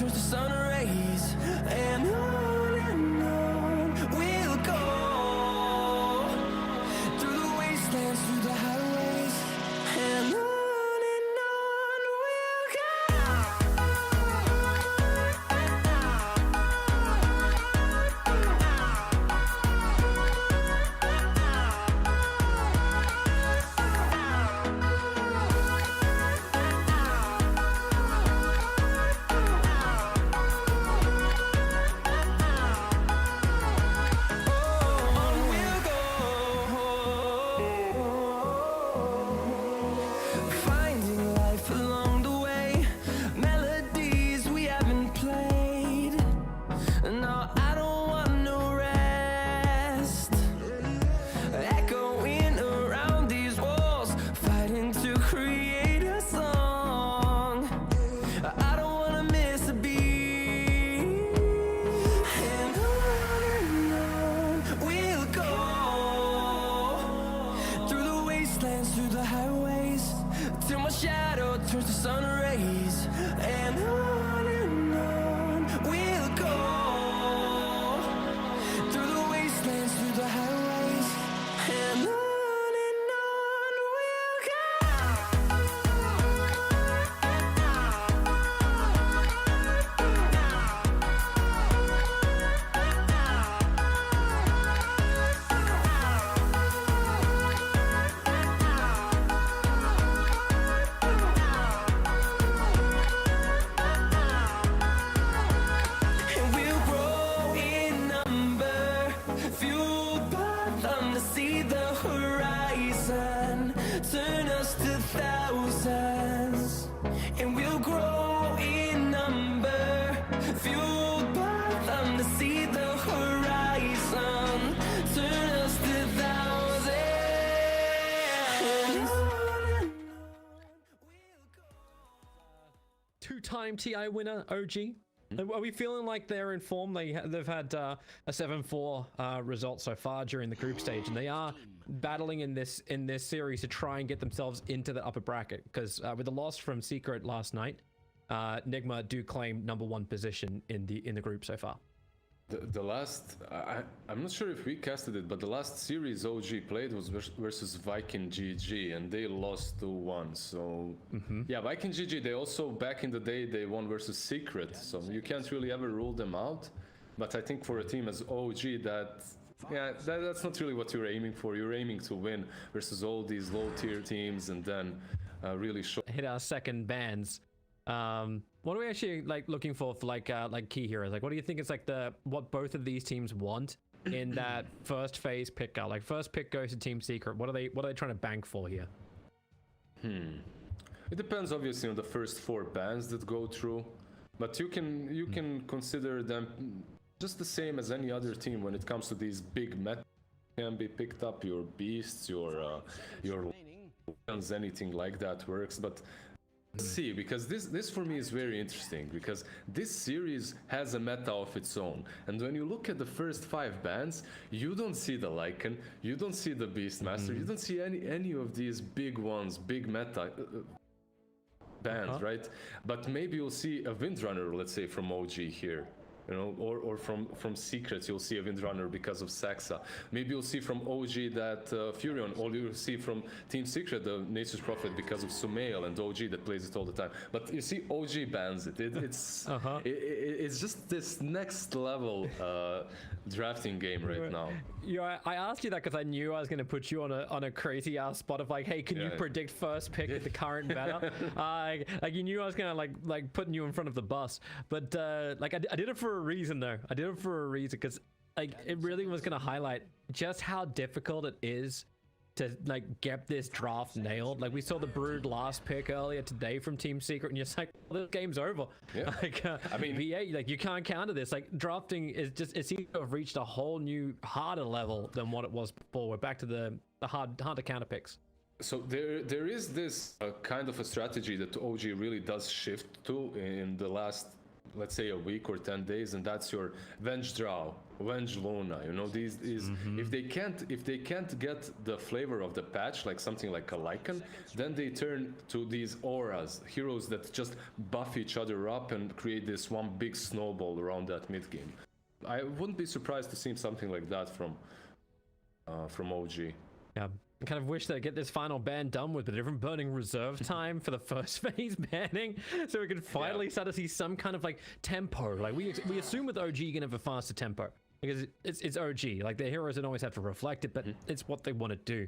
turns to sun rays, and on we'll go through the wastelands, through the highways, and on we'll go. Through the highways, till my shadow turns to sun rays, and on we'll go through the wastelands, through the highways, and on we'll go. See the horizon, turn us to thousands, and we'll grow in number, fueled by them to see the horizon, turn us to thousands. Two-time TI winner, OG. Are we feeling like they're in form? They've had a 7-4 result so far during the group stage, and they are battling in this series to try and get themselves into the upper bracket. Because with the loss from Secret last night, Nigma do claim #1 position in the group so far. The last, I'm not sure if we casted it, but the last series OG played was versus Viking GG, and they lost 2-1. So yeah, Viking GG, they also, back in the day, they won versus Secret, so you can't really ever rule them out. But I think for a team as OG, that's not really what you're aiming for. You're aiming to win versus all these low tier teams, and then really show. Hit our second bans. What are we actually looking for like key heroes? Like, what do you think is like what both of these teams want in that first phase pick out? Like, first pick goes to Team Secret. What are they trying to bank for here? It depends obviously on the first 4 bans that go through, but you can consider them just the same as any other team when it comes to these big meta. Can be picked up, your beasts, your weapons, anything like that works. But see, because this for me is very interesting, because this series has a meta of its own, and when you look at the first 5 bans, you don't see the Lycan, you don't see the Beastmaster, you don't see any of these big ones, big meta bans, right? But maybe you'll see a Windrunner, let's say, from OG here. You know, or from Secrets, you'll see a Windrunner because of Saxa. Maybe you'll see from OG that Furion, or you'll see from Team Secret the Nature's Prophet because of Sumail and OG that plays it all the time. But you see, OG bans it. It's just this next level drafting game right now. Yeah, I asked you that because I knew I was going to put you on a crazy ass spot of like, hey, can you predict first pick at the current meta? Like you knew I was going to like putting you in front of the bus, but like I did it for a reason though. I did it for a reason, because like it really was going to highlight just how difficult it is to like get this draft nailed. Like, we saw the Brood last pick earlier today from Team Secret, and you're just like, well, this game's over. Yeah. Like I mean, VA, like, you can't counter this. Like, drafting is just, it seems to have reached a whole new harder level than what it was before. We're back to the hard to counter picks. So there is this kind of a strategy that OG really does shift to in the last let's say a week or 10 days, and that's your Venge Drow, Venge Luna. You know, these is if they can't get the flavor of the patch, like something like a Lycan, then they turn to these auras, heroes that just buff each other up and create this one big snowball around that mid game. I wouldn't be surprised to see something like that from OG. Yeah, I kind of wish they'd get this final ban done with a different burning reserve time for the first phase banning, so we could finally start to see some kind of like tempo. Like we assume with OG you're gonna have a faster tempo because it's OG. Like the heroes don't always have to reflect it, but it's what they want to do.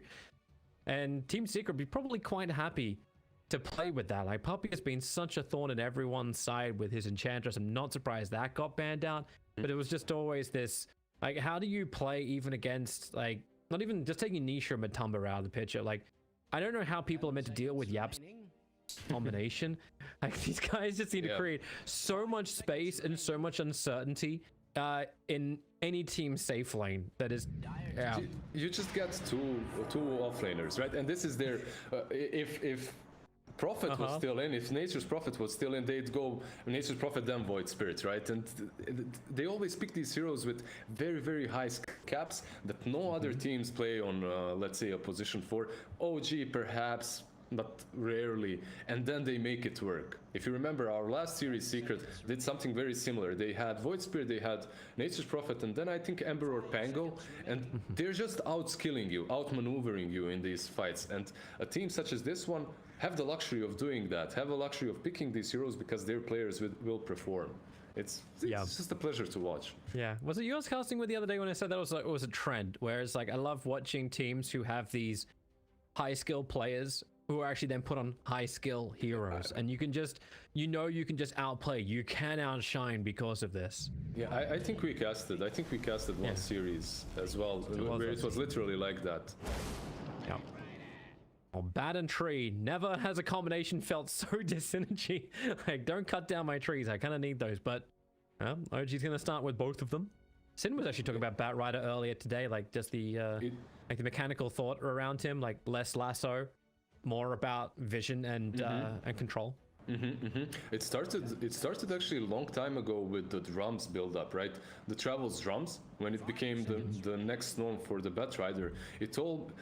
And Team Secret would be probably quite happy to play with that. Like Puppey has been such a thorn in everyone's side with his Enchantress. I'm not surprised that got banned out, but it was just always this, like, how do you play even against, like, not even just taking Nisha and Matumba out of the picture. Like, I don't know how people are meant to deal with Yap's combination. Like, these guys just need to create so much space and so much uncertainty in any team safe lane that is. You just get two offlaners, right? And this is their if Prophet was still in, if Nature's Prophet was still in, they'd go Nature's Prophet then Void Spirit, right? And they always pick these heroes with very, very high caps that no other teams play on, let's say, a position 4. OG perhaps, but rarely, and then they make it work. If you remember, our last series Secret did something very similar. They had Void Spirit, they had Nature's Prophet, and then I think Ember or Pango, and they're just outskilling you, outmaneuvering you in these fights. And a team such as this one have the luxury of doing that, have the luxury of picking these heroes because their players will perform. It's just a pleasure to watch. Yeah. Was it yours casting with the other day when I said that it was a trend? Whereas, like, I love watching teams who have these high skill players who are actually then put on high skill heroes, and you can just, you can just outplay, you can outshine because of this. Yeah, I think we casted one series as well, where it was literally like that. Yeah. Well, Bat and Tree, never has a combination felt so dyssynergy. Like, don't cut down my trees, I kind of need those, but OG's gonna start with both of them. Sin was actually talking about Bat Rider earlier today, like just the like the mechanical thought around him, like less lasso, more about vision and control. It started actually a long time ago with the drums build up, right? The Travels drums, when it became the next norm for the Bat Rider, it all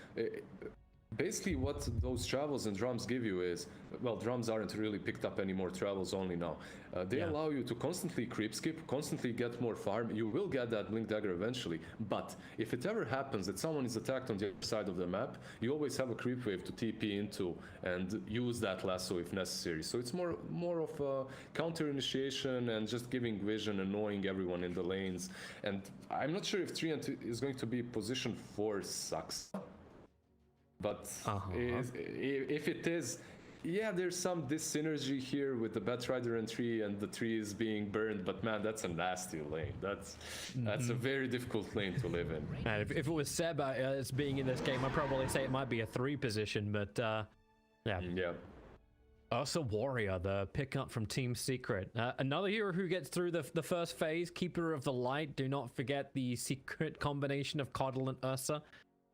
basically what those travels and drums give you is, well, drums aren't really picked up anymore, travels only now. They allow you to constantly creep skip, constantly get more farm. You will get that blink dagger eventually, but if it ever happens that someone is attacked on the other side of the map, you always have a creep wave to TP into and use that lasso if necessary. So it's more of a counter initiation and just giving vision, annoying everyone in the lanes. And I'm not sure if Treant is going to be position 4 sucks. But if it is, yeah, there's some dyssynergy here with the Bat Rider and Tree and the trees being burned, but man, that's a nasty lane. That's a very difficult lane to live in. And if it was Seb as being in this game, I'd probably say it might be a 3 position, but yeah. Ursa Warrior, the pickup from Team Secret. Another hero who gets through the first phase, Keeper of the Light. Do not forget the secret combination of Coddle and Ursa.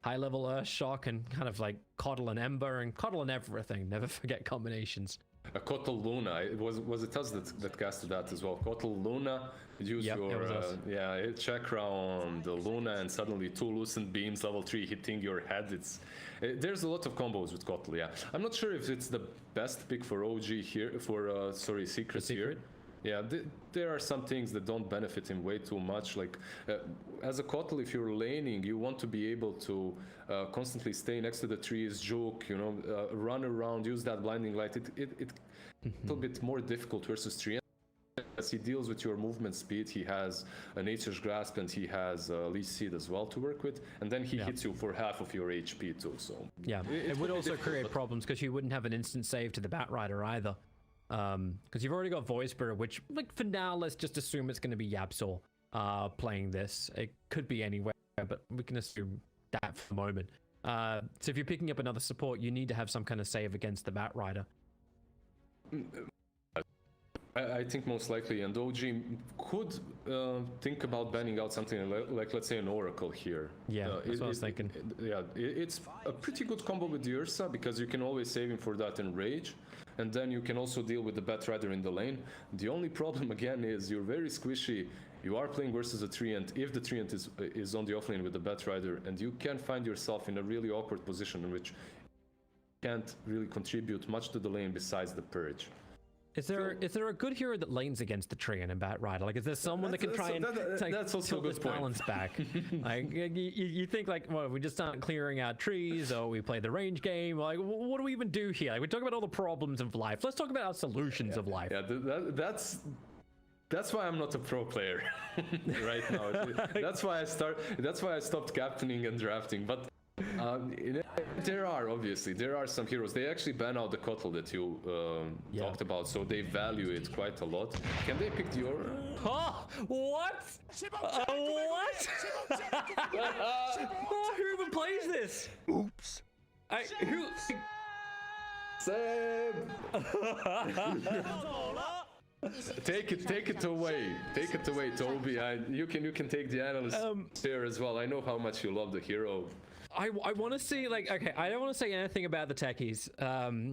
High-level Earth Shock and kind of like Coddle and Ember and Coddle and everything. Never forget combinations. A Coddle Luna. Was it us that casted that as well? Coddle Luna. Use your chakra on the Luna and suddenly 2 loosened beams, level 3 hitting your head. There's a lot of combos with Coddle. Yeah, I'm not sure if it's the best pick for OG here. For Secret here. Yeah, there are some things that don't benefit him way too much. Like, as a Coddle, if you're laning, you want to be able to constantly stay next to the trees, juke, run around, use that blinding light. It's a little bit more difficult versus Tree. As he deals with your movement speed, he has a Nature's Grasp and he has Leech Seed as well to work with, and then he hits you for half of your HP too. So yeah, it would also create problems because you wouldn't have an instant save to the Bat Rider either. Because you've already got Void Spirit, which, like, for now, let's just assume it's going to be Yapsor playing this. It could be anywhere, but we can assume that for the moment. So if you're picking up another support, you need to have some kind of save against the Bat Rider. I think most likely, and OG could think about banning out something like let's say an Oracle here. Yeah, that's what I was thinking. It's a pretty good combo with the Ursa because you can always save him for that Enrage, and then you can also deal with the Batrider in the lane. The only problem again is you're very squishy. You are playing versus a Treant. If the Treant is on the offlane with the Batrider, and you can find yourself in a really awkward position in which you can't really contribute much to the lane besides the Purge. Is there a good hero that lanes against the Treant and Batrider? Like, is there someone that can try and that's also tilt this balance back? Like, you think like, well, we just start clearing out trees, or we play the range game. Like, what do we even do here? Like, we talk about all the problems of life. Let's talk about our solutions of life. Yeah, that's why I'm not a pro player right now. That's why I stopped captaining and drafting. But there are some heroes. They actually ban out the Kotl that you talked about, so they value it quite a lot. Can they pick the Aura? Huh? What? What? Who even plays this? Oops. Who? Seb! Take it away, Toby. You can take the analyst there as well. I know how much you love the hero. I want to see, like, okay, I don't want to say anything about the techies,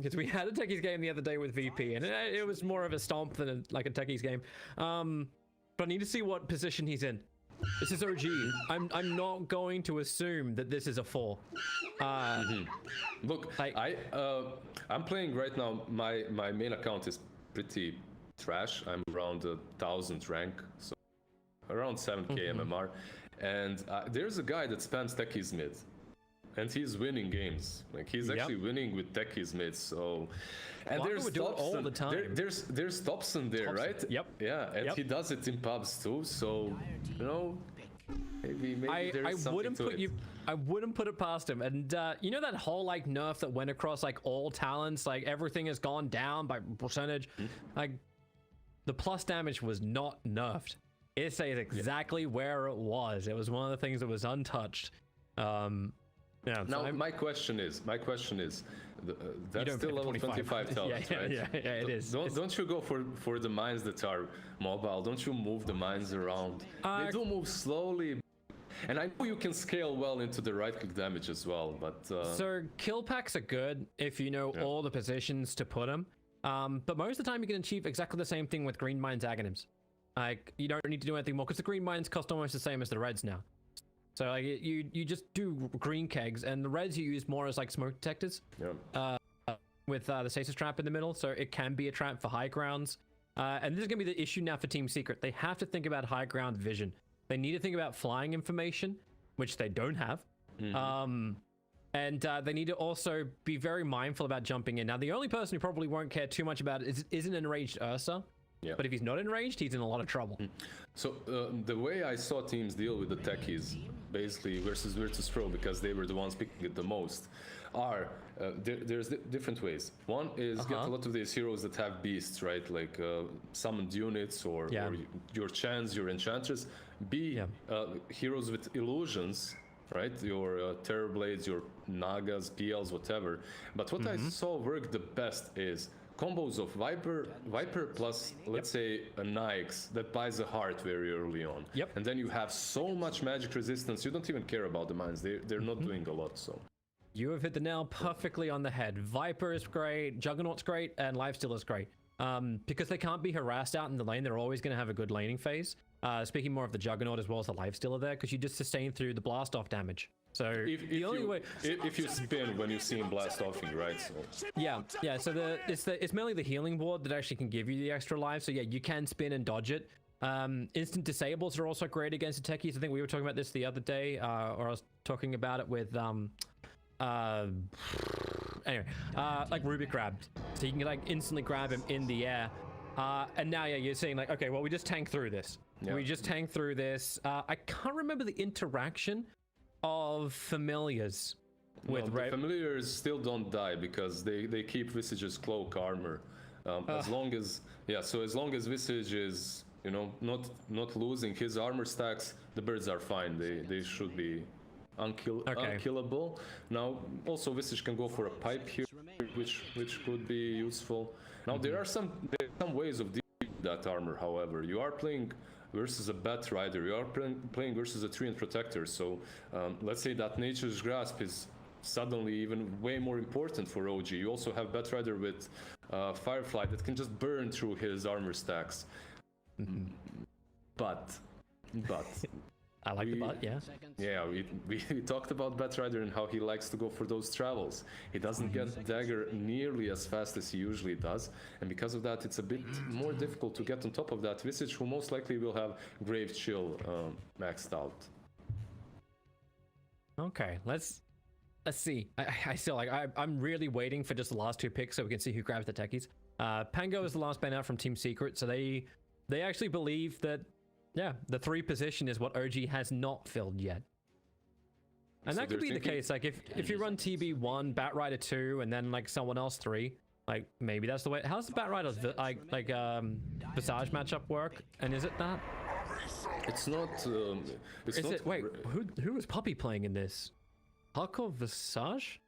because we had a techies game the other day with VP, and it was more of a stomp than a techies game. But I need to see what position he's in. This is OG. I'm not going to assume that this is a 4. Look, I'm playing right now. My main account is pretty trash. I'm around 1,000 rank, so around 7k MMR, and there's a guy that spams techies mid, and he's winning games. Like, he's actually winning with techies mid. So, and there's all the time. There's Thompson there, right? Yep. Yeah, and he does it in pubs too. So, you know, maybe there's something to it. I wouldn't put it past him. And you know that whole like nerf that went across like all talents, like everything has gone down by percentage. Like, the plus damage was not nerfed. It stays exactly where it was. It was one of the things that was untouched. Yeah. Now, my question is, that's still level 25 talent, right? Yeah, it is. Don't you go for the mines that are mobile? Don't you move the mines around? They do move slowly, and I know you can scale well into the right-click damage as well, but... So, kill packs are good if you know all the positions to put them, but most of the time you can achieve exactly the same thing with green mines agonyms. Like, you don't need to do anything more, because the green mines cost almost the same as the reds now. So like, you just do green kegs, and the reds you use more as like smoke detectors. With the stasis trap in the middle, so it can be a trap for high grounds. And this is gonna be the issue now for Team Secret. They have to think about high ground vision. They need to think about flying information, which they don't have. And they need to also be very mindful about jumping in. Now, the only person who probably won't care too much about it is an enraged Ursa. But if he's not enraged, he's in a lot of trouble. So the way I saw teams deal with the techies, basically versus Virtus Pro, because they were the ones picking it the most, are there's different ways. One is get a lot of these heroes that have beasts, right? Like summoned units or your Chans, your Enchantress. Heroes with illusions, right? Your Terror Blades, your Nagas, PLs, whatever. But what I saw work the best is combos of Viper plus, let's say, a Nyx that buys a heart very early on. And then you have so much magic resistance, you don't even care about the mines. They're not doing a lot, so. You have hit the nail perfectly on the head. Viper is great, Juggernaut's great, and Lifestealer's great. Because they can't be harassed out in the lane, they're always going to have a good laning phase. Speaking more of the Juggernaut as well as the Lifestealer there, because you just sustain through the blast-off damage. So if you spin when you see him blast offing, right? So. Yeah. So it's mainly the healing ward that actually can give you the extra life. So yeah, you can spin and dodge it. Instant disables are also great against the techies. I think we were talking about this the other day, or I was talking about it with anyway, like Rubik Grab. So you can like instantly grab him in the air. And now you're seeing like, okay, well, we just tank through this. We just tank through this. I can't remember the interaction of familiars with the familiars still don't die because they keep Visage's cloak armor as long as Visage is, you know, not losing his armor stacks, the birds are fine. They should be unkillable. Now also Visage can go for a pipe here, which could be useful. Now there are some ways of dealing with that armor, however. You are playing versus a Bat Rider, you are playing versus a Treant Protector, so let's say that Nature's Grasp is suddenly even way more important for OG. You also have Bat Rider with Firefly that can just burn through his armor stacks. But I like the butt, yeah. Yeah, we talked about Bat Rider and how he likes to go for those travels. He doesn't get dagger nearly as fast as he usually does, and because of that, it's a bit more difficult to get on top of that Visage, who most likely will have Grave Chill maxed out. Okay, let's see. I still I'm really waiting for just the last two picks so we can see who grabs the techies. Pango is the last ban out from Team Secret, so they actually believe that, yeah, the 3 position is what OG has not filled yet. And so that could be the case. Like if you run TB1, Bat Rider 2, and then like someone else 3, like maybe that's the way. How's the Bat Rider's Visage matchup work? And is it that? It's not. Wait, who was Puppy playing in this? Puck or Visage?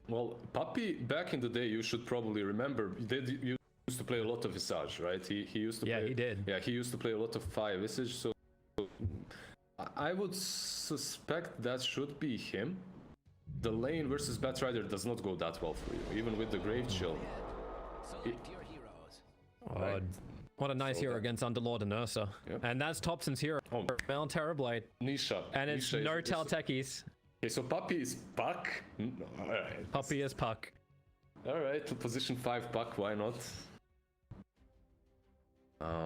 Well, Puppy back in the day, you should probably remember. You used to play a lot of Visage, right? He used to. Yeah, he did. Yeah, he used to play a lot of Fire Visage. So I would suspect that should be him. The lane versus Bat Rider does not go that well for you, even with the Grave Chill. What a nice hero against Underlord and Ursa. Yep. And that's Thompson's hero. Mel Terrorblade. Nisha. And it's no Tel techies. Okay, so Puppy is Puck. Alright. Puppy is Puck. Alright, to position 5 Puck, why not?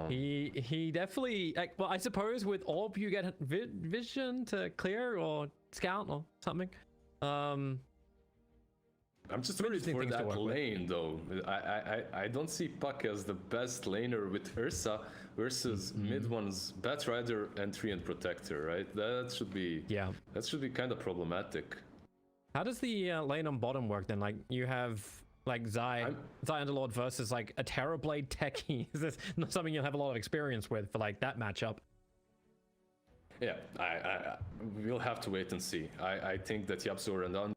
He definitely, like, well, I suppose with Orb you get vision to clear or scout or something. I'm just worried for that lane though. I don't see Puck as the best laner with Ursa versus mid ones Bat Rider and Treant Protector, right? That should be kind of problematic. How does the lane on bottom work then? Like you have like Zai Underlord versus like a Terrorblade techie. Is this not something you'll have a lot of experience with for like that matchup? Yeah, we'll have to wait and see. I think that Yapzor and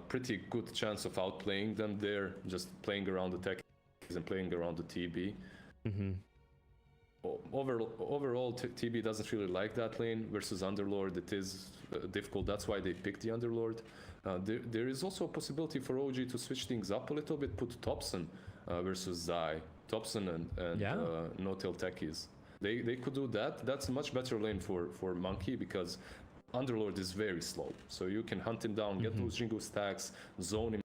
pretty good chance of outplaying them there, just playing around the techies and playing around the TB. Overall, TB doesn't really like that lane versus Underlord. It is difficult. That's why they picked the Underlord. There is also a possibility for OG to switch things up a little bit, put Thompson versus Zai. Thompson and no-tail techies. They could do that. That's a much better lane for Monkey because Underlord is very slow. So you can hunt him down, get those Jingu stacks, zone him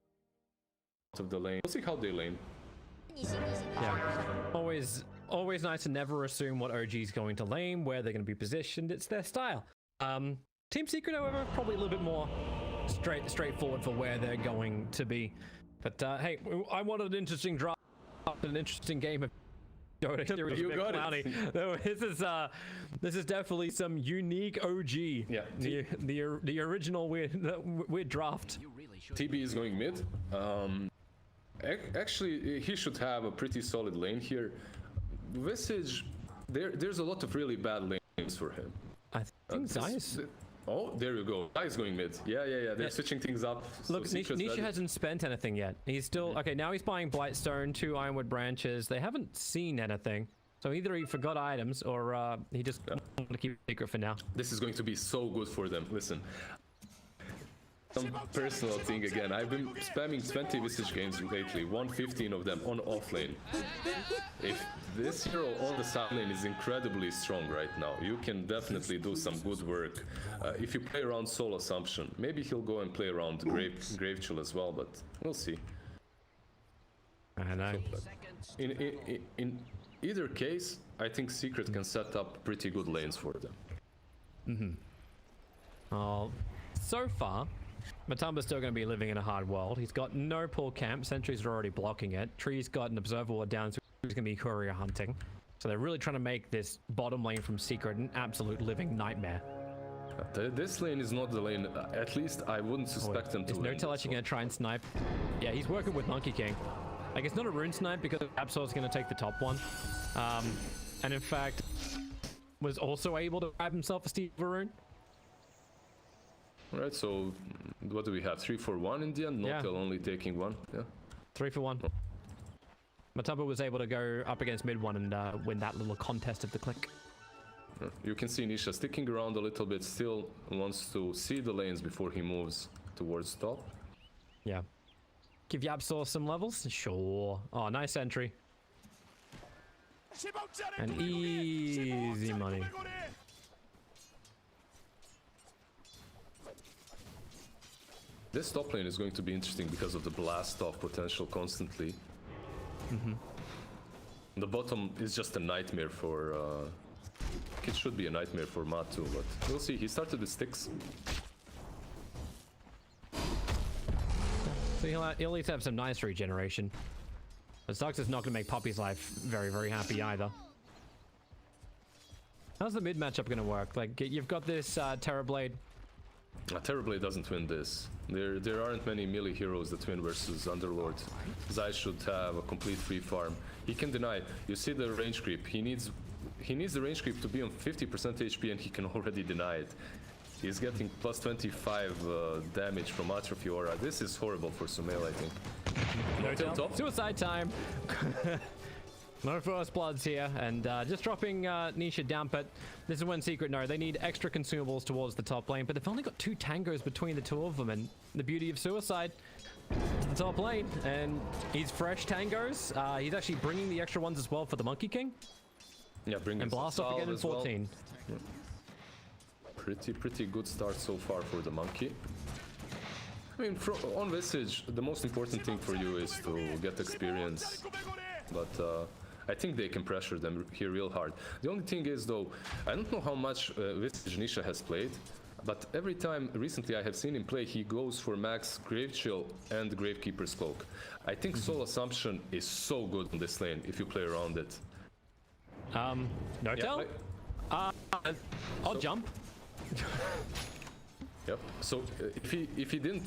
out of the lane. We'll see how they lane. Yeah, always nice to never assume what OG is going to lane, where they're going to be positioned. It's their style. Team Secret, however, probably a little bit more straightforward for where they're going to be. But hey, I wanted an interesting draft, an interesting game of DOTA. You got it. This is definitely some unique OG. Yeah. The original weird draft. TB is going mid. Actually, he should have a pretty solid lane here. Visage, there's a lot of really bad lanes for him. I think Zai's. Oh, there you go. Zai's going mid. Yeah. They're switching things up. Look, Nisha hasn't spent anything yet. He's still okay. Now he's buying Blightstone, 2 Ironwood branches. They haven't seen anything. So either he forgot items or he just wanted to keep it secret for now. This is going to be so good for them. Listen. Some personal thing again. I've been spamming 20 Visage games lately, 115 of them on offlane. If this hero on the side lane is incredibly strong right now, you can definitely do some good work. If you play around Soul Assumption, maybe he'll go and play around Grave Chill as well, but we'll see. I know. So, in either case, I think Secret can set up pretty good lanes for them. So far, Matumba's still going to be living in a hard world. He's got no pull camp. Sentries are already blocking it. Tree's got an observer ward down, so he's going to be courier hunting. So they're really trying to make this bottom lane from Secret an absolute living nightmare. This lane is not the lane. At least I wouldn't suspect them to. Is no-tail actually going to try and snipe? Yeah, he's working with Monkey King. Like, it's not a rune snipe because Absol's going to take the top one. And in fact, was also able to grab himself a Steve rune. Alright, so what do we have? 3 for 1 in the end? No-tail only taking 1. Yeah. 3 for 1. Matamba was able to go up against mid one and win that little contest of the click. You can see Nisha sticking around a little bit, still wants to see the lanes before he moves towards top. Yeah. Give YapzOr some levels? Sure. Oh, nice entry. And easy money. This top lane is going to be interesting because of the blast off potential constantly. The bottom is just a nightmare for... it should be a nightmare for Matt too, but we'll see. He started with sticks. So he'll at least have some nice regeneration. But Zux is not going to make Poppy's life very, very happy either. How's the mid matchup going to work? Like, you've got this Terrorblade. Terrorblade doesn't win this. There aren't many melee heroes that win versus Underlord. Zai should have a complete free farm. He can deny. You see the range creep. He needs the range creep to be on 50% HP and he can already deny it. He's getting plus 25 damage from Atrophy Aura. This is horrible for Sumail, I think. No top. Suicide time. No first bloods here, and just dropping Nisha down, but this is one secret. No, they need extra consumables towards the top lane, but they've only got 2 tangos between the two of them, and the beauty of Suicide to the top lane, and he's fresh tangos. He's actually bringing the extra ones as well for the Monkey King. Yeah, bringing and blast off again in 14. Well. Yeah. Pretty good start so far for the Monkey. I mean, on Visage, the most important thing for you is to get experience, but I think they can pressure them here real hard. The only thing is, though, I don't know how much Visage Nisha has played, but every time recently I have seen him play, he goes for max Grave Chill and Gravekeeper's Cloak. I think Soul Assumption is so good on this lane if you play around it. No tell? I'll jump. Yep. So if he didn't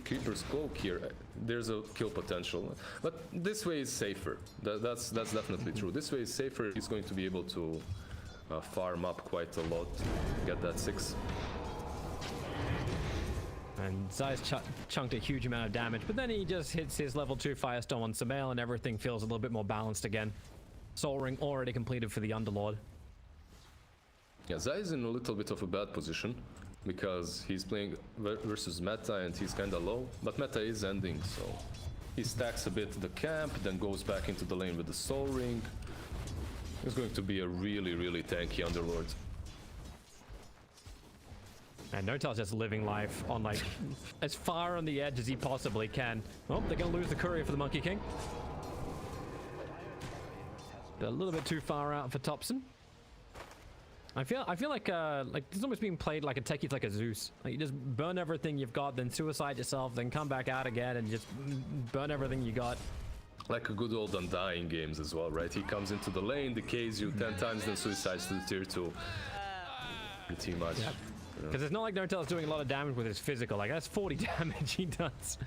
Keeper's Cloak here, there's a kill potential. But this way is safer. That's definitely true. This way is safer. He's going to be able to farm up quite a lot, get that 6. And Zai's chunked a huge amount of damage, but then he just hits his level 2 Firestorm on Sumail and everything feels a little bit more balanced again. Soul Ring already completed for the Underlord. Yeah, Zai is in a little bit of a bad position because he's playing versus meta and he's kinda low, but meta is ending, so he stacks a bit the camp, then goes back into the lane with the Soul Ring. It's going to be a really tanky Underlord. And Notel's just living life on like as far on the edge as he possibly can. Oh, they're gonna lose the courier for the Monkey King. They're a little bit too far out for Topson. I feel like this is almost being played like a techie's like a Zeus. Like you just burn everything you've got, then suicide yourself, then come back out again and just burn everything you got. Like a good old Undying games as well, right? He comes into the lane, decays you 10 times, then suicides to the tier 2. Pretty much. Because it's not like Notel's doing a lot of damage with his physical. Like that's 40 damage he does.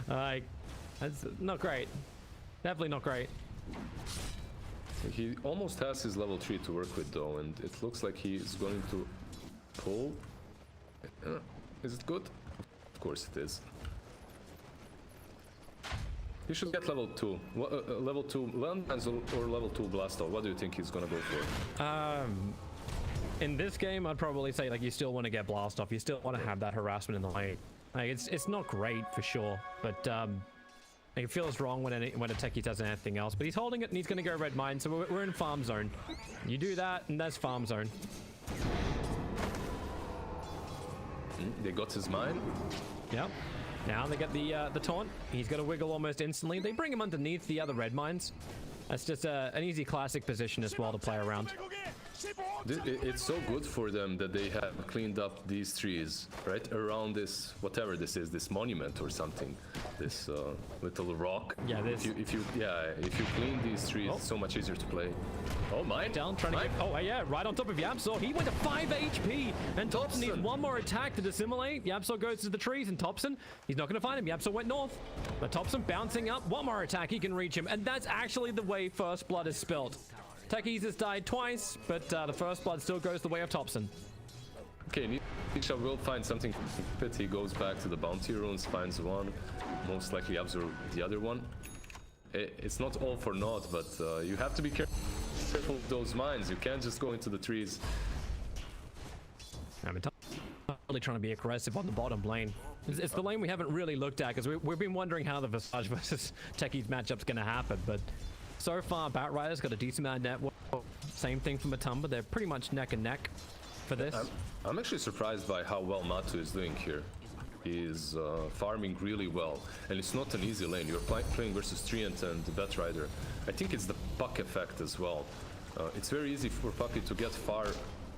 Like that's not great. Definitely not great. He almost has his level 3 to work with though, and it looks like he is going to pull. Is it good? Of course it is. He should get level 2. Level 2 Landmines or level 2 Blastoff. What do you think he's gonna go for? In this game, I'd probably say like you still want to get Blastoff. You still want to have that harassment in the lane. Like it's not great for sure, but it feels wrong when a techie does anything else, but he's holding it and he's going to go red mine, so we're in farm zone. You do that and that's farm zone. They got his mine. Yep. Now they get the taunt. He's got to wiggle almost instantly. They bring him underneath the other red mines. That's just an easy classic position as well to play around. It's so good for them that they have cleaned up these trees, right? Around this, whatever this is, this monument or something. This little rock. Yeah, this. If you clean these trees, it's so much easier to play. Oh, mine! Down, trying to get... Oh, yeah, right on top of YapzOr. He went to 5 HP, and Topson needs one more attack to dissimulate. YapzOr goes to the trees, and Topson, he's not going to find him. YapzOr went north. But Topson bouncing up. One more attack, he can reach him. And that's actually the way First Blood is spelt. Techies has died twice, but the First Blood still goes the way of Topson. Okay, Nisha will find something to fit. He goes back to the bounty runes, finds one. Most likely absorb the other one. it's not all for naught, but you have to be careful with those mines. You can't just go into the trees. I'm really trying to be aggressive on the bottom lane. It's the lane we haven't really looked at because we've been wondering how the Visage versus Techies matchup's going to happen, but so far Batrider's got a decent amount of network. Same thing for Matumba. They're pretty much neck and neck for this. I'm actually surprised by how well Matu is doing here. He's farming really well, and it's not an easy lane. You're playing versus Treant and Batrider. I think it's the puck effect as well. It's very easy for Puppy to get far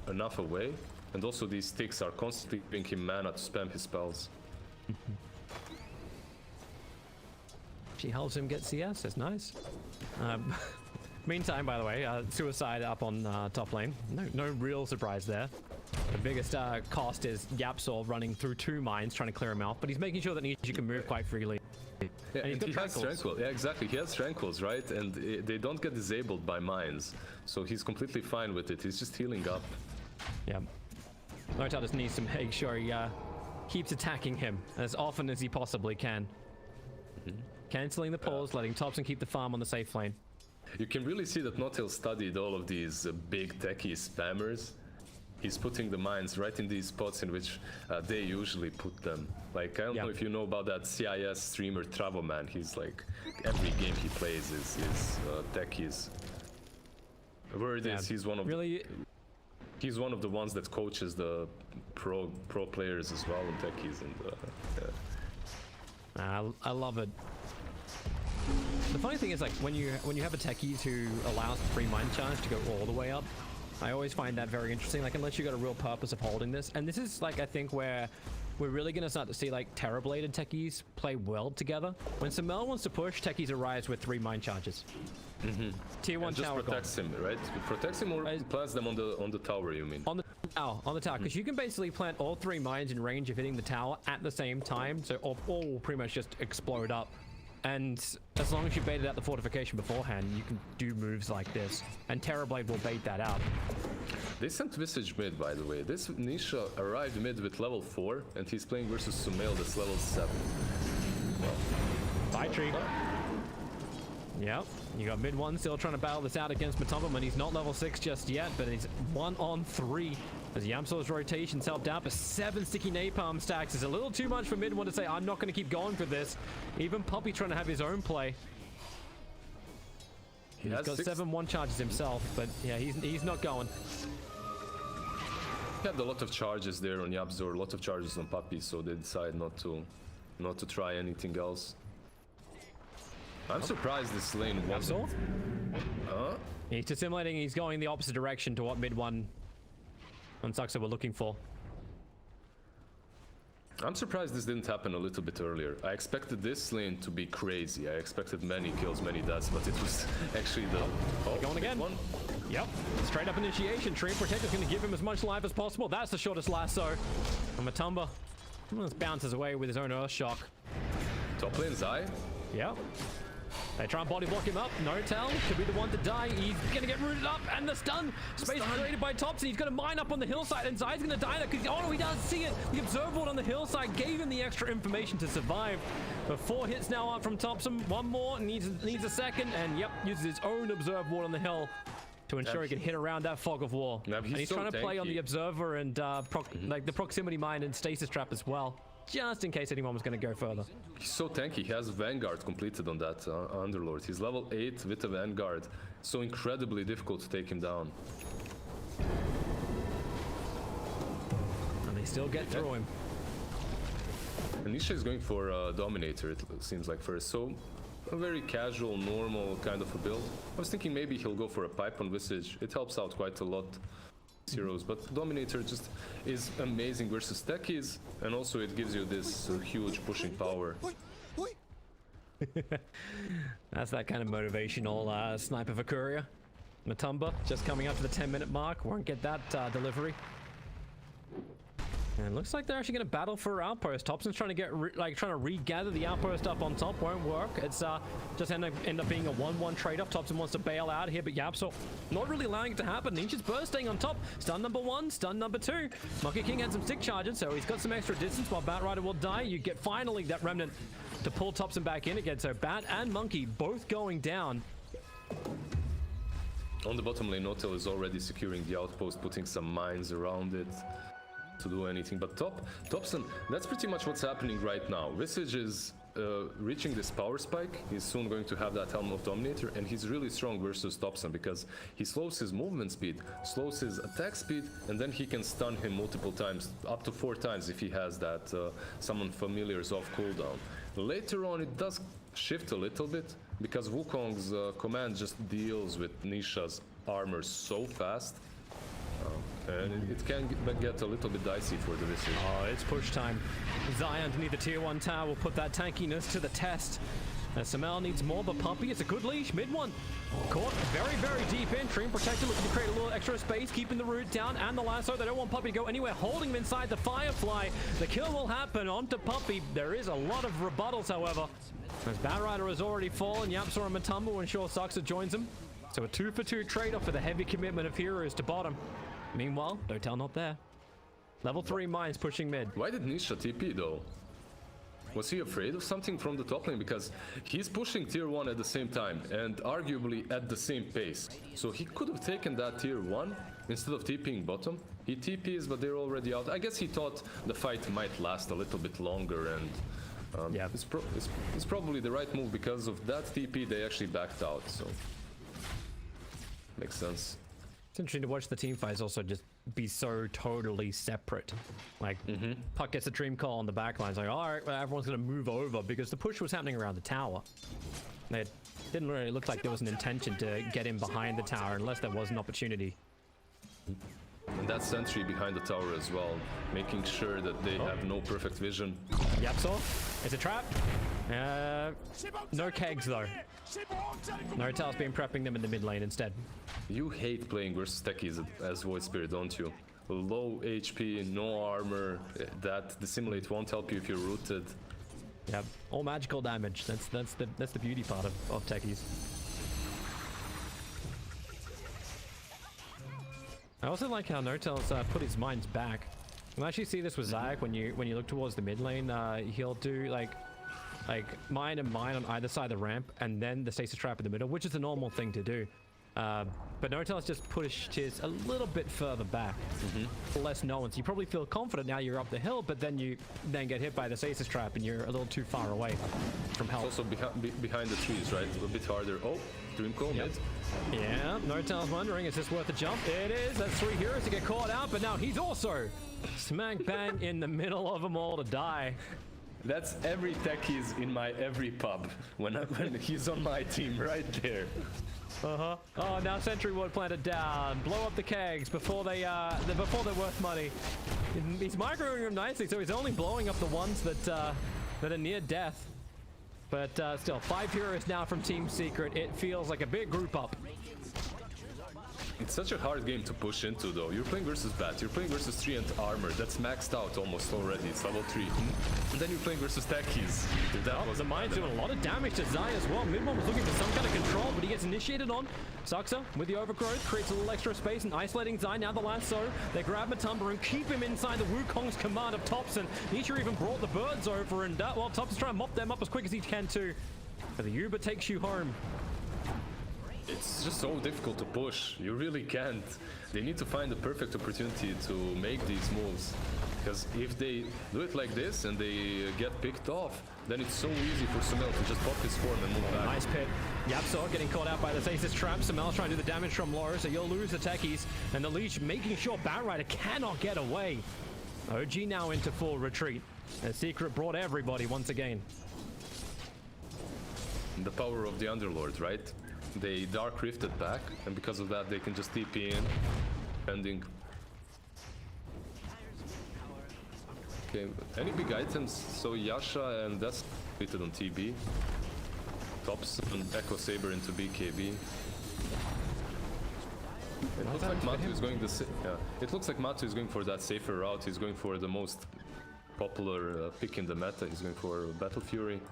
enough away, and also these sticks are constantly giving him mana to spam his spells. She helps him get CS, that's nice. Meantime, by the way, Suicide up on top lane. No real surprise there. The biggest cost is Yapsor running through 2 mines trying to clear him out, but he's making sure that Nisha can move quite freely. Yeah, and he has Tranquil. Yeah, exactly. He has Tranquils, right? And they don't get disabled by mines, so he's completely fine with it. He's just healing up. Yeah. DOTA just needs to make sure he keeps attacking him as often as he possibly can. Cancelling the pause, letting Thompson keep the farm on the safe lane. You can really see that Notil studied all of these big techie spammers. He's putting the mines right in these spots in which they usually put them. Like, I don't know if you know about that CIS streamer Travoman. He's like, every game he plays is techies. Word is he's one of he's one of the ones that coaches the pro players as well in techies, and I love it. The funny thing is, like, when you have a techies who allows the free mine charge to go all the way up, I always find that very interesting. Like, unless you got a real purpose of holding this, and this is like, I think where we're really gonna start to see like Terrabladed techies play well together. When Samel wants to push, techies arrives with 3 mine charges. Tier 1 just tower protects him, right? It protects him or plants them on the tower, you mean? On the tower, because you can basically plant all 3 mines in range of hitting the tower at the same time, so all will pretty much just explode up. And as long as you baited out the fortification beforehand, you can do moves like this, and Terrorblade will bait that out. They sent Visage mid, by the way. This Nisha arrived mid with level 4, and he's playing versus Sumail that's level 7. Well, bye, Tree. Yep, you got mid 1 still trying to battle this out against Matumba, and he's not level 6 just yet, but he's 1 on 3. As Yamsor's rotations helped out, but 7 sticky napalm stacks is a little too much for mid 1 to say, I'm not going to keep going for this. Even Puppy trying to have his own play. He's got 7 1 charges himself, but yeah, he's not going. He had a lot of charges there on Yapzor, a lot of charges on Puppy, so they decide not to try anything else. I'm surprised this lane wasn't. He's just simulating, he's going the opposite direction to what mid 1 on Saxa were looking for. I'm surprised this didn't happen a little bit earlier. I expected this lane to be crazy. I expected many kills, many deaths, but it was actually the... going again. Yep, straight up initiation. Tree Protector's going to give him as much life as possible. That's the shortest lasso. And Matumba just bounces away with his own Earth Shock. Top lane Zai. Yep. They try and body block him up. Notel could be the one to die. He's gonna get rooted up, and the stun space created by Thompson. He's gonna mine up on the hillside, and Zai's gonna die there because no, he doesn't see it. The observer board on the hillside gave him the extra information to survive. But 4 hits now up from Thompson. 1 more, needs a second, and yep, uses his own observer board on the hill to ensure he can hit around that fog of war. And he's trying to play on the observer and like the proximity mine and stasis trap as well, just in case anyone was going to go further. He's so tanky. He has Vanguard completed on that Underlord. He's level 8 with a Vanguard. So incredibly difficult to take him down. And they still get through him. Nisha is going for Dominator, it seems like first. So a very casual, normal kind of a build. I was thinking maybe he'll go for a pipe on Visage. It helps out quite a lot. Heroes, but Dominator just is amazing versus techies, and also it gives you this huge pushing power. That's that kind of motivational sniper for Courier. Matumba just coming up to the 10-minute mark, won't get that delivery. And it looks like they're actually going to battle for outpost. Thompson's trying to get trying to regather the outpost up on top. Won't work. It's just end up being a 1-1 trade-off. Thompson wants to bail out here, but Yapsor not really allowing it to happen. Ninja's burst staying on top. Stun number 1, stun number 2. Monkey King had some stick charges, so he's got some extra distance while Batrider will die. You get finally that remnant to pull Thompson back in again. So Bat and Monkey both going down. On the bottom lane, Notel is already securing the outpost, putting some mines around it to do anything. But Thompson, that's pretty much what's happening right now. Visage is reaching this power spike. He's soon going to have that Helm of Dominator, and he's really strong versus Thompson because he slows his movement speed, slows his attack speed, and then he can stun him multiple times, up to 4 times if he has that Summon Familiars off cooldown. Later on, it does shift a little bit because Wukong's command just deals with Nisha's armor so fast. And it can get a little bit dicey for the Visage. Oh, it's push time. Zai underneath the tier 1 tower will put that tankiness to the test. Samel needs more, but Puppy, it's a good leash. Mid one. Caught very, very deep in. Treant Protector looking to create a little extra space, keeping the root down and the lasso. They don't want Puppy to go anywhere, holding him inside the Firefly. The kill will happen onto Puppy. There is a lot of rebuttals, however. As Batrider has already fallen, Yapsa and Matumba will ensure Saxa joins him. So a 2-for-2 trade-off for the heavy commitment of heroes to bottom. Meanwhile, DOTA not there. Level 3 mines pushing mid. Why did Nisha TP though? Was he afraid of something from the top lane? Because he's pushing tier 1 at the same time and arguably at the same pace. So he could have taken that tier 1 instead of TPing bottom. He TPs, but they're already out. I guess he thought the fight might last a little bit longer, and yeah, it's probably the right move. Because of that TP, they actually backed out. So makes sense. It's interesting to watch the team fights also just be so totally separate. Like, Puck gets a dream call on the backline. It's like, all right, well, everyone's going to move over because the push was happening around the tower. It didn't really look like there was an intention to get in behind the tower unless there was an opportunity. And that sentry behind the tower as well, making sure that they have no perfect vision. Yapsa, it's a trap. No kegs though. Notel's been prepping them in the mid lane instead. You hate playing versus techies as Void Spirit, don't you? Low HP, no armor, that dissimulate won't help you if you're rooted. Yeah, all magical damage. That's the beauty part of techies. I also like how Notel's put his mines back. You can actually see this with Zayak when you look towards the mid lane. He'll do like mine and mine on either side of the ramp, and then the stasis trap in the middle, which is a normal thing to do. But Notel's just pushed his a little bit further back, less known. So you probably feel confident now you're up the hill, but then you get hit by the stasis trap and you're a little too far away from help. It's also behind the trees, right? A bit harder. Oh, Dream Call mid. Yeah, Notel's wondering, is this worth a jump? It is. That's 3 heroes to get caught out, but now he's also smack bang in the middle of them all to die. That's every techies in my every pub when he's on my team right there. Oh, now Sentry Ward planted down. Blow up the kegs before they're worth money. He's microing them nicely, so he's only blowing up the ones that are near death. But still, 5 heroes now from Team Secret. It feels like a big group up. It's such a hard game to push into, though. You're playing versus Bat, you're playing versus Treant armor. That's maxed out almost already. It's level 3. And then you're playing versus techies. The mine's doing a lot of damage to Zai as well. Midmon was looking for some kind of control, but he gets initiated on. Saxa, with the overgrowth, creates a little extra space and isolating Zai. Now the lasso. They grab Matumba and keep him inside the Wukong's command of Thompson. Nisha even brought the birds over, and well, Thompson's trying to mop them up as quick as he can too. But the Uber takes you home. It's just so difficult to push. You really can't. They need to find the perfect opportunity to make these moves. Because if they do it like this and they get picked off, then it's so easy for Samel to just pop his form and move back. Nice pit. Yapsa getting caught out by the stasis trap. Samel's trying to do the damage from low, so you'll lose the techies. And the leech making sure Batrider cannot get away. OG now into full retreat. The Secret brought everybody once again. The power of the Underlord, right? They Dark Rifted back, and because of that they can just TP in, pending. Okay, any big items? So Yasha and that's fitted on TB. Tops and Echo Saber into BKB. It looks like Matu is going it looks like Matu is going for that safer route. He's going for the most popular pick in the meta. He's going for Battle Fury.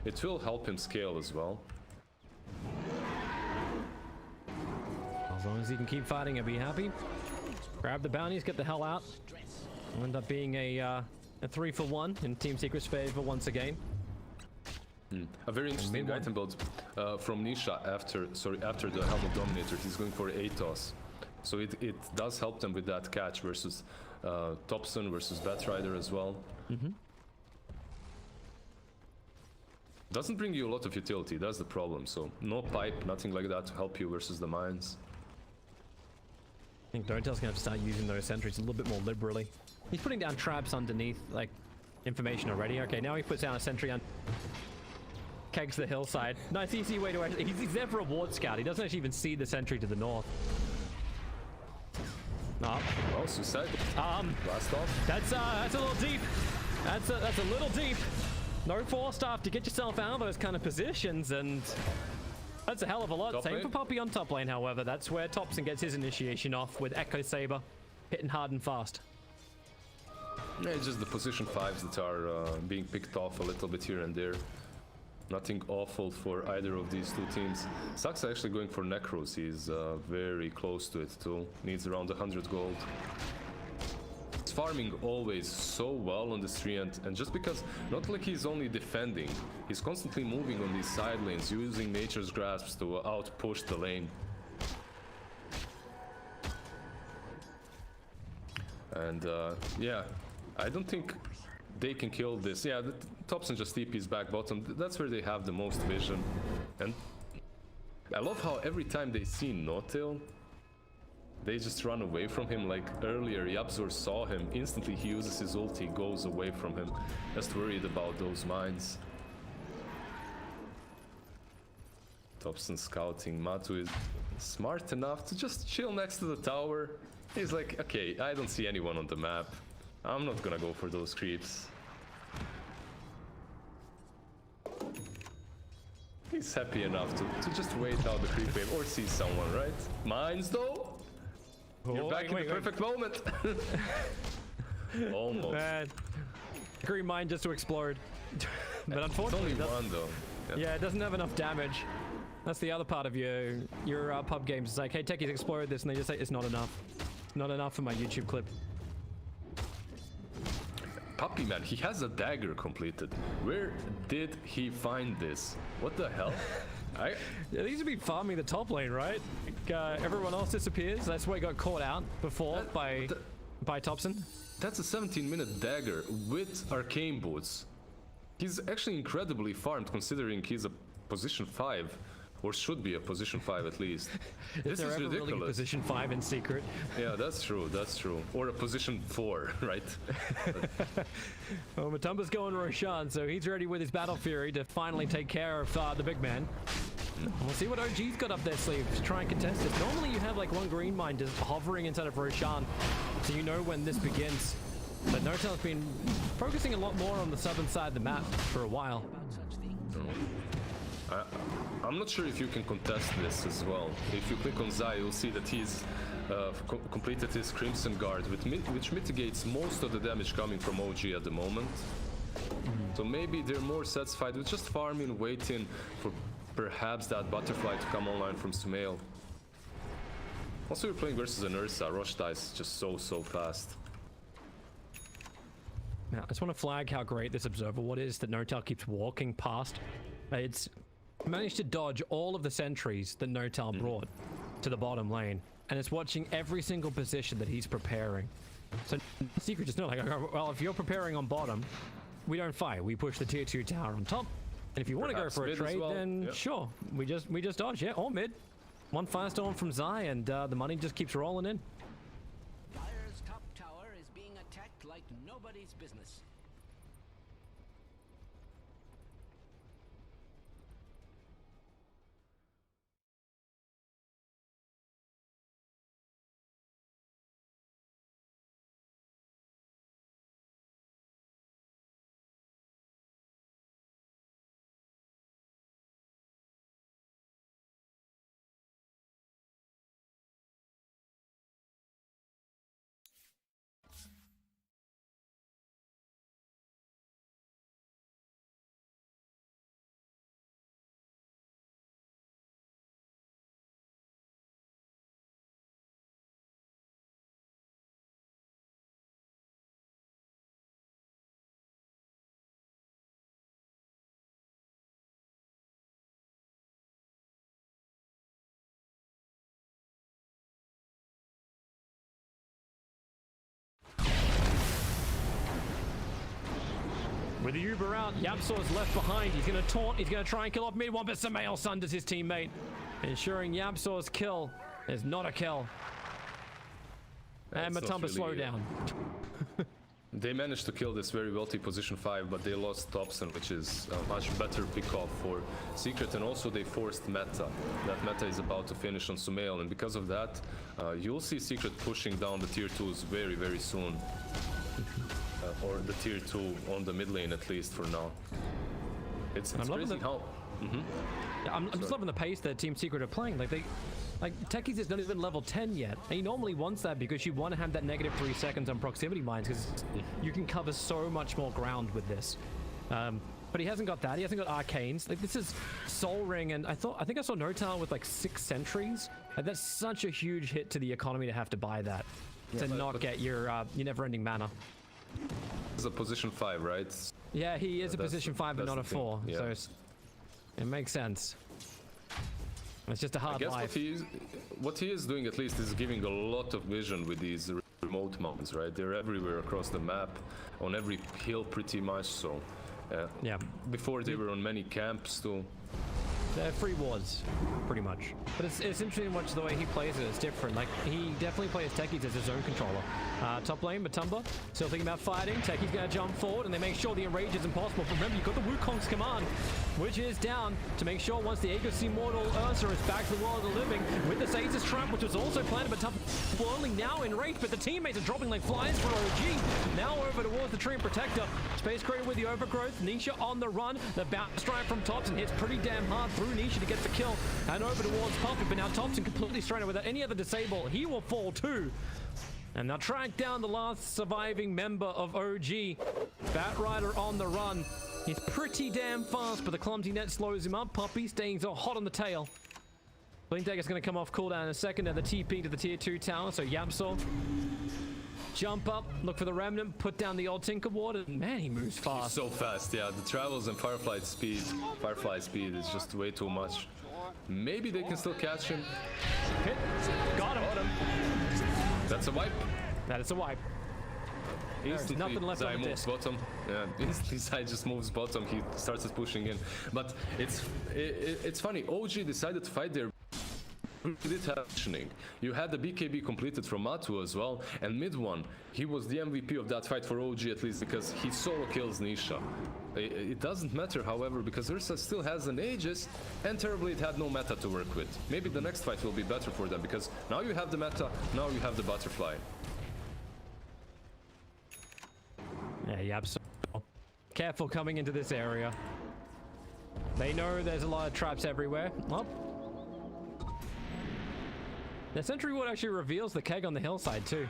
It will help him scale as well. As long as he can keep fighting, he'll be happy. Grab the bounties, get the hell out. Will end up being a 3-for-1 in Team Secret's favor once again. A very interesting item build from Nisha after the Helm of Dominator. He's going for Atos. So it does help them with that catch versus Thompson versus Batrider as well. Doesn't bring you a lot of utility, that's the problem. So no pipe, nothing like that to help you versus the mines. I think DOTA's gonna have to start using those sentries a little bit more liberally. He's putting down traps underneath, like, information already. Okay, now he puts down a sentry on... Kegs the hillside. Nice easy way to actually... He's there for a ward scout. He doesn't actually even see the sentry to the north. Oh. Well, suicide. Blast off. That's a little deep. That's a little deep. No force staff to get yourself out of those kind of positions, and that's a hell of a lot. Top Same lane? for Puppy on top lane, however. That's where Thompson gets his initiation off with Echo Saber, hitting hard and fast. Yeah, it's just the position 5s that are being picked off a little bit here and there. Nothing awful for either of these two teams. Sax actually going for Necros. He's very close to it too. Needs around 100 gold. He's farming always so well on this tree, and just because not like he's only defending, he's constantly moving on these side lanes, using Nature's Grasps to out-push the lane. And yeah, I don't think they can kill this. Yeah, the Thompson just TP's back bottom. That's where they have the most vision. And I love how every time they see No-Tail, they just run away from him. Like earlier, Yabzor saw him. Instantly he uses his ulti, goes away from him. Just worried about those mines. Thompson scouting. Matu is smart enough to just chill next to the tower. He's like, okay, I don't see anyone on the map. I'm not gonna go for those creeps. He's happy enough to just wait out the creep wave or see someone, right? Mines though? You're back in the perfect moment. Almost. Man. Green mine just to explode. But unfortunately, it's only one though. Yeah, it doesn't have enough damage. That's the other part of your pub games. It's like, hey, Techies exploded this, and they just say it's not enough. Not enough for my YouTube clip. Puppy man, he has a dagger completed. Where did he find this? What the hell? Yeah, these would be farming the top lane, right? Like, everyone else disappears. That's why he got caught out before by Thompson. That's a 17-minute dagger with arcane boots. He's actually incredibly farmed considering he's a position 5. Or should be a position 5 at least. This is ridiculous. Really a position 5 in secret. Yeah, that's true, that's true. Or a position 4, right? Well, Matumba's going Roshan, so he's ready with his Battle Fury to finally take care of the big man. We'll see what OG's got up their sleeve to try and contest this. Normally you have like one green mine just hovering inside of Roshan, so you know when this begins. But No-Tail's been focusing a lot more on the southern side of the map for a while. I'm not sure if you can contest this as well. If you click on Zai, you'll see that he's completed his Crimson Guard, which mitigates most of the damage coming from OG at the moment. So maybe they're more satisfied with just farming, waiting for perhaps that butterfly to come online from Sumail. Also, you're playing versus an Ursa. Roshta is just so fast. Now, I just want to flag how great this Observer Ward is that No-Tail keeps walking past. It's managed to dodge all of the sentries that No-Tail brought to the bottom lane, and it's watching every single position that he's preparing. So Secret just know, like, well, if you're preparing on bottom, we don't fight. We push the tier 2 tower on top, and if you want to go for a trade, then sure, we just dodge, yeah, or mid. One firestorm from Zai, and the money just keeps rolling in. Dire's top tower is being attacked like nobody's business. With the Uber out, Yapsor's left behind. He's going to taunt. He's going to try and kill off mid one, but Samael sunders his teammate, ensuring Yapsor's kill is not a kill. And Matumba really slow down. They managed to kill this very wealthy position 5, but they lost Thompson, which is a much better pick-off for Secret, and also they forced meta. That meta is about to finish on Sumail, and because of that, you'll see Secret pushing down the tier 2s very, very soon. Or the tier 2 on the mid lane, at least for now. It's crazy how... Yeah, I'm just loving the pace that Team Secret are playing. Like Techies is not even level 10 yet, and he normally wants that because you want to have that negative 3 seconds on proximity mines because you can cover so much more ground with this. But he hasn't got that. He hasn't got arcanes. Like this is Soul Ring, and I think I saw Notal with like 6 sentries. And that's such a huge hit to the economy to have to buy that to not get your never-ending mana. It's a position 5, right? Yeah, he is a position 5, but not a 4. Yeah. So it makes sense. It's just a hard life. What he is doing at least is giving a lot of vision with these remote mountains, right? They're everywhere across the map, on every hill pretty much, so... yeah. Before they were on many camps too. They're free wards, pretty much. But it's interesting to watch the way he plays it. It's different. Like, he definitely plays Techies as his own controller. Top lane, Matumba, still thinking about fighting. Techies gonna jump forward, and they make sure the enrage is impossible. But remember, you've got the Wukong's command, which is down to make sure once the Aegis Immortal Ursa is back to the world of the living, with the Sage's trap, which was also planted, but Matumba only now enraged, but the teammates are dropping like flies for OG. Now over towards the Tree Protector. Space Creator with the overgrowth. Nisha on the run. The bounce strike from Thompson hits pretty damn hard through Nisha to get the kill. And over towards Puppy, but now Thompson completely stranded without any other disable. He will fall too. And they'll track down the last surviving member of OG. Bat Rider on the run. He's pretty damn fast, but the clumsy net slows him up. Puppy staying so hot on the tail. Blink Dagger's going to come off cooldown in a second. Now the TP to the tier 2 tower, so Yapsor. Jump up, look for the remnant, put down the old Tinker Ward, and man, he moves fast. He's so fast, yeah. The travels and Firefly speed is just way too much. Maybe they can still catch him. Hit. Got him. That's a wipe. That is a wipe. There's nothing left Zai on the moves disc. bottom. Yeah, instantly Zai just moves bottom. He starts pushing in. But it's funny. OG decided to fight there. You did have actioning. You had the BKB completed from Matu as well, and mid one, he was the MVP of that fight for OG at least because he solo kills Nisha. It doesn't matter, however, because Ursa still has an Aegis, and terribly it had no meta to work with. Maybe the next fight will be better for them because now you have the meta, now you have the butterfly. Yeah, absolutely. Careful coming into this area. They know there's a lot of traps everywhere. Well, the Sentry Ward actually reveals the keg on the hillside too.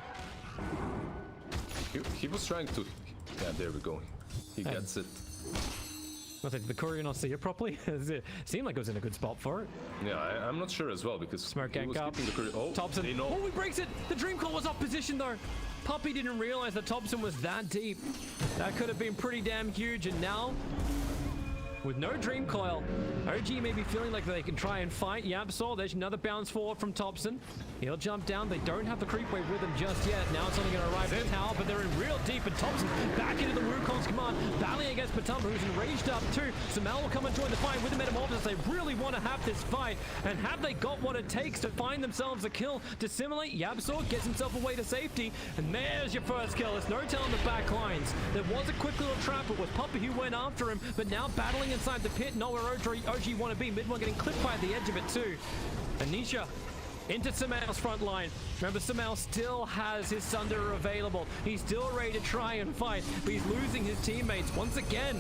He was trying to... Yeah, there we go. He gets it. I think the courier not see it properly. It seemed like it was in a good spot for it. Yeah, I'm not sure as well because Smoke gank up. Thompson. Oh, he breaks it. The Dream Call was off position though. Puppy didn't realize that Thompson was that deep. That could have been pretty damn huge, and now with no Dream Coil, OG may be feeling like they can try and fight Yapsor. There's another bounce forward from Thompson. He'll jump down. They don't have the creep wave with them just yet. Now it's only going to arrive at the tower, but they're in real deep. And Thompson back into the Wukong's command, battling against Matumba, who's enraged up too. Samel will come and join the fight with the Metamorphosis. They really want to have this fight. And have they got what it takes to find themselves a kill? Dissimilate, Yapsor gets himself away to safety. And there's your first kill. It's Notel on the back lines. There was a quick little trap. It was Puppy who went after him, but now battling inside the pit, not where OG want to be. Mid one getting clipped by the edge of it too. Anisha into Samael's front line. Remember, Samael still has his Sunder available. He's still ready to try and fight, but he's losing his teammates once again.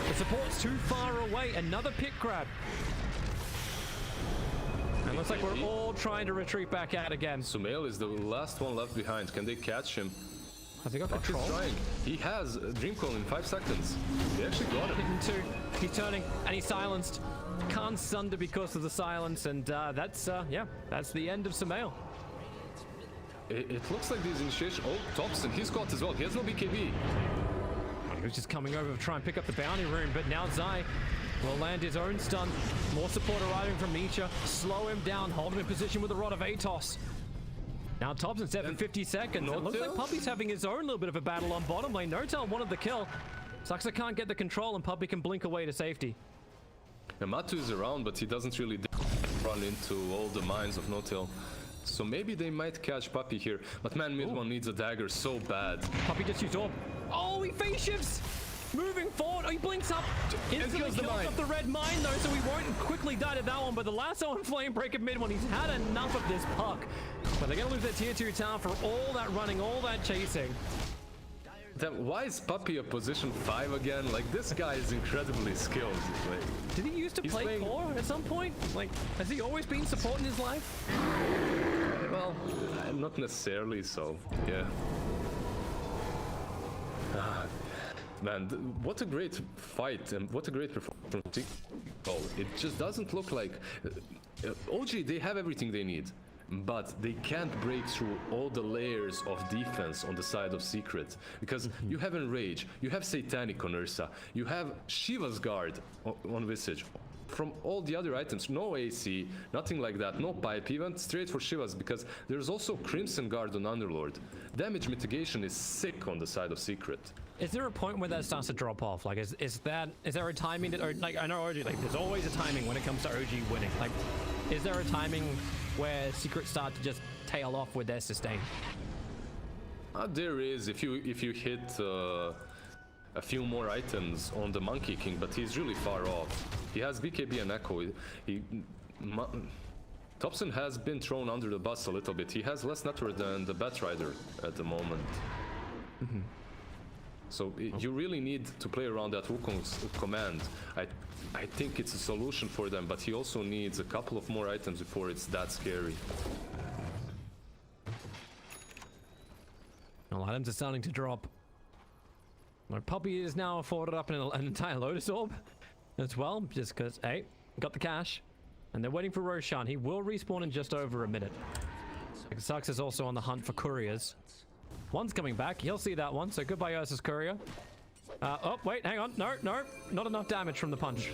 The support's too far away. Another pit grab. And looks like we're all trying to retreat back out again. Sumail is the last one left behind. Can they catch him? Has he got control? He's trying. He has a Dream Call in 5 seconds. They actually got him. Hitting 2. He's turning, and he's silenced. Can't Sunder because of the silence, and that's the end of Samael. It looks like these initiation... Oh, Thompson, he's got as well. He has no BKB. He was just coming over to try and pick up the bounty rune, but now Zai will land his own stun. More support arriving from Nisha. Slow him down, hold him in position with the Rod of Atos. Now Thompson's 750 seconds. It looks like Puppy's having his own little bit of a battle on bottom lane. Notel wanted the kill. Saxa can't get the control and Puppy can blink away to safety. Matu is around, but he doesn't really run into all the mines of No-Tail. So maybe they might catch Puppy here. But man, mid one needs a dagger so bad. Puppy just used orb. Oh, he phase shifts! Moving forward. Oh, he blinks up. Instantly kills up the red mine though, so he won't quickly die to that one. But the lasso and flame break at mid one. He's had enough of this puck. But they're gonna lose their tier 2 tower for all that running, all that chasing. Why is Puppy a position 5 again? Like, this guy is incredibly skilled. Like, did he used to play core at some point? Like, has he always been support in his life? Well, not necessarily, so yeah. Man, what a great fight and what a great performance. Oh, it just doesn't look like... OG, they have everything they need. But they can't break through all the layers of defense on the side of Secret. Because you have Enrage, you have Satanic on Ursa, you have Shiva's Guard on Visage. From all the other items, no AC, nothing like that, no pipe, he went straight for Shiva's because there's also Crimson Guard on Underlord. Damage mitigation is sick on the side of Secret. Is there a point where that starts to drop off? Like, is there a timing that, or like, I know OG, like, there's always a timing when it comes to OG winning. Like, is there a timing where Secret start to just tail off with their sustain? There is, if you hit a few more items on the Monkey King, but he's really far off. He has BKB and Echo. Thompson has been thrown under the bus a little bit. He has less network than the Batrider at the moment. So you really need to play around that Wukong's command. I think it's a solution for them, but he also needs a couple of more items before it's that scary. Well, items are starting to drop. My Puppy is now afforded up an entire Lotus Orb as well, just because, hey, got the cash. And they're waiting for Roshan. He will respawn in just over a minute. Sux is also on the hunt for couriers. One's coming back. He'll see that one, so goodbye Ursa's courier. Oh, wait, hang on. No, no, not enough damage from the punch.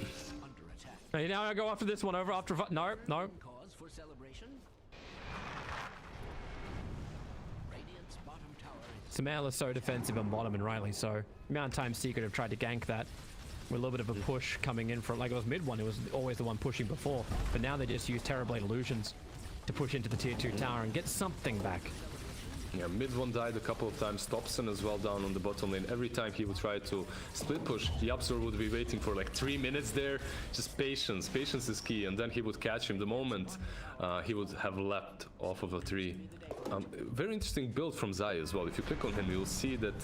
Hey, now I go after this one over after... No, no. Cause for celebration. Radiant's bottom tower is Sumail is so defensive on bottom, and rightly so. The amount of times Secret have tried to gank that with a little bit of a push coming in from, like it was mid one, it was always the one pushing before. But now they just use Terrorblade Illusions to push into the tier 2 tower and get something back. Yeah, mid one died a couple of times, Thompson as well down on the bottom lane. Every time he would try to split push, the Absor would be waiting for like 3 minutes there. Just patience, patience is key, and then he would catch him the moment he would have leapt off of a tree. Very interesting build from Zai as well. If you click on him, you'll see that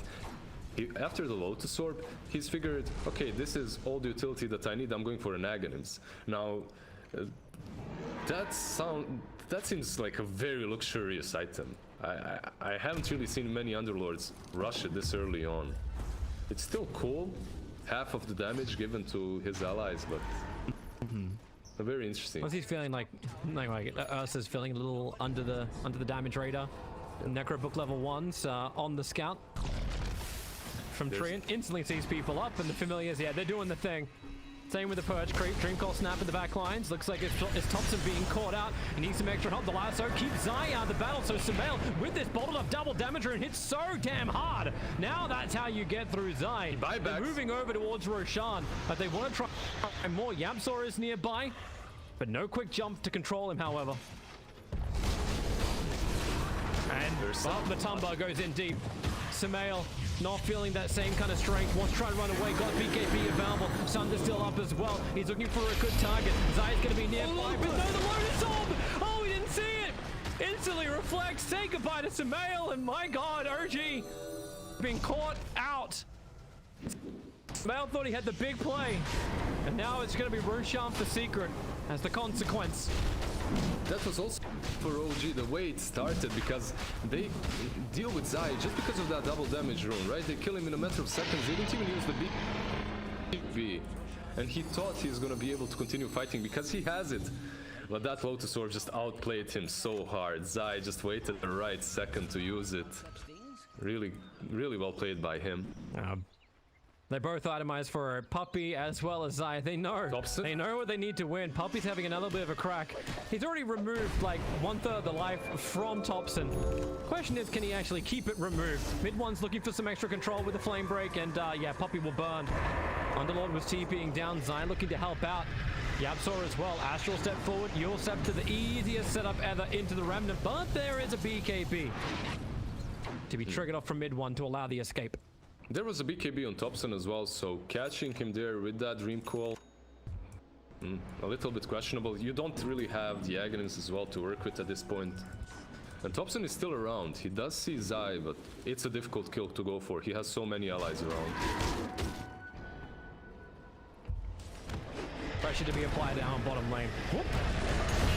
after the Lotus Orb, he's figured, okay, this is all the utility that I need, I'm going for an Aghanims. Now, that seems like a very luxurious item. I haven't really seen many Underlords rush it this early on. It's still cool, half of the damage given to his allies, but very interesting. Once he's feeling like Ursa's feeling a little under the damage radar. Necro Book level 1's on the scout. From Treant, instantly sees people up, and the familiars, yeah, they're doing the thing. Same with the Purge creep. Dreamcall snap in the back lines. Looks like it's Thompson being caught out. He needs some extra help. The lasso keeps Zai out of the battle. So Sumail with this bottled up double damager and hits so damn hard. Now that's how you get through Zai. They're moving over towards Roshan, but they want to try more. Yamsor is nearby, but no quick jump to control him, however. And Matumba goes in deep. Sumail not feeling that same kind of strength, wants to try and run away, got BKB available. Sunder's still up as well. He's looking for a good target. Zai's going to be nearby, but no, the Lotus Orb! Oh, we didn't see it! Instantly reflects, say goodbye to Sumail, and my god, OG being caught out. Sumail thought he had the big play, and now it's going to be Roshan for Secret as the consequence. That was also for OG the way it started, because they deal with Zai just because of that double damage rune, right? They kill him in a matter of seconds. They didn't even use the BKB, and he thought he's gonna be able to continue fighting because he has it. But that Lotus Orb just outplayed him so hard. Zai just waited the right second to use it. Really, really well played by him. They both itemized for Puppy as well as Zai. They know. Thompson? They know what they need to win. Puppy's having another bit of a crack. He's already removed like 1/3 of the life from Thompson. Question is, can he actually keep it removed? Mid one's looking for some extra control with the flame break, and yeah, Puppy will burn. Underlord was TPing down. Zai looking to help out. Yapsaw as well. Astral step forward. You'll step to the easiest setup ever into the Remnant, but there is a BKB to be triggered off from mid one to allow the escape. There was a BKB on Thompson as well, so catching him there with that Dream Coil, a little bit questionable. You don't really have the Aghanim's as well to work with at this point. And Thompson is still around. He does see Zai, but it's a difficult kill to go for. He has so many allies around. Pressure to be applied down bottom lane. Whoop.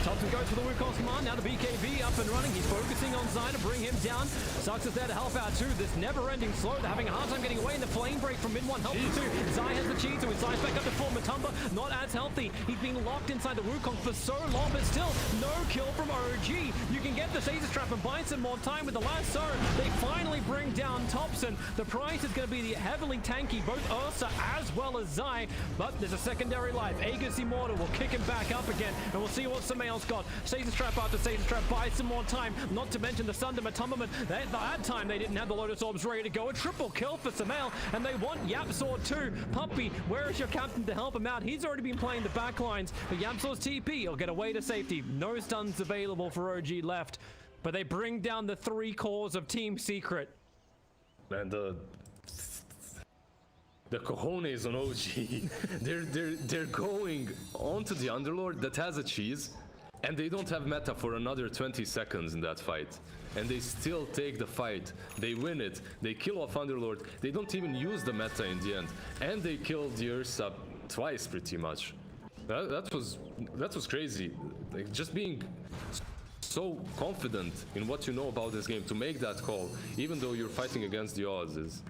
Thompson goes for the Wukong's command. Now the BKB up and running. He's focusing on Zai to bring him down. Sux is there to help out too. This never-ending slow. They're having a hard time getting away, and the flame break from mid one helps him too. Zai has the cheese, so his Zai's back up to full. Matumba not as healthy. He's been locked inside the Wukong for so long, but still no kill from OG. You can get the Caesar trap and buy some more time with the lasso. They finally bring down Thompson. The price is going to be the heavily tanky both Ursa as well as Zai, but there's a secondary life. Aegis Immortal will kick him back up again, and we'll see what Samael's got. Caesar trap after Caesar trap, buy some more time. Not to mention the Sunder Matumberman. That time they didn't have the Lotus Orbs ready to go. A triple kill for Samael, and they want Yapsaw too. Puppy, where is your captain to help him out? He's already been playing the back lines, but Yapsaw's TP will get away to safety. No stuns available for OG left, but they bring down the 3 cores of Team Secret. And the cojones on OG, they're going onto the Underlord that has a cheese, and they don't have meta for another 20 seconds in that fight. And they still take the fight. They win it. They kill off Underlord. They don't even use the meta in the end. And they kill the Ursa twice pretty much. That was crazy. Like, just being so confident in what you know about this game to make that call, even though you're fighting against the odds, is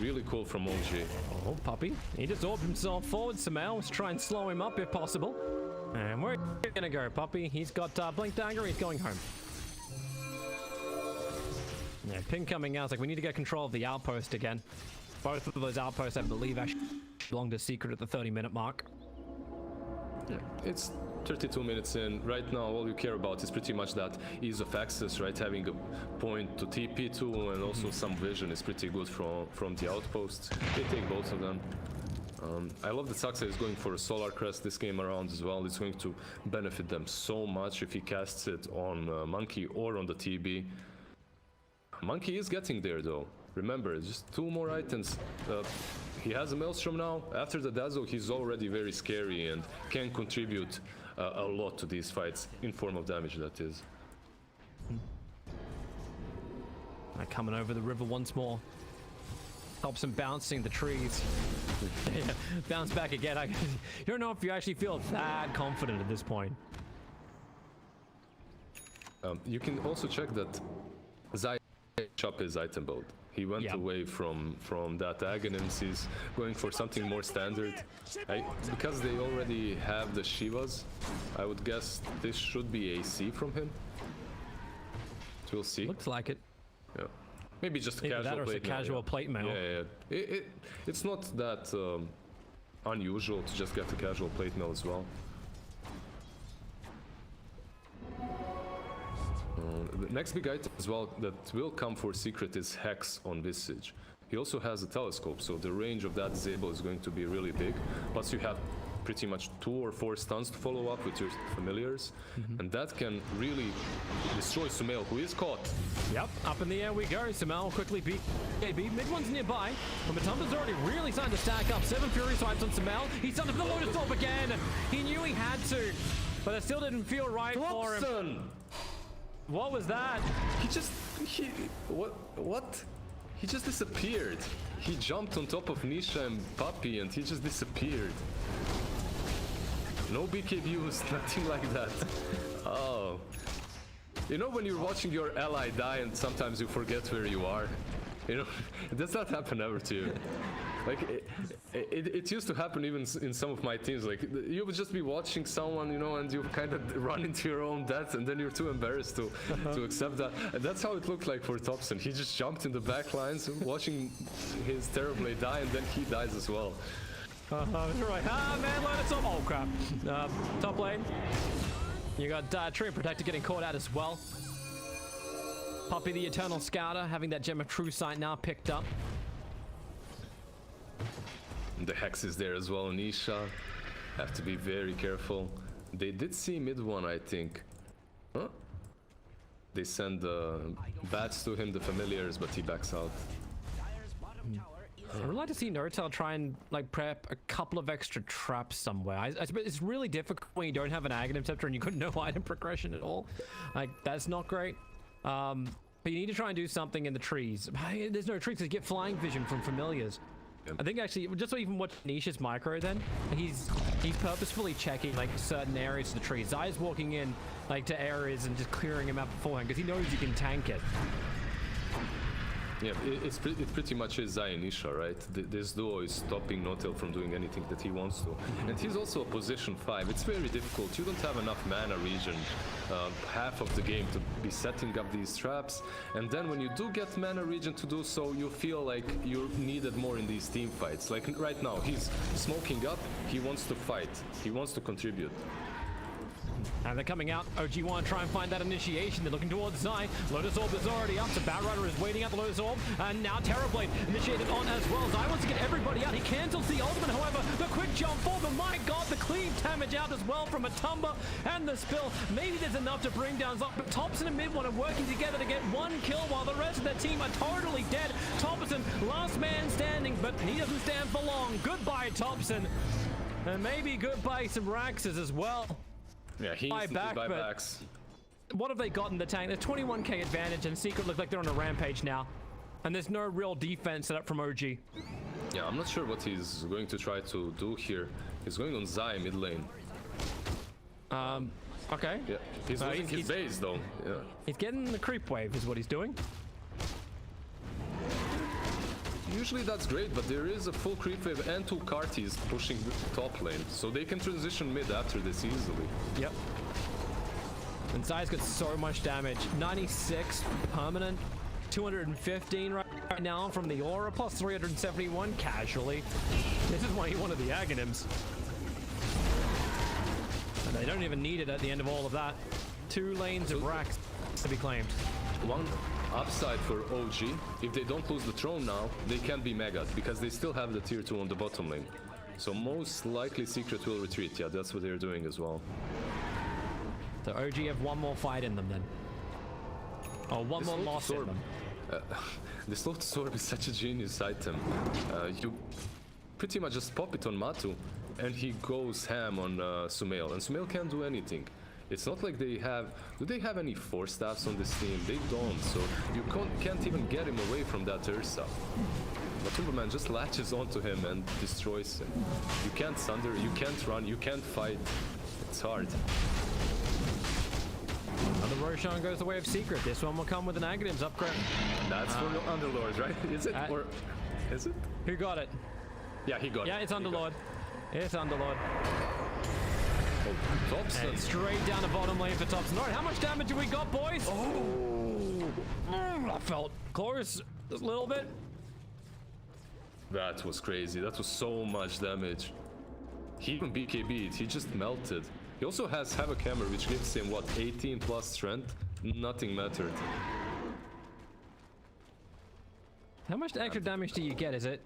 really cool from OG. Oh, Puppy. He just orbed himself forward. Samael was trying to slow him up if possible. And where are you gonna go, Puppy? He's got Blink Dagger. He's going home. Yeah, ping coming out. It's like, we need to get control of the outpost again. Both of those outposts, I believe, actually belong to Secret at the 30-minute mark. Yeah, it's 32 minutes in. Right now, all you care about is pretty much that ease of access, right? Having a point to TP to, and also some vision is pretty good from the outposts. They take both of them. I love that Saxa is going for a Solar Crest this game around as well. It's going to benefit them so much if he casts it on Monkey or on the TB. Monkey is getting there though. Remember, just 2 more items. He has a Maelstrom now. After the Dazzle, he's already very scary and can contribute a lot to these fights, in form of damage, that is. Coming over the river once more. Thompson bouncing the trees. Bounce back again. You don't know if you actually feel that confident at this point. You can also check that Zai up his item build. He went away from that Aghanim's. He's going for something more standard. Because they already have the Shivas, I would guess this should be AC from him. We'll see. Looks like it. Yeah. Maybe just a Either casual that or plate it's a casual plate mail. Yeah. It's not that unusual to just get a casual plate mail as well. The next big item as well that will come for Secret is Hex on Visage. He also has a telescope, so the range of that Zable is going to be really big. Plus you have pretty much 2 or 4 stuns to follow up with your familiars, and that can really destroy Sumail, who is caught. Yep, up in the air we go. Sumail quickly beat KB. Mid one's nearby, but Matumba's already really starting to stack up. 7 Fury swipes on Sumail. He's done the Lotus Orb again. He knew he had to, but it still didn't feel right for him. What was that? What? He just disappeared. He jumped on top of Nisha and Puppy and he just disappeared. No BKBs, nothing like that. Oh. You know when you're watching your ally die and sometimes you forget where you are? You know, does that happen ever to you? Like it used to happen even in some of my teams. Like you would just be watching someone, you know, and you kind of run into your own death, and then you're too embarrassed to accept that. And that's how it looked like for Thompson. He just jumped in the back lines, watching his Terrorblade die, and then he dies as well. Right. Ah, man, let us up. Oh, crap. Top lane. You got Tree Protector getting caught out as well. Poppy the Eternal Scouter having that Gem of True Sight now picked up. The Hex is there as well, Nisha. Have to be very careful. They did see mid one, I think. Huh? They send the bats to him, the familiars, but he backs out. I would like to see Nortel try and like prep a couple of extra traps somewhere. I suppose it's really difficult when you don't have an Aghanim Scepter and you got no item progression at all. Like, that's not great. But you need to try and do something in the trees. There's no trees, because you get flying vision from familiars. Yep. I think actually, just so even watch Nisha's micro then, he's purposefully checking like certain areas of the trees. Zai's walking in like to areas and just clearing him out beforehand because he knows you can tank it. Yeah, it pretty much is Zai and Nisha, right? This duo is stopping Notel from doing anything that he wants to. And he's also a position 5. It's very difficult. You don't have enough mana regen half of the game to be setting up these traps. And then when you do get mana regen to do so, you feel like you're needed more in these team fights. Like right now, he's smoking up. He wants to fight. He wants to contribute. And they're coming out. OG want to try and find that initiation. They're looking towards Zai. Lotus Orb is already up. So Batrider is waiting at the Lotus Orb. And now Terrorblade initiated on as well. Zai wants to get everybody out. He cancels the ultimate. However, the quick jump forward. My God, the clean damage out as well from a Tumba and the spill. Maybe there's enough to bring down Zai. But Thompson and Mid one are working together to get one kill while the rest of their team are totally dead. Thompson, last man standing, but he doesn't stand for long. Goodbye, Thompson. And maybe goodbye some Raxes as well. Yeah, he's buybacks. What have they got in the tank? There's 21k advantage, and Secret look like they're on a rampage now. And there's no real defense set up from OG. Yeah, I'm not sure what he's going to try to do here. He's going on Zai mid lane. Okay. Yeah, he's losing his base though. Yeah. He's getting the creep wave is what he's doing. Usually that's great, but there is a full creep wave and 2 Kartis pushing the top lane, so they can transition mid after this easily. Yep. And Zai's got so much damage. 96 permanent, 215 right now from the aura, plus 371 casually. This is why he wanted the Aghanims. And they don't even need it at the end of all of that. 2 lanes of racks to be claimed. One upside for OG, if they don't lose the throne now, they can't be megaed because they still have the tier 2 on the bottom lane. So most likely Secret will retreat. Yeah, that's what they're doing as well. So OG have one more fight in them then. Oh, one more loss in them. This Lotus Orb is such a genius item. You pretty much just pop it on Matu and he goes ham on Sumail, and Sumail can't do anything. It's not like they have... Do they have any Force Staffs on this team? They don't, so you can't even get him away from that Ursa. But Timberman just latches onto him and destroys him. You can't Sunder, you can't run, you can't fight. It's hard. Another Roshan goes the way of Secret. This one will come with an Aghanim's upgrade. That's for the Underlords, right? Is it? Or is it? Who got it? Yeah, he got it. Yeah, it's Underlord. It's Underlord. Oh, Thompson. And straight down the bottom lane for Thompson. All right, how much damage do we got, boys? Oh! I felt close a little bit. That was crazy. That was so much damage. He even BKB'd. He just melted. He also has Havoc Hammer, which gives him, what, 18 plus strength? Nothing mattered. How much extra damage do you get, is it?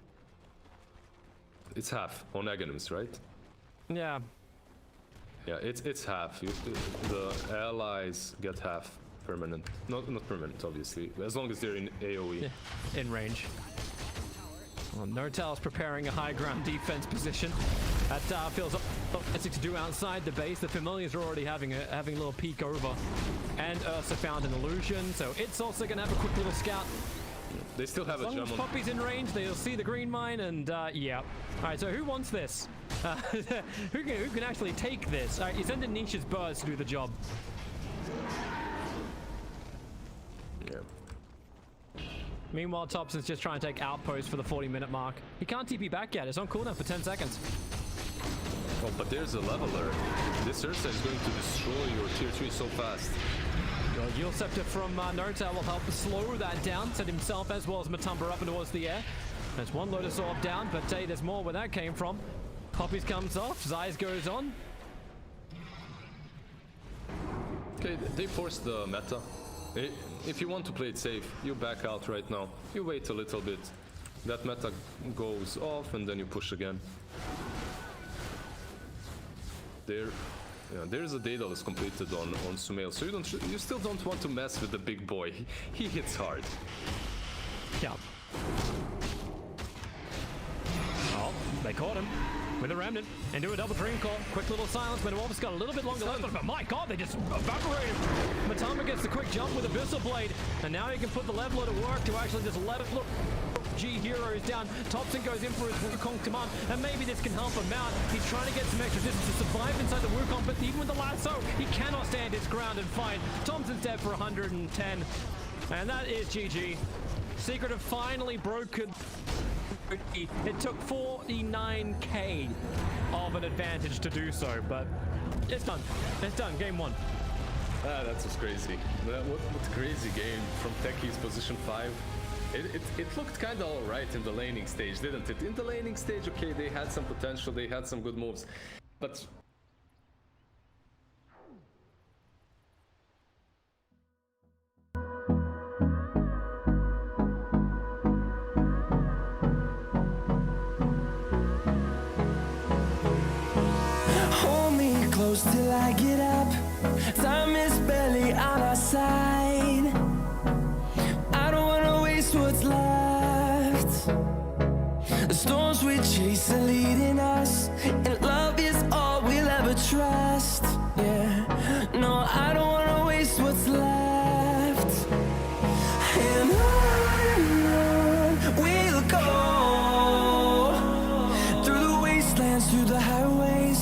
It's half on Aghanims, right? Yeah. Yeah, it's half. The allies get half permanent. Not permanent, obviously, as long as they're in AoE. Yeah, in range. Well, Nortel's preparing a high ground defense position. That feels up to do outside the base. The familiars are already having a little peek over. And Ursa found an illusion, so it's also going to have a quick little scout. They still have a gem on. As long as Poppy's in range, they'll see the green mine, and yeah. All right, so who wants this? Who can actually take this? All right, you send in Nisha's birds to do the job. Yeah. Meanwhile, Thompson's just trying to take outpost for the 40-minute mark. He can't TP back yet. It's on cooldown for 10 seconds. Oh, but there's a leveler. This Ursa is going to destroy your tier 3 so fast. Your Yield Scepter from DOTA will help slow that down, set himself as well as Matumba up and towards the air. There's one Lotus Orb down, but hey, there's more where that came from. Poppies comes off, Zeiss goes on. Okay, they forced the meta. If you want to play it safe, you back out right now. You wait a little bit. That meta goes off and then you push again. There's a Daedalus completed on Sumail, so you still don't want to mess with the big boy. He hits hard. Yeah. Oh, they caught him with a remnant into a double dream call. Quick little silence. Metamorphosis got a little bit longer left, but my god, they just evaporated. Matama gets the quick jump with a Abyssal Blade, and now he can put the leveler to work to actually just let it look. G Heroes down. Thompson goes in for his Wukong command, and maybe this can help him out. He's trying to get some extra distance to survive inside the Wukong, but even with the lasso, he cannot stand his ground and fight. Thompson's dead for 110, and that is GG. Secret have finally broken. It took 49k of an advantage to do so, but it's done. It's done. Game 1. That's just crazy. What a crazy game from Techie's position 5. It looked kind of alright in the laning stage, didn't it? In the laning stage, okay, they had some potential, they had some good moves, but... Hold me close till I get up. Time is barely on our side. I don't wanna waste what's left. The storms we chase are leading us, and love is all we'll ever trust. Yeah, no, I don't wanna waste what's left. And on we'll go, through the wastelands, through the highways,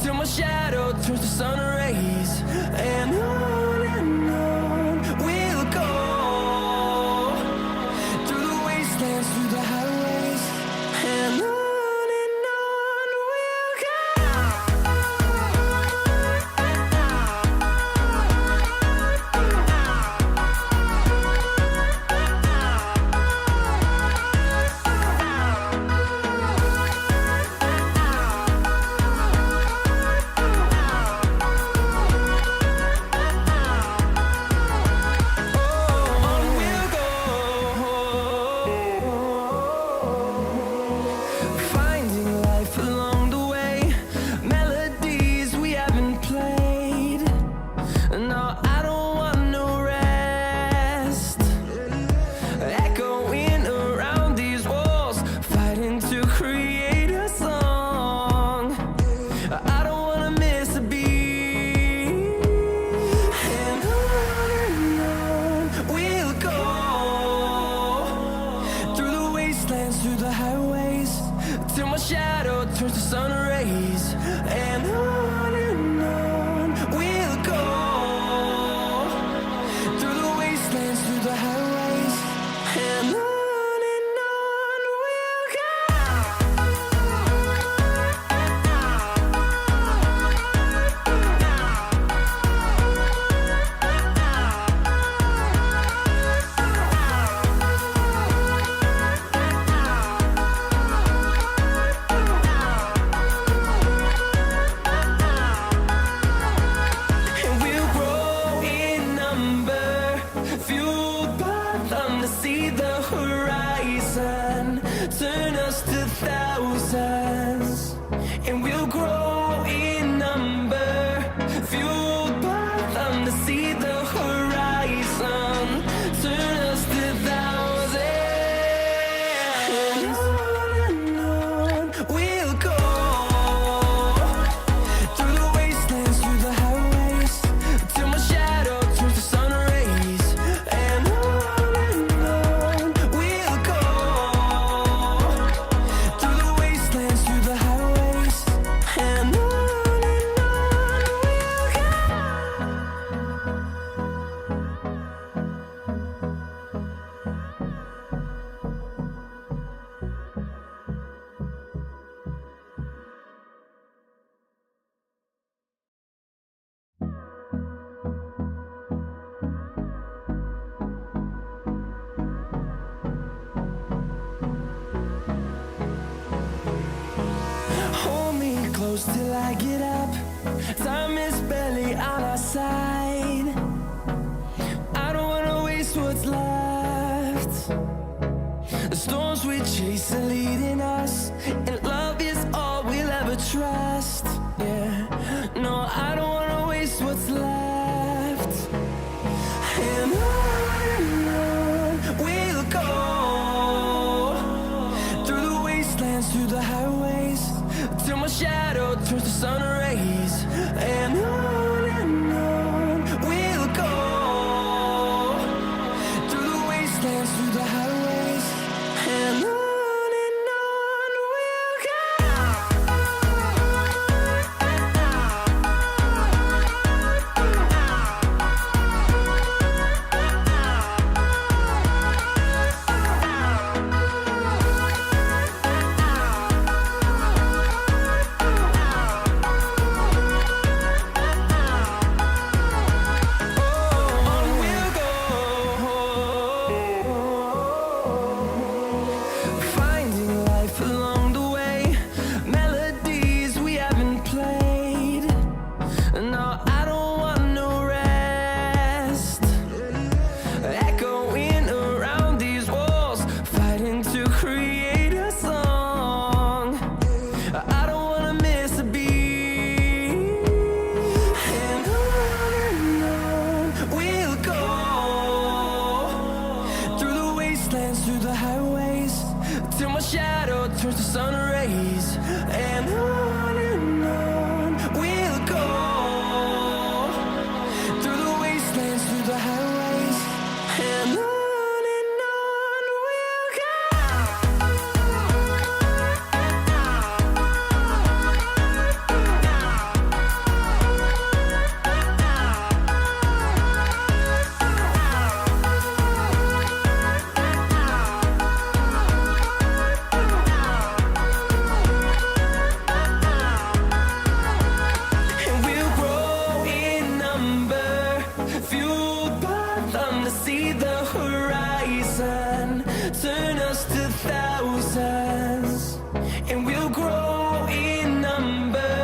till my shadow turns to sun rays. And on we'll go, through the wastelands, through the highways, and on we'll go. close till I get up. Time is barely on our side. I don't wanna waste what's left. The storms we chase are leading us, and love is all we'll ever trust. Yeah, no, I don't wanna waste what's left. And on we'll go, through the wastelands, through the highways, till my shadow turns to sun rays. And on we'll go, through the wastelands, through the highways, and on we'll go. Finding life along the way, melodies we haven't played. No, I don't want no rest. Echoing around these walls, fighting to create a song. I don't wanna miss a beat. And on we'll go, through the wastelands, through the highways, till my shadow turns to sun rays. And on we'll go, through the wastelands, through the highways, and on we'll go. And we'll grow in number, fueled by them to see the horizon, turn us to thousands. And we'll grow in number,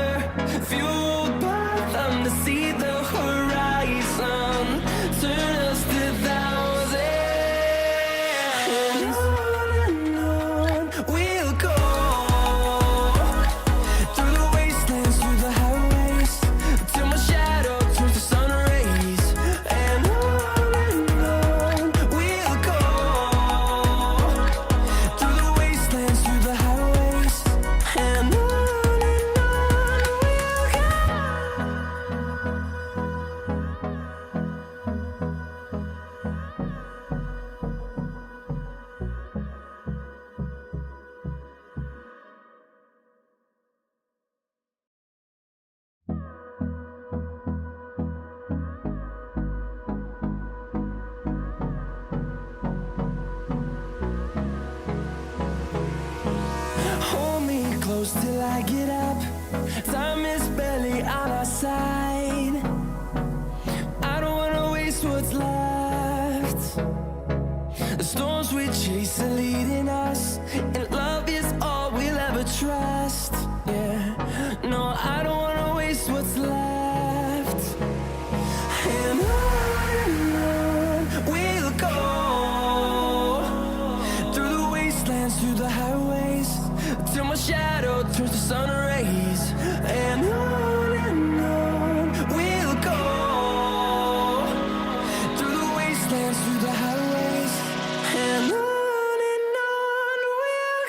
fueled by them to see the horizon, turn us to thousands. And on we'll go, through the wastelands, through the highways, till my shadow turns to sun rays. And on we'll go, through the wastelands, through the highways, and on we'll go. Hold me close till I get up. Time is barely on our side. I don't wanna waste what's left. The storms we chase are leading us, and love is all we'll ever trust. Yeah, no, I don't wanna waste what's left. And on we'll go, through the wastelands, through the highways, till my shadow turns to sun rays. And on we'll go, through the wastelands, through the highways, and on we'll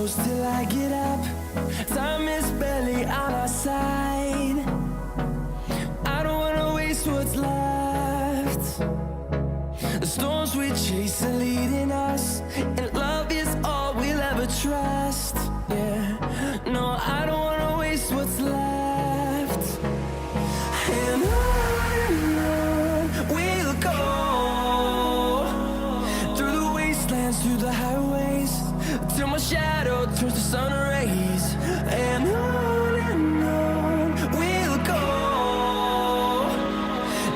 close till I get up. Time is barely on our side. I don't wanna waste what's left. The storms we chase are leading us, and love is all we'll ever trust. Yeah, no, I don't wanna waste what's left. And on we'll go, through the wastelands, through the highways, till my shadow turns to sun rays. And on we'll go,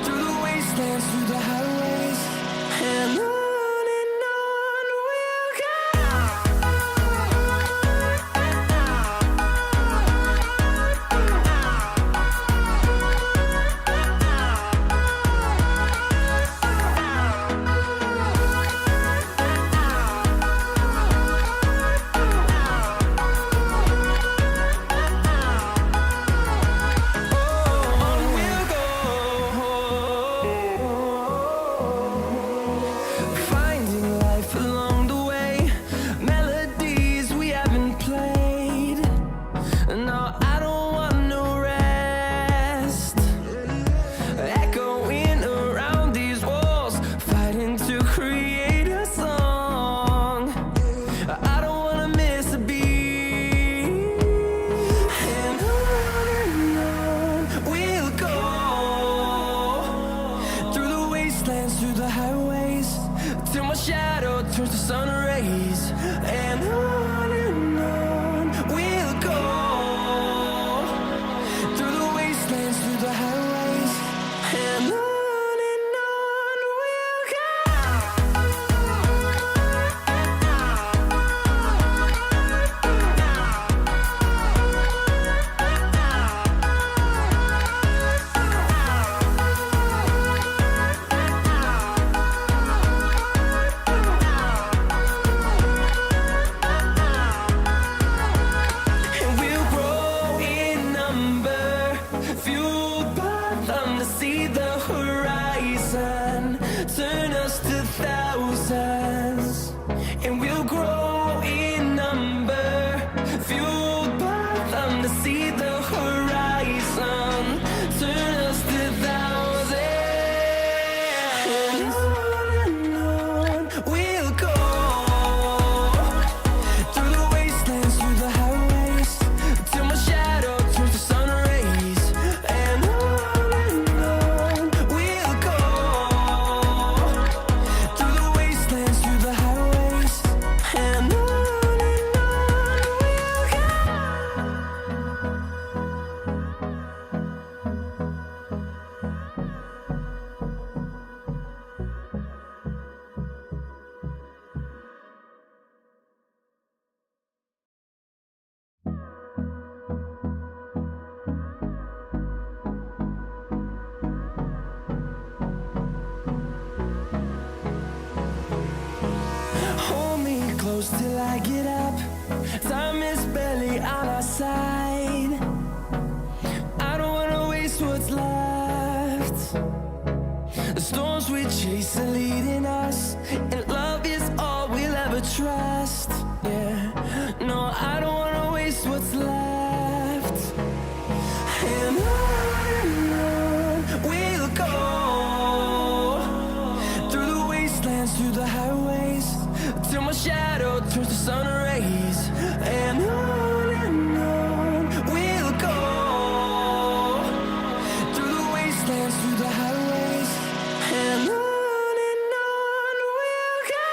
through the wastelands, through the highways, and on we'll go. Finding life along the way, melodies we haven't played. No, I don't want no rest. Echoing around these walls, fighting to create a song. I don't wanna miss a beat. And on we'll go, through the wastelands, through the highways, till my shadow turns to sun rays. And on we'll go, through the wastelands, through the highways, and on we'll go. And we'll grow in number, fueled by them to see the horizon, turn us to thousands. And we'll grow in number, fueled by them to see the horizon, turn us to thousands. And on we'll go, through the wastelands, through the highways, till my shadow turns to sun rays. And on we'll go, through the wastelands, through the highways, and on we'll go. Hold me close till I get up. Time is barely on our side. I don't wanna waste what's left. The storms we chase are leading us, and love is all we'll ever trust. Yeah, no, I don't wanna waste what's left. And on we'll go, through the wastelands, through the highways, till my shadow turns to sun rays. And on we'll go, through the wastelands, through the highways, and on we'll go.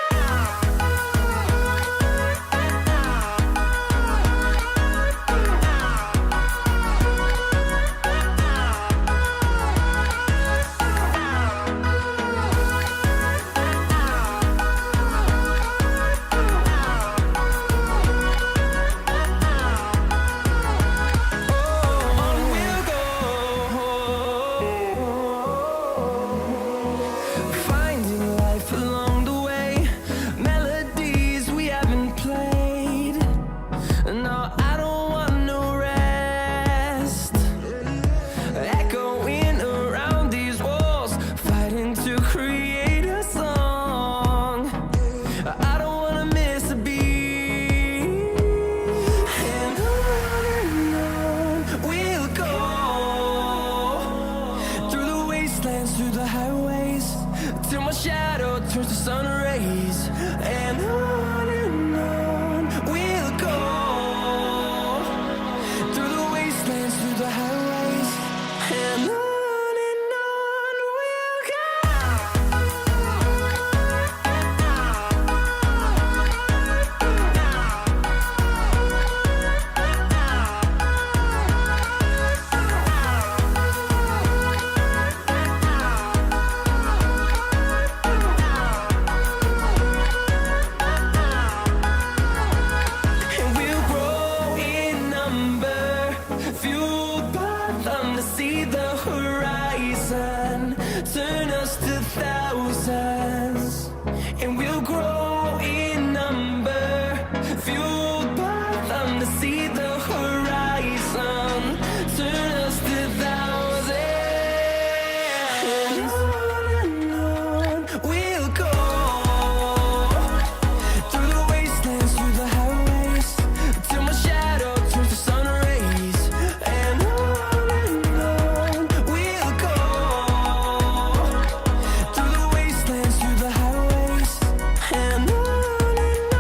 through the highways, till my shadow turns to sun rays. And on we'll go, through the wastelands, through the highways, and on we'll go. And we'll grow in number, fueled by them to see the horizon, turn us to thousands. And we'll grow in number, fueled by them to see the horizon, turn us to thousands. And on we'll go, through the wastelands, through the highways, till my shadow turns to sun rays. And on we'll go, through the wastelands, through the highways, and on we'll go.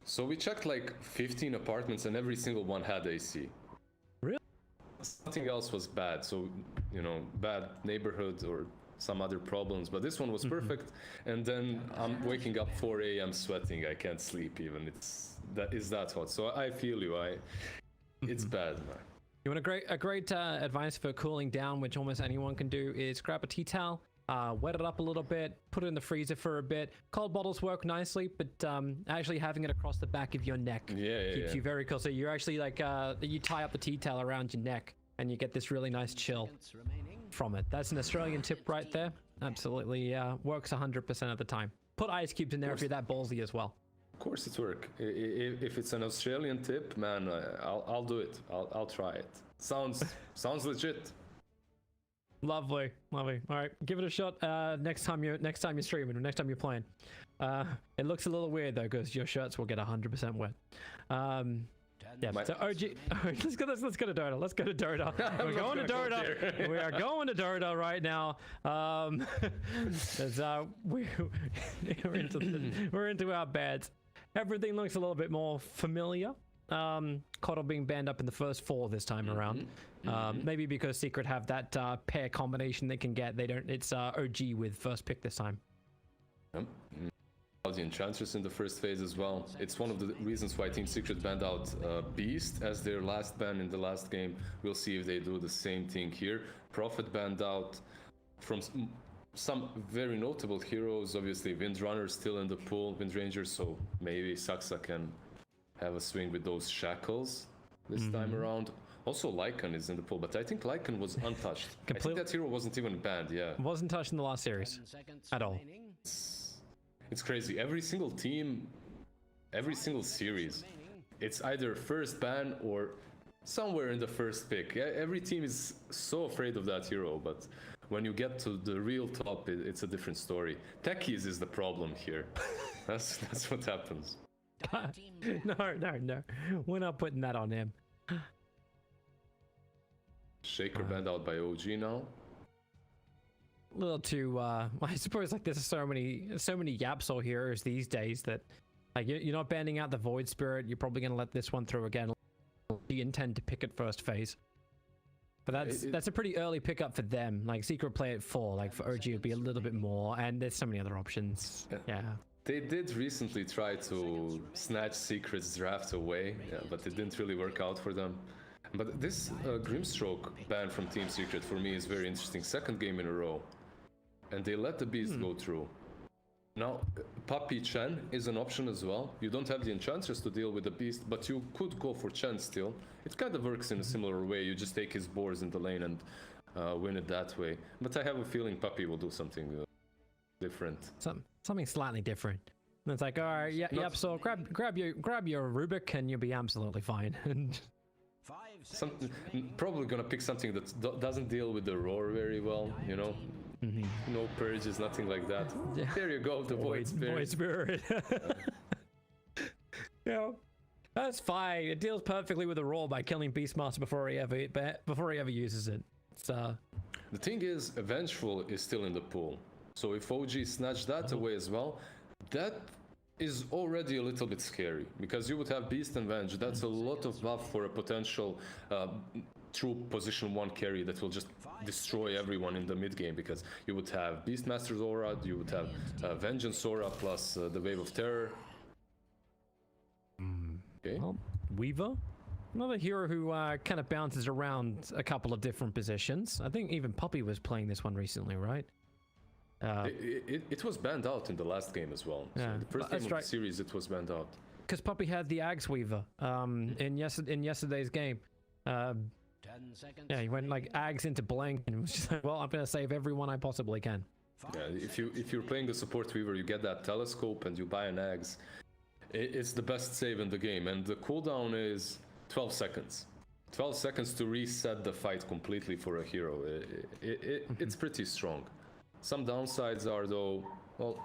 So we checked like 15 apartments and every single one had AC. Really? Something else was bad, so, you know, bad neighborhood or some other problems, but this one was perfect. And then I'm waking up 4 a.m. sweating, I can't sleep even, is that hot. So I feel you, it's bad, man. You want a great advice for cooling down, which almost anyone can do, is grab a tea towel, wet it up a little bit, put it in the freezer for a bit. Cold bottles work nicely, but actually having it across the back of your neck keeps you very cool. So you're actually like, you tie up the tea towel around your neck and you get this really nice chill from it. That's an Australian tip right there. Absolutely works 100% of the time. Put ice cubes in there if you're that ballsy as well. Of course it's work. If it's an Australian tip, man, I'll do it. I'll try it. Sounds legit. Lovely. All right, give it a shot next time you're streaming or next time you're playing. It looks a little weird though because your shirts will get 100% wet. Yeah. So OG, let's go to DOTA. Let's go to DOTA. We're going to DOTA. We are going to DOTA right now. We're into our beds. Everything looks a little bit more familiar. Coddle being banned up in the first 4 this time around. Maybe because Secret have that pair combination they can get. They don't. It's OG with first pick this time. The Enchantress in the first phase as well. It's one of the reasons why Team Secret banned out Beast as their last ban in the last game. We'll see if they do the same thing here. Prophet banned out from some very notable heroes. Obviously, Windrunner still in the pool, Windranger, so maybe Saxa can have a swing with those shackles this time around. Also, Lycan is in the pool, but I think Lycan was untouched. I think that hero wasn't even banned, yeah. Wasn't touched in the last series at all. It's crazy. Every single team, every single series, it's either first ban or somewhere in the first pick. Every team is so afraid of that hero, but when you get to the real top, it's a different story. Techies is the problem here. That's what happens. No. We're not putting that on him. Shaker banned out by OG now. A little too I suppose like there's so many Yapsol heroes these days that like you're not banning out the Void Spirit. You're probably gonna let this one through again. You intend to pick it first phase, but that's a pretty early pickup for them. Like Secret play at 4, like for OG would be a little bit more, and there's so many other options. Yeah. They did recently try to snatch Secret's draft away, but it didn't really work out for them. But this Grimstroke ban from Team Secret for me is very interesting. Second game in a row. And they let the Beast go through. Now, Puppy Chen is an option as well. You don't have the Enchantress to deal with the Beast, but you could go for Chen still. It kind of works in a similar way. You just take his boars in the lane and win it that way. But I have a feeling Puppy will do something different. Something slightly different. And it's like, all right, yeah, yep. So grab your Rubik, and you'll be absolutely fine. And 5 seconds remaining. Probably gonna pick something that doesn't deal with the roar very well, you know. No purges, nothing like that. Yeah. There you go, the void spirit. Void spirit. Yeah, that's fine. It deals perfectly with the roar by killing Beastmaster before he ever uses it. So the thing is, Vengeful is still in the pool. So if OG snatched that away as well, that is already a little bit scary, because you would have Beast and Venge. That's a lot of buff for a potential true position 1 carry that will just destroy everyone in the mid game, because you would have Beastmaster's aura, you would have Vengeance aura plus the Wave of Terror. Okay. well, Weaver, another hero who kind of bounces around a couple of different positions. I think even Puppy was playing this one recently, right? It was banned out in the last game as well. Yeah, So the first game of the series, it was banned out. Because Puppy had the Axe Weaver in yesterday's game. 10 seconds. Yeah, he went like Ags into blank and was just like, well, I'm gonna save everyone I possibly can. Yeah, if you're playing the support weaver, you get that telescope and you buy an Ags. It's the best save in the game, and the cooldown is 12 seconds. 12 seconds to reset the fight completely for a hero. It's pretty strong. Some downsides are though, well,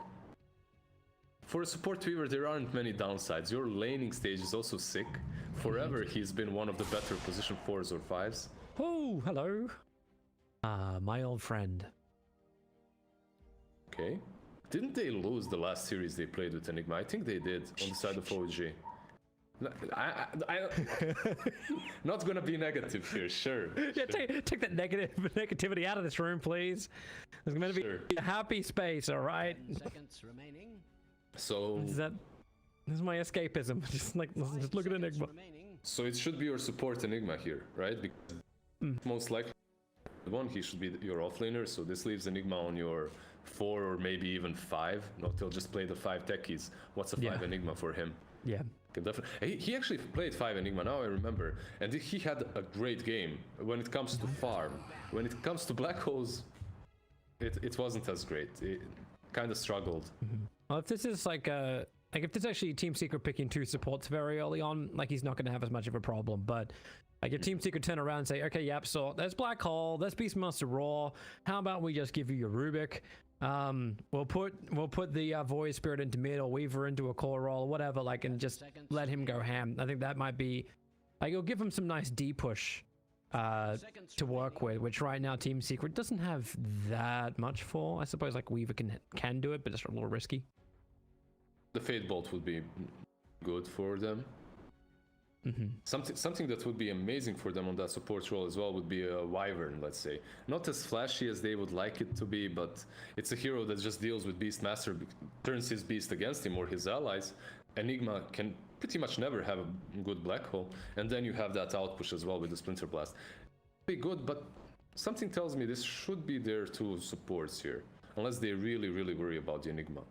for a support weaver there aren't many downsides. Your laning stage is also sick. Forever he's been one of the better position 4s or 5s. Oh, hello. My old friend. Okay. Didn't they lose the last series they played with Enigma? I think they did, on the side of OG. I not gonna be negative here, sure. Yeah, take that negativity out of this room, please. There's gonna be a happy space, all right? 10 seconds remaining. So This is my escapism. Just look at Enigma. So it should be your support Enigma here, right? Because most likely one, he should be your offlaner, so this leaves Enigma on your 4 or maybe even 5. No, he'll just play the 5 techies. What's a 5 Enigma for him? Yeah. Can definitely. He actually played 5 Enigma, now I remember, and he had a great game when it comes to farm. When it comes to black holes, it wasn't as great. It kind of struggled. Well, if this is like if this actually Team Secret picking 2 supports very early on, like he's not going to have as much of a problem. But like if Team Secret turn around and say, okay, yep, so there's Black Hole, there's Beastmaster Raw. How about we just give you your Rubik? We'll put the Void Spirit into mid, or Weaver into a core roll, or whatever, like, and just let him go ham. I think that might be like it'll give him some nice D push to work with, which right now Team Secret doesn't have that much for. I suppose like Weaver can do it, but it's a little risky. The Fate Bolt would be good for them. Something that would be amazing for them on that support role as well would be a Wyvern, let's say. Not as flashy as they would like it to be, but it's a hero that just deals with Beastmaster, turns his beast against him or his allies. Enigma can pretty much never have a good black hole, and then you have that outpush as well with the Splinter Blast. Be good, but something tells me this should be their 2 supports here, unless they really, really worry about the Enigma.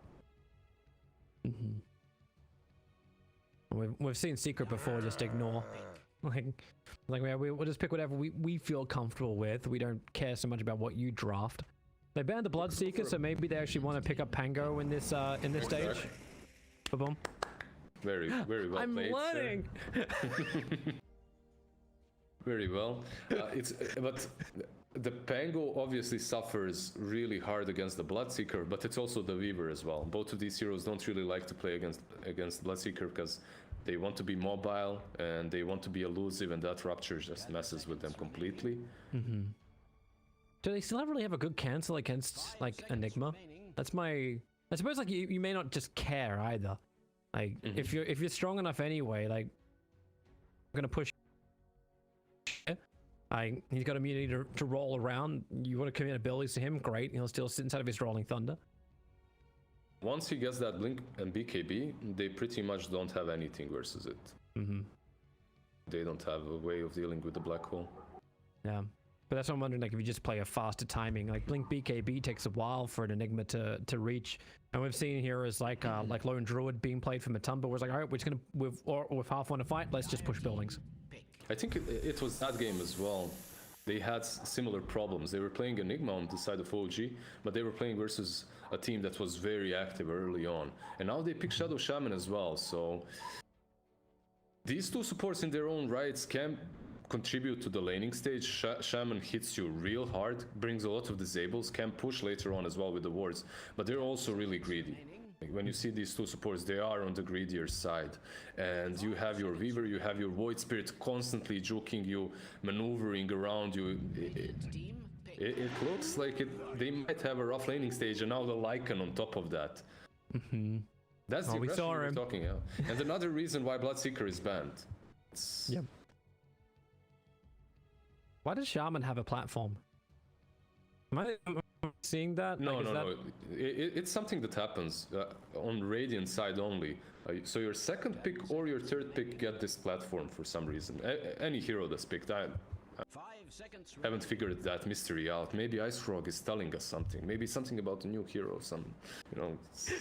We've seen Secret before just ignore. Like we'll just pick whatever we feel comfortable with. We don't care so much about what you draft. They banned the Bloodseeker, so maybe they actually want to pick up Pango in this stage. Boom. Very, very well played. I'm learning. Very well. But the Pango obviously suffers really hard against the Bloodseeker, but it's also the Weaver as well. Both of these heroes don't really like to play against Bloodseeker because they want to be mobile and they want to be elusive, and that Rupture just messes with them completely. Do they still really have a good cancel against like Enigma? That's my. I suppose like you may not just care either. Like if you're strong enough anyway, like I'm gonna push. He's got immunity to roll around. You want to commit abilities to him, great. He'll still sit inside of his Rolling Thunder. Once he gets that Blink and BKB, they pretty much don't have anything versus it. They don't have a way of dealing with the black hole. Yeah, but that's what I'm wondering. Like if you just play a faster timing, like Blink BKB takes a while for an Enigma to reach, and we've seen here is like Lone Druid being played from Matumba, where it's like, all right, we're just gonna with half on a fight, let's just push buildings. I think it was that game as well they had similar problems. They were playing Enigma on the side of OG, but they were playing versus a team that was very active early on. And now they pick Shadow Shaman as well, so these two supports in their own rights can contribute to the laning stage. Shaman hits you real hard, brings a lot of disables, can push later on as well with the wards, but they're also really greedy. Like when you see these two supports, they are on the greedier side. And you have your Weaver, you have your Void Spirit constantly juking you, maneuvering around you. It looks like they might have a rough laning stage, and now the Lycan on top of that. That's the aggression we're talking about. And another reason why Bloodseeker is banned. Yep. Why does Shaman have a platform? Am I seeing that? No, no. It's something that happens on Radiant side only. So your second pick or your third pick get this platform for some reason. Any hero that's picked. I haven't figured that mystery out. Maybe Ice Frog is telling us something. Maybe something about a new hero.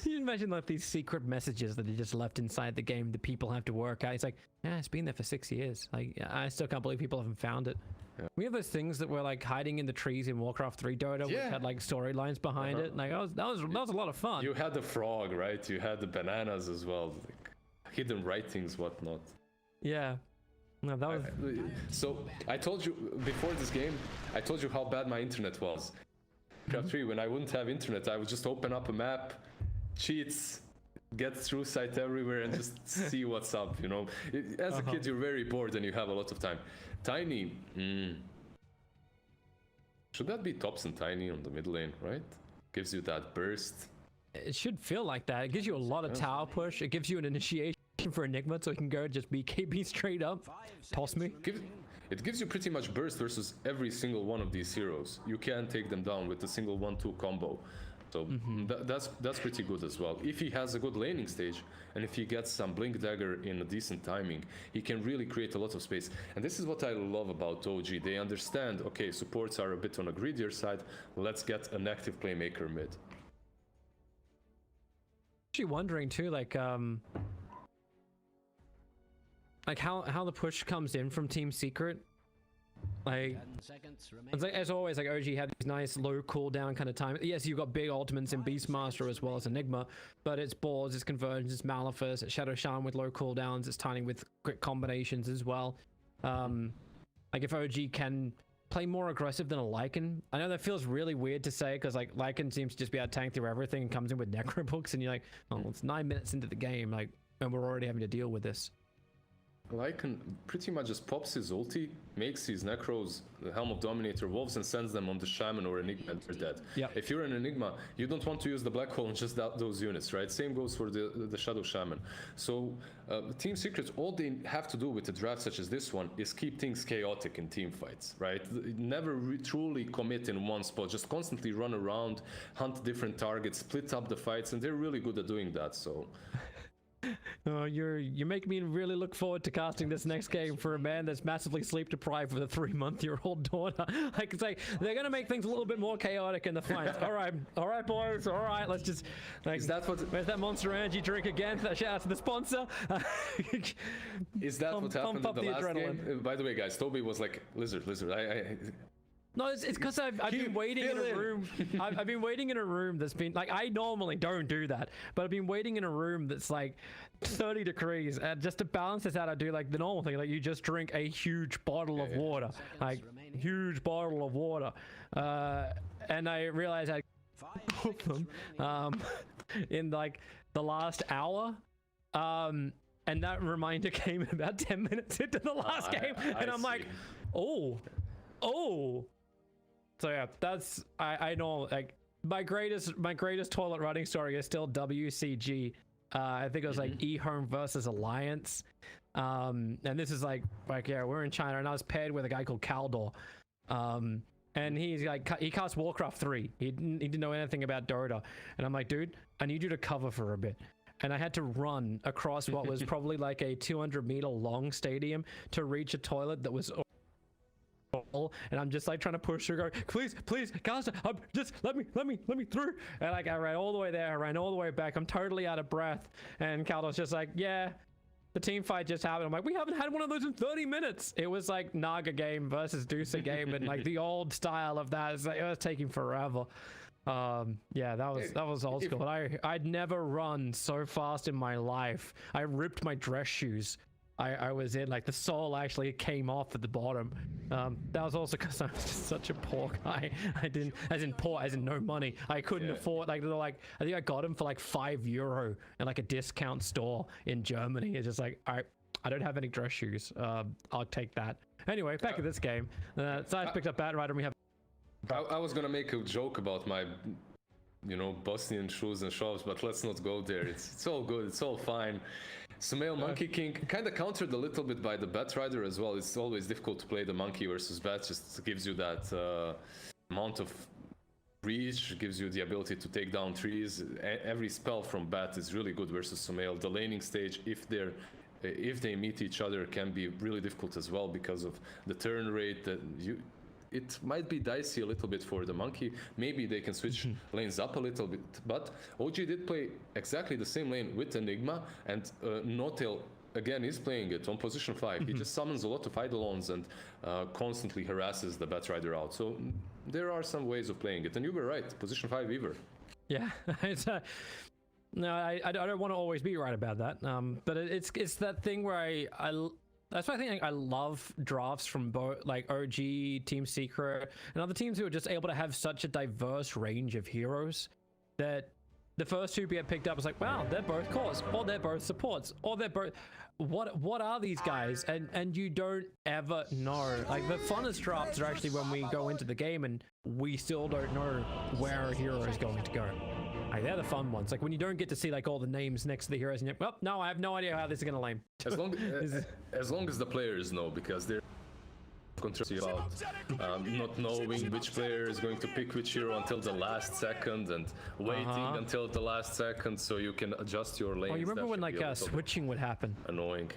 You imagine like these secret messages that are just left inside the game that people have to work out. It's like, yeah, it's been there for 6 years. Like, I still can't believe people haven't found it. Yeah. We have those things that were like hiding in the trees in Warcraft 3 Dota, which had like storylines behind it. Like that was a lot of fun. You had the frog, right? You had the bananas as well, like hidden writings, whatnot. Yeah. No, that was. So I told you before this game, I told you how bad my internet was. Warcraft 3, when I wouldn't have internet, I would just open up a map, cheats, get through site everywhere, and just see what's up. You know, as a kid, you're very bored and you have a lot of time. Tiny, should that be Tops and Tiny on the mid lane, right? Gives you that burst. It should feel like that. It gives you a lot of tower push. It gives you an initiation for Enigma, so you can go just BKB straight up. Toss me. It gives you pretty much burst versus every single one of these heroes. You can take them down with a single 1-2 combo. So that's pretty good as well. If he has a good laning stage, and if he gets some Blink Dagger in a decent timing, he can really create a lot of space. And this is what I love about OG. They understand, okay, supports are a bit on a greedier side, let's get an active playmaker mid. Actually wondering too, like how the push comes in from Team Secret. Like, it's like, as always, like OG had these nice low cooldown kind of time. Yes, you've got big ultimates in Beastmaster as well as Enigma, but it's Boars, it's Convergence, it's Malefice, it's Shadow Shaman with low cooldowns, it's Tiny with quick combinations as well. Like if OG can play more aggressive than a Lycan, I know that feels really weird to say because like Lycan seems to just be able to tank through everything and comes in with necro books, and you're like, oh, it's 9 minutes into the game, like, and we're already having to deal with this. Lycan pretty much just pops his ulti, makes his Necros, the Helm of Dominator Wolves, and sends them on the Shaman or Enigma, and they're dead. Yep. If you're an Enigma, you don't want to use the Black Hole on just those units, right? Same goes for the Shadow Shaman. So Team Secret, all they have to do with a draft such as this one is keep things chaotic in team fights, right? Never truly commit in one spot, just constantly run around, hunt different targets, split up the fights, and they're really good at doing that, so... You make me really look forward to casting this next game for a man that's massively sleep deprived with a 3-month-old daughter. Like, it's like they're gonna make things a little bit more chaotic in the fights. all right, boys. All right, let's just. Like, is that what? Where's that Monster Energy drink again? Shout out to the sponsor. Is that what happened in the last game? By the way, guys, Toby was like, lizard. No, it's because I've been waiting in a room. I've been waiting in a room that's been like, I normally don't do that, but I've been waiting in a room that's like 30 degrees, and just to balance this out, I do like the normal thing, like you just drink a huge bottle of water, like huge bottle of water, and I realized I in like the last hour, and that reminder came about 10 minutes into the last game, and I'm like, oh. So yeah, that's I know, like my greatest toilet running story is still WCG. I think it was like eHome versus Alliance, and this is like yeah, we're in China, and I was paired with a guy called Kaldor, and he's like, he cast Warcraft 3. He didn't know anything about Dota, and I'm like, dude, I need you to cover for a bit. And I had to run across what was probably like a 200-meter long stadium to reach a toilet that was. And I'm just like trying to push her, go, please, Callister, just let me through. And like I ran all the way there, I ran all the way back. I'm totally out of breath. And Calder's just like, yeah, the team fight just happened. I'm like, we haven't had one of those in 30 minutes. It was like Naga game versus DOTA game, and like the old style of that. It's like, it was taking forever. Yeah, that was old school. I'd never run so fast in my life. I ripped my dress shoes. I was in, like, the sole actually came off at the bottom. That was also because I was just such a poor guy. I didn't, as in no money. I couldn't afford, like, I think I got them for like €5 in like a discount store in Germany. It's just like, I don't have any dress shoes. I'll take that. Anyway, back to this game. CIS picked up Batrider, and we have... I was gonna make a joke about my, you know, Bosnian shoes and shops, but let's not go there. It's all good. It's all fine. Sumail Monkey King kind of countered a little bit by the Batrider as well. It's always difficult to play the monkey versus bat. Just gives you that amount of reach, gives you the ability to take down trees. Every spell from bat is really good versus Sumail. The laning stage, if they meet each other, can be really difficult as well because of the turn rate that it might be dicey a little bit for the monkey. Maybe they can switch lanes up a little bit, but OG did play exactly the same lane with Enigma, and Notail again is playing it on position 5. He just summons a lot of Eidolons and constantly harasses the Batrider out. So there are some ways of playing it, and you were right, position 5 Weaver. Yeah, it's no, I don't want to always be right about that. But it's that thing where that's why I think I love drafts from both, like, OG, Team Secret, and other teams who are just able to have such a diverse range of heroes that the first two get picked up. It's like, wow, they're both cores, or they're both supports, or they're both... What are these guys? And you don't ever know. Like, the funnest drafts are actually when we go into the game and we still don't know where our hero is going to go. Like, they're the fun ones. Like, when you don't get to see, like, all the names next to the heroes and you're, well, no, I have no idea how this is going to lane. As long as the players know, because they're controversy about not knowing which player is going to pick which hero until the last second and waiting until the last second so you can adjust your lanes. Oh, you remember when, like, switching would happen? Annoying.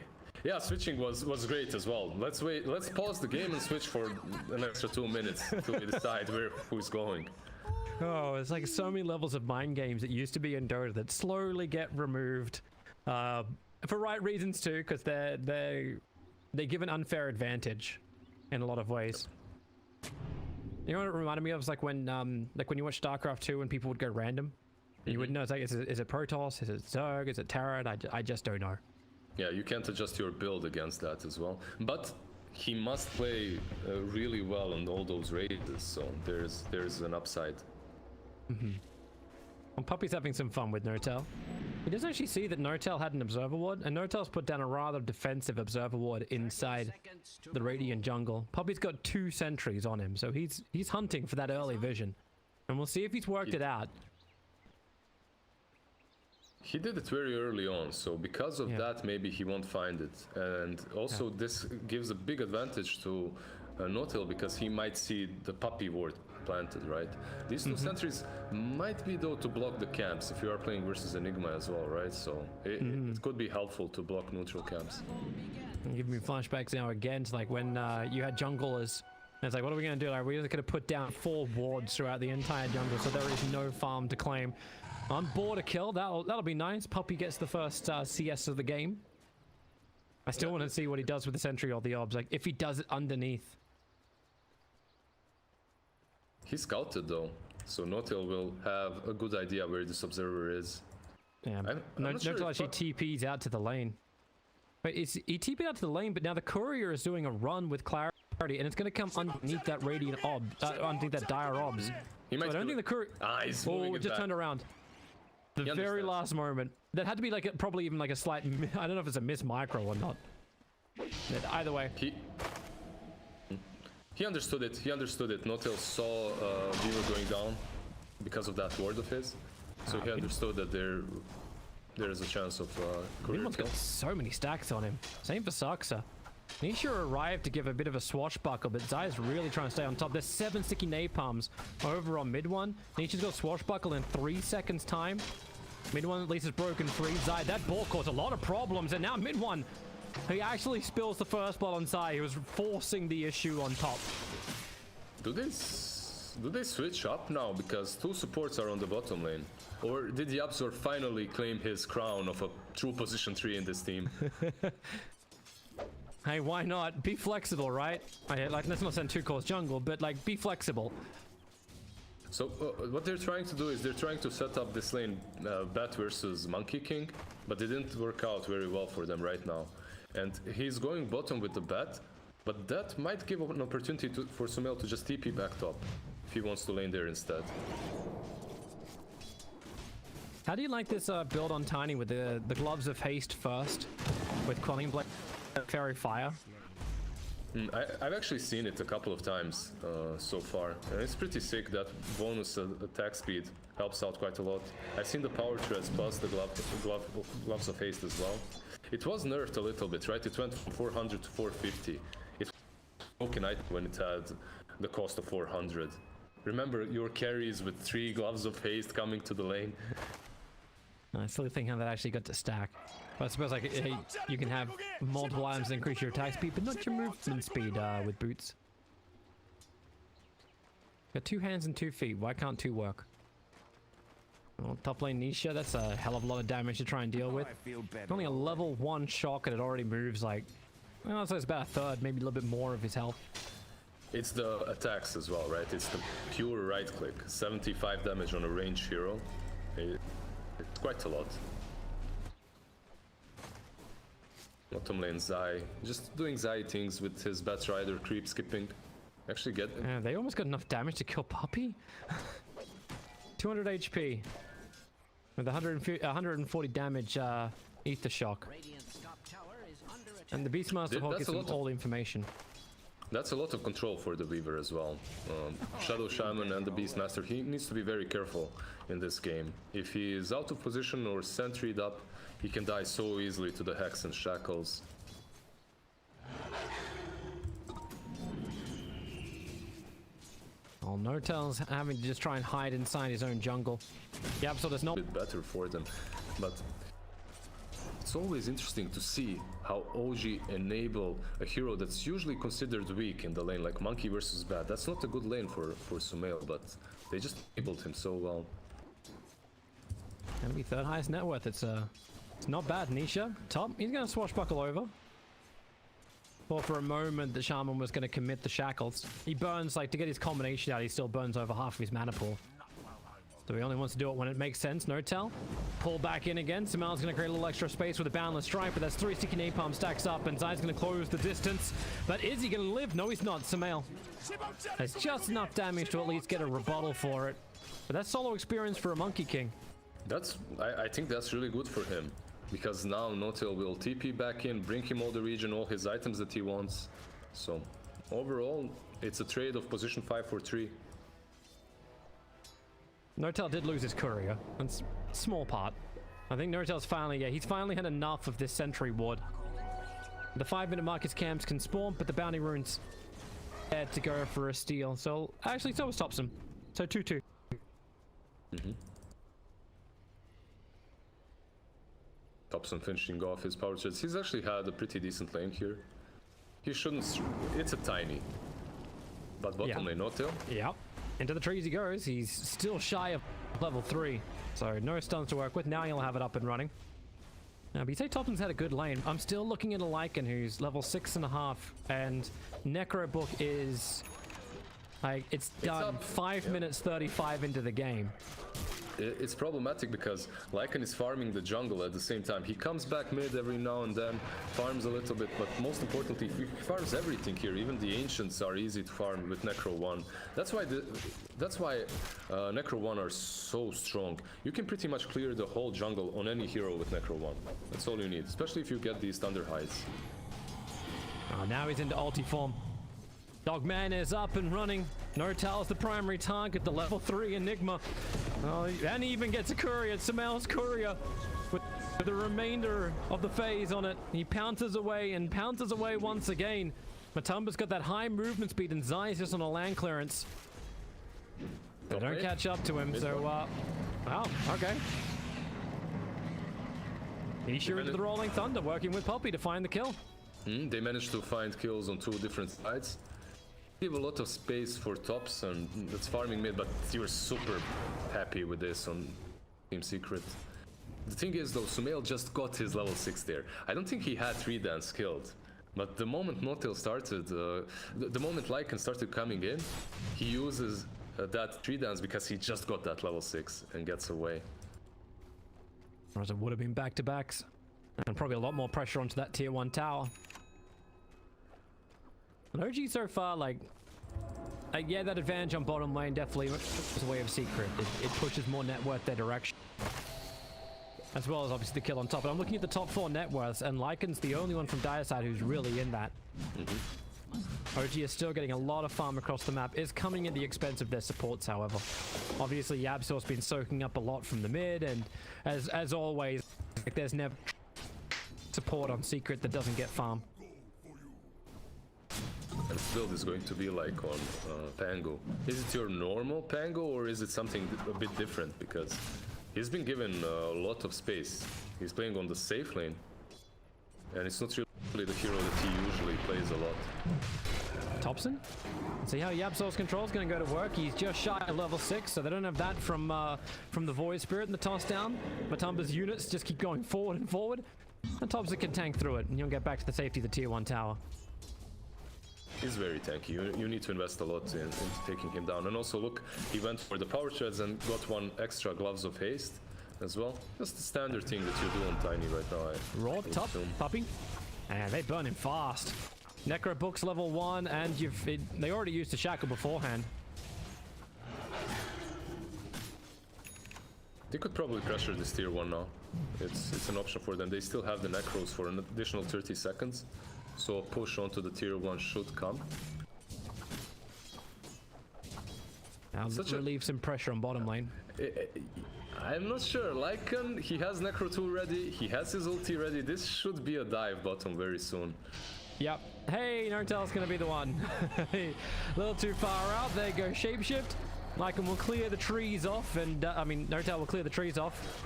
Yeah, switching was great as well. Let's pause the game and switch for an extra 2 minutes until we decide who's going. Oh, it's like so many levels of mind games that used to be in Dota that slowly get removed, for right reasons too, because they give an unfair advantage in a lot of ways. You know what it reminded me of? It's like when you watch StarCraft 2 and people would go random, and you wouldn't know. It's like, is it Protoss? Is it Zerg? Is it Terran? I just don't know. Yeah, you can't adjust your build against that as well. But he must play really well on all those raids, so there's an upside. Well, Puppy's having some fun with Notail. He doesn't actually see that Notail had an observer ward, and Notail's put down a rather defensive observer ward inside the Radiant jungle. Puppy's got 2 sentries on him, so he's hunting for that early vision, and we'll see if he's worked it out. He did it very early on, so because of that, maybe he won't find it. And also, this gives a big advantage to Notail, because he might see the Puppy ward planted, right? These 2 sentries might be, though, to block the camps if you are playing versus Enigma as well, right? So it could be helpful to block neutral camps. Give me flashbacks now again to, like, when you had junglers. And it's like, what are we going to do? Like, we're just going to put down 4 wards throughout the entire jungle, so there is no farm to claim. On board a kill, that'll be nice. Puppy gets the first CS of the game. I still want to see what he does with the sentry or the obs, like if he does it underneath. He scouted though, so Notail will have a good idea where this observer is. Yeah, Notail actually TP's out to the lane. But he TP'd out to the lane, but now the courier is doing a run with clarity, and it's going to come underneath that radiant underneath that dire obs. So I don't think the courier... Oh, it just turned around. The very last moment. That had to be like probably even like a slight... I don't know if it's a miss micro or not. But either way. He understood it. He understood it. Notail saw Weaver going down because of that ward of his. So he understood that there is a chance of courier kill. Got so many stacks on him. Same for Saksa. Nisha arrived to give a bit of a swashbuckle, but Zai's really trying to stay on top. There's 7 sticky napalms over on mid one. Nisha's got swashbuckle in 3 seconds time. Mid one at least is broken free. Zai, that ball caused a lot of problems, and now mid one, he actually spills the first blood on Zai. He was forcing the issue on top. Do they switch up now? Because 2 supports are on the bottom lane. Or did the Absor finally claim his crown of a true position 3 in this team? Hey, why not? Be flexible, right? Like, let's not send 2 cores jungle, but like, be flexible. So what they're trying to do is they're trying to set up this lane Bat versus Monkey King, but it didn't work out very well for them right now. And he's going bottom with the Bat, but that might give an opportunity for Sumail to just TP back top if he wants to lane there instead. How do you like this build on Tiny with the gloves of haste first, with Quelling Blade, Fairy Fire? I've actually seen it a couple of times so far, and it's pretty sick. That bonus attack speed helps out quite a lot. I've seen the power treads plus the gloves of haste as well. It was nerfed a little bit, right? It went from 400 to 450. It was broken item when it had the cost of 400. Remember your carries with 3 gloves of haste coming to the lane? I still think how that actually got to stack. But I suppose like you can have multiple items that increase your attack speed, but not your movement speed with boots. Got 2 hands and 2 feet. Why can't 2 work? Well, top lane Nisha, that's a hell of a lot of damage to try and deal with. Only a level 1 shock and it already moves like, well, so it's about a third, maybe a little bit more of his health. It's the attacks as well, right? It's the pure right click. 75 damage on a ranged hero. It's quite a lot. Bottom lane Zai, just doing Zai things with his Bat Rider creep skipping. Actually get... they almost got enough damage to kill Puppey. 200 HP. With 140 damage Ether Shock. And the Beastmaster Hawk gets all the information. That's a lot of control for the Weaver as well. Shadow Shaman and the Beastmaster, he needs to be very careful in this game. If he is out of position or sentried up, he can die so easily to the Hex and Shackles. Oh, Notel's having to just try and hide inside his own jungle. Yeah, so there's not a bit better for them, but it's always interesting to see how OG enable a hero that's usually considered weak in the lane, like Monkey versus Bat. That's not a good lane for Sumail, but they just enabled him so well. Gonna be 3rd highest net worth. It's not bad. Nisha, top. He's gonna swashbuckle over. Thought for a moment the Shaman was gonna commit the shackles. He burns, like, to get his combination out, he still burns over half of his mana pool. So he only wants to do it when it makes sense. Notel, pull back in again. Sumail's gonna create a little extra space with a Boundless Strike, but that's 3 sticky napalm stacks up, and Zai's gonna close the distance. But is he gonna live? No, he's not. Sumail has just enough damage to at least get a rebuttal for it. But that's solo experience for a Monkey King. I think that's really good for him, because now Notel will TP back in, bring him all the region, all his items that he wants. So overall, it's a trade of position 5 for 3. Notel did lose his courier. That's a small part. I think Notel's finally, he's finally had enough of this sentry ward. The 5-minute Marcus camps can spawn, but the bounty runes had to go for a steal. So actually, so stops him. So 2-2. Thompson finishing off his power treads. He's actually had a pretty decent lane here. He shouldn't... It's a tiny. But bottom lane Notel. Yep. Into the trees he goes. He's still shy of level 3. So no stuns to work with. Now he'll have it up and running. Now, but you say Thompson's had a good lane. I'm still looking at a Lycan who's level 6.5. And Necro Book is... like, it's done 5 minutes 35 into the game. It's problematic because Lycan is farming the jungle at the same time. He comes back mid every now and then, farms a little bit, but most importantly, he farms everything here. Even the Ancients are easy to farm with Necro 1. That's why Necro 1 are so strong. You can pretty much clear the whole jungle on any hero with Necro 1. That's all you need, especially if you get these Thunder Hides. Oh, now he's into ulti form. Dogman is up and running. Notel's the primary target, the level 3 Enigma. Oh, and he even gets a courier. Sumail's courier with the remainder of the phase on it. He pounces away and pounces away once again. Matumba's got that high movement speed and Zai's just on a land clearance. They don't catch up to him, so, wow, okay. He's sure into the Rolling Thunder, working with Puppey to find the kill. They managed to find kills on 2 different sides. Give a lot of space for tops and that's farming mid, but you're super happy with this. Team Secret. The thing is though, Sumail just got his level 6 there. I don't think he had 3 dance killed. But the moment Notil started, the moment Lycan started coming in, he uses that 3 dance because he just got that level 6 and gets away. Whereas it would have been back-to-backs. And probably a lot more pressure onto that tier 1 tower. And OG so far, like yeah, that advantage on bottom lane definitely is a way of Secret. It pushes more net worth their direction. As well as obviously the kill on top. And I'm looking at the top 4 net worths, and Lycan's the only one from Dire side who's really in that. OG is still getting a lot of farm across the map. Is coming at the expense of their supports, however. Obviously, Yabsor's been soaking up a lot from the mid, and as always, like, there's never support on Secret that doesn't get farm. And this build is going to be like on Pango. Is it your normal Pango, or is it something a bit different? Because he's been given a lot of space. He's playing on the safe lane, and it's not really the hero that he usually plays a lot. Thompson? See how Yabsor's control is going to go to work. He's just shy of level 6, so they don't have that from the Void Spirit and the toss down. Matumba's units just keep going forward and forward. And Thompson can tank through it, and you'll get back to the safety of the tier 1 tower. He's very tanky. You need to invest a lot in taking him down. And also, look, he went for the power treads and got 1 extra gloves of haste as well. Just the standard thing that you do on Tiny right now. Raw, top, puppy. And they burn him fast. Necro books level 1, and they already used the shackle beforehand. They could probably pressure this tier 1 now. It's an option for them. They still have the Necros for an additional 30 seconds. So a push onto the tier 1 should come. Now that relieves some pressure on bottom lane. I'm not sure. Lycan, he has Necro 2 ready. He has his ulti ready. This should be a dive bottom very soon. Yep. Hey, Nortel's gonna be the one. A little too far out. There goes Shapeshift. Lycan will clear the trees off, and Nortel will clear the trees off.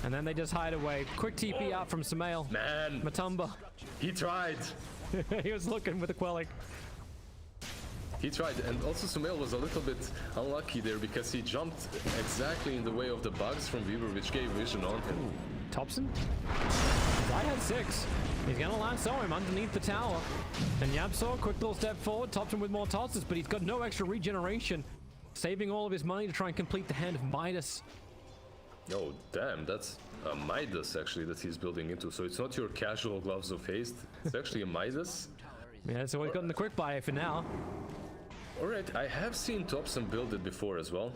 And then they just hide away. Quick TP out from Sumail. Man. Matumba. He tried. He was looking with a Quelling. He tried, and also Sumail was a little bit unlucky there because he jumped exactly in the way of the bugs from Weaver, which gave vision on him. Thompson? I had 6. He's gonna lasso him underneath the tower. And Yabsor, quick little step forward, Thompson with more tosses, but he's got no extra regeneration. Saving all of his money to try and complete the Hand of Midas. Oh, damn, that's a Midas actually that he's building into. So it's not your casual gloves of haste, it's actually a Midas. Yeah, so we've gotten the quick buy for now. Alright, I have seen Thompson build it before as well.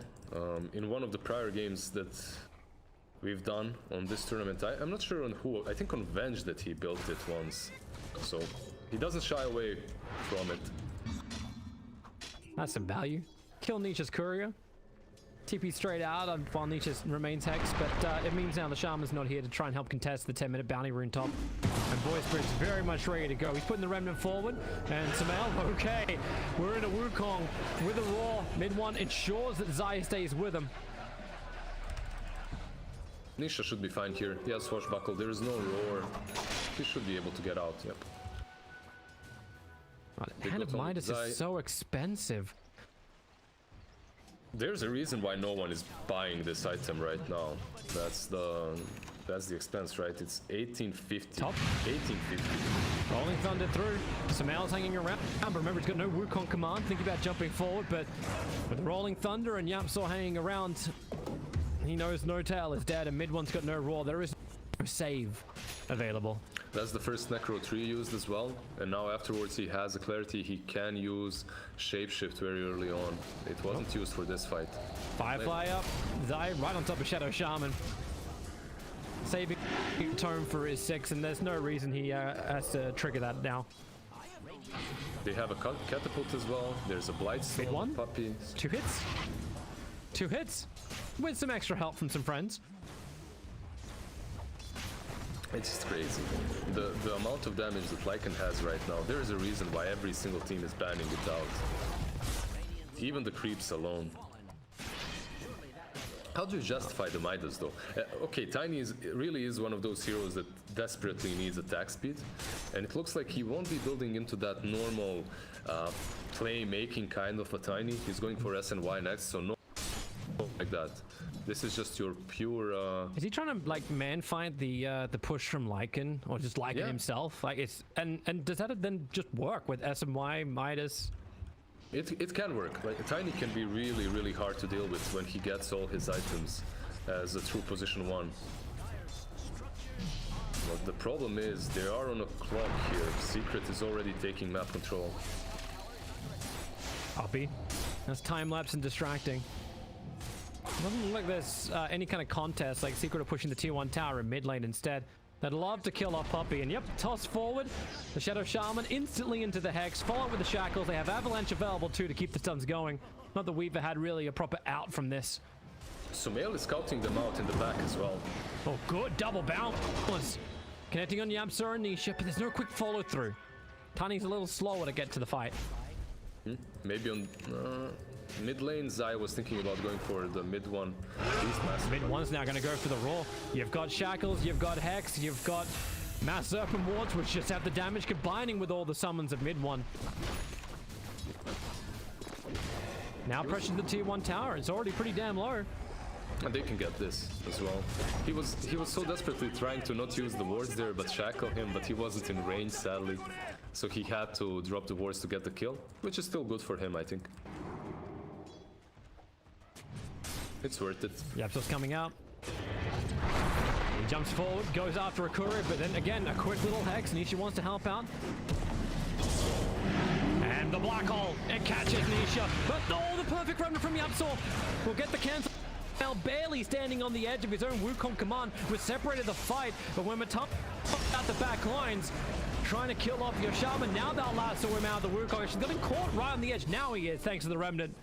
In one of the prior games that we've done on this tournament. I'm not sure on who, I think on Venge that he built it once. So he doesn't shy away from it. That's some value. Kill Nisha's courier. TP straight out while Nisha remains hexed, but it means now the Shaman's not here to try and help contest the 10-minute bounty rune top. And Void Spirit's very much ready to go. He's putting the Remnant forward, and Sumail, okay. We're in a Wukong with a Raw. Mid 1 ensures that Xayah stays with him. Nisha should be fine here. He has Swashbuckle, there is no roar. He should be able to get out, yep. Right, Hand of Midas is so expensive. There's a reason why no one is buying this item right now. That's the expense, right? It's 1850. Top. 1850. Rolling Thunder through. Sumail's hanging around, but remember he's got no Wukong command. Think about jumping forward, but with Rolling Thunder and Yamsor hanging around, he knows Nortel is dead and mid one's got no roar. There is no save available. That's the first Necro 3 used as well, and now afterwards he has a clarity. He can use Shapeshift very early on. It wasn't used for this fight. Firefly up, Xayah right on top of Shadow Shaman. Saving Tome for his 6, and there's no reason he has to trigger that now. They have a catapult as well. There's a Blightstone, one. puppy. 2 hits. 2 hits. With some extra help from some friends. It's just crazy. The amount of damage that Lycan has right now, there is a reason why every single team is banning it out. Even the creeps alone. How do you justify the Midas though? Okay, Tiny really is one of those heroes that desperately needs attack speed, and it looks like he won't be building into that normal play-making kind of a Tiny. He's going for SNY next, so no like that. This is just your pure. Is he trying to like man fight the push from Lycan, or just Lycan himself? Like it's and does that then just work with SMY Midas? It can work. Like Tiny can be really hard to deal with when he gets all his items as a true position 1. But the problem is they are on a clock here. Secret is already taking map control. Copy. That's time lapse and distracting. Doesn't look like there's any kind of contest, like Secret are pushing the tier 1 tower in mid lane instead. They'd love to kill off Puppey, and yep, toss forward. The Shadow Shaman instantly into the Hex, followed with the Shackles. They have Avalanche available too to keep the stuns going. Not that Weaver had really a proper out from this. Sumail is scouting them out in the back as well. Oh, good double bounce. Connecting on Yamsur and Nisha, but there's no quick follow through. Tiny's a little slower to get to the fight. Maybe on mid lane, Zai was thinking about going for the mid one. Mid one's now going to go for the Raw. You've got Shackles, you've got Hex, you've got Mass Serpent Wards, which just have the damage combining with all the summons of mid one. Now pressure to the tier 1 tower. It's already pretty damn low. And they can get this as well. He was so desperately trying to not use the wards there, but shackle him, but he wasn't in range, sadly. So he had to drop the wards to get the kill, which is still good for him, I think. It's worth it. Yapso's coming out. He jumps forward, goes after a courier, but then again, a quick little Hex. Nisha wants to help out. And the black hole, it catches Nisha. But oh, the perfect remnant from Yapso will get the cancel. Now barely standing on the edge of his own Wukong command, was separated the fight, but when Matam out the back lines, trying to kill off your shaman, now they'll lasso him out of the Wukong. She's getting caught right on the edge. Now he is, thanks to the remnant.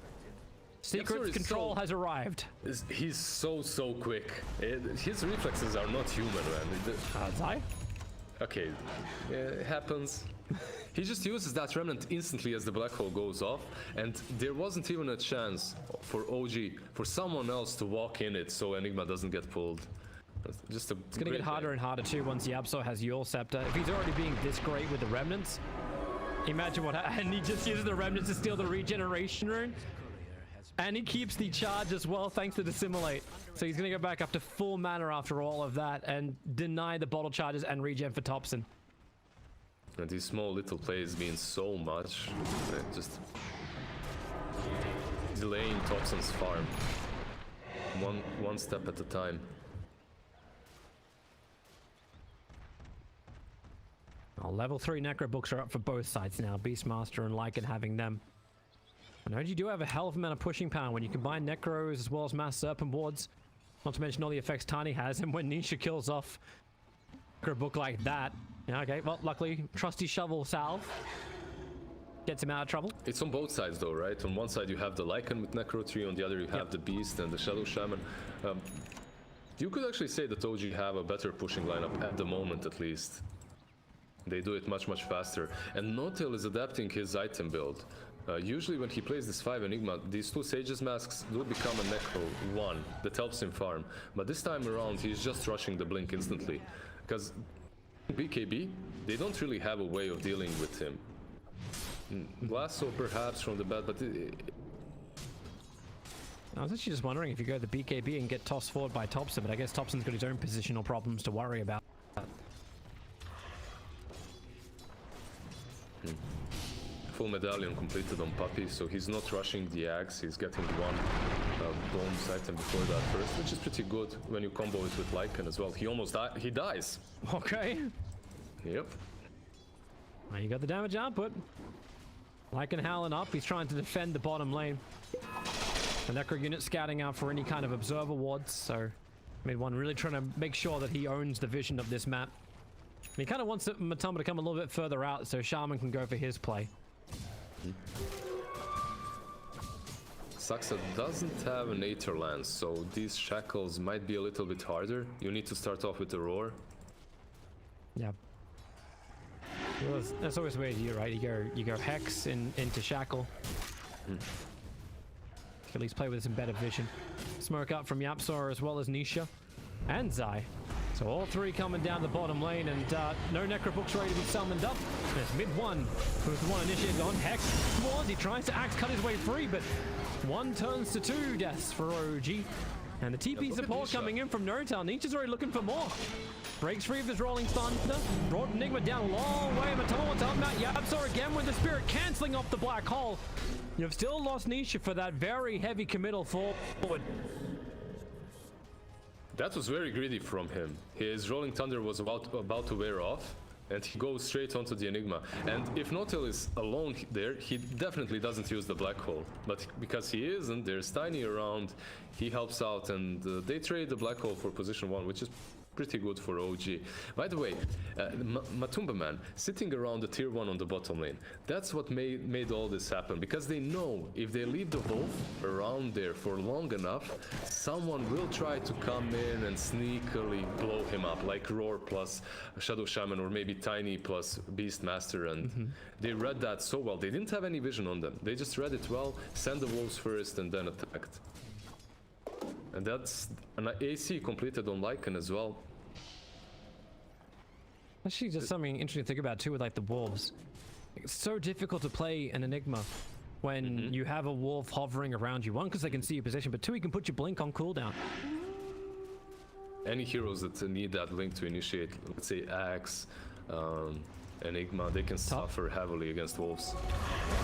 Secret's control has arrived. He's so quick. His reflexes are not human, man. Okay, it happens. He just uses that remnant instantly as the black hole goes off, and there wasn't even a chance for OG, for someone else to walk in it so Enigma doesn't get pulled. It's gonna get harder and harder too once Yapso has Yule Scepter. If he's already being this great with the remnants, imagine what and he just uses the remnants to steal the regeneration rune. And he keeps the charge as well thanks to Dissimulate. So he's gonna go back up to full mana after all of that and deny the bottle charges and regen for Thompson. And these small little plays mean so much. Just delaying Thompson's farm. One step at a time. Well, level 3 Necro books are up for both sides now. Beastmaster and Lycan having them. I know you do have a hell of a amount of pushing power when you combine Necros as well as Mass Serpent Wards. Not to mention all the effects Tiny has, and when Nisha kills off Necro book like that. Yeah, okay, well, luckily, trusty shovel salve gets him out of trouble. It's on both sides though, right? On one side you have the Lycan with Necro Tree, on the other you have the Beast and the Shadow Shaman. You could actually say that OG have a better pushing lineup at the moment, at least. They do it much faster. And No-Tail is adapting his item build. Usually when he plays this 5 Enigma, these 2 Sages masks do become a Necro 1 that helps him farm. But this time around he's just rushing the Blink instantly. Because BKB, they don't really have a way of dealing with him. Lasso perhaps from the bat, but I was actually just wondering if you go the BKB and get tossed forward by Thompson, but I guess Thompson's got his own positional problems to worry about. Full medallion completed on Puppey, so he's not rushing the axe, he's getting one bonus item before that first, which is pretty good when you combo it with Lycan as well. He almost he dies. Okay. Yep. Well, you got the damage output. Lycan howling up, he's trying to defend the bottom lane. The Necro unit scouting out for any kind of observer wards, so mid one really trying to make sure that he owns the vision of this map. And he kind of wants Matamba to come a little bit further out so Shaman can go for his play. Saxa doesn't have an Aether Lance, so these shackles might be a little bit harder. You need to start off with the Roar. Yeah. Well, that's always the way to do it, right? You go Hex into Shackle. At least play with some better vision. Smoke up from Yapsor as well as Nisha and Zai. So all 3 coming down the bottom lane, and no Necro books ready to be summoned up. There's mid one, who's the one initiated on Hex. Towards, he tries to axe cut his way free, but one turns to two deaths for OG. And the TP support coming in from NoTel. Nietzsche's already looking for more. Breaks free of his rolling thunder. Brought Enigma down a long way. Matoma wants to unmount Yabsor again with the spirit cancelling off the black hole. You've still lost Nisha for that very heavy committal forward. That was very greedy from him. His rolling thunder was about to wear off, and he goes straight onto the Enigma. And if NoTel is alone there, he definitely doesn't use the black hole. But because he isn't, there's Tiny around, he helps out, and they trade the black hole for position 1, which is pretty good for OG. By the way, Matumba Man sitting around the tier 1 on the bottom lane, that's what made all this happen, because they know if they leave the Wolf around there for long enough, someone will try to come in and sneakily blow him up, like Roar plus Shadow Shaman, or maybe Tiny plus Beastmaster, and they read that so well. They didn't have any vision on them. They just read it well, sent the Wolves first, and then attacked. And that's an AC completed on Lycan as well. Actually, just something interesting to think about too with like the Wolves. It's so difficult to play an Enigma when you have a Wolf hovering around you. One, because they can see your position, but two, you can put your blink on cooldown. Any heroes that need that blink to initiate, let's say Axe, Enigma, they can suffer heavily against Wolves.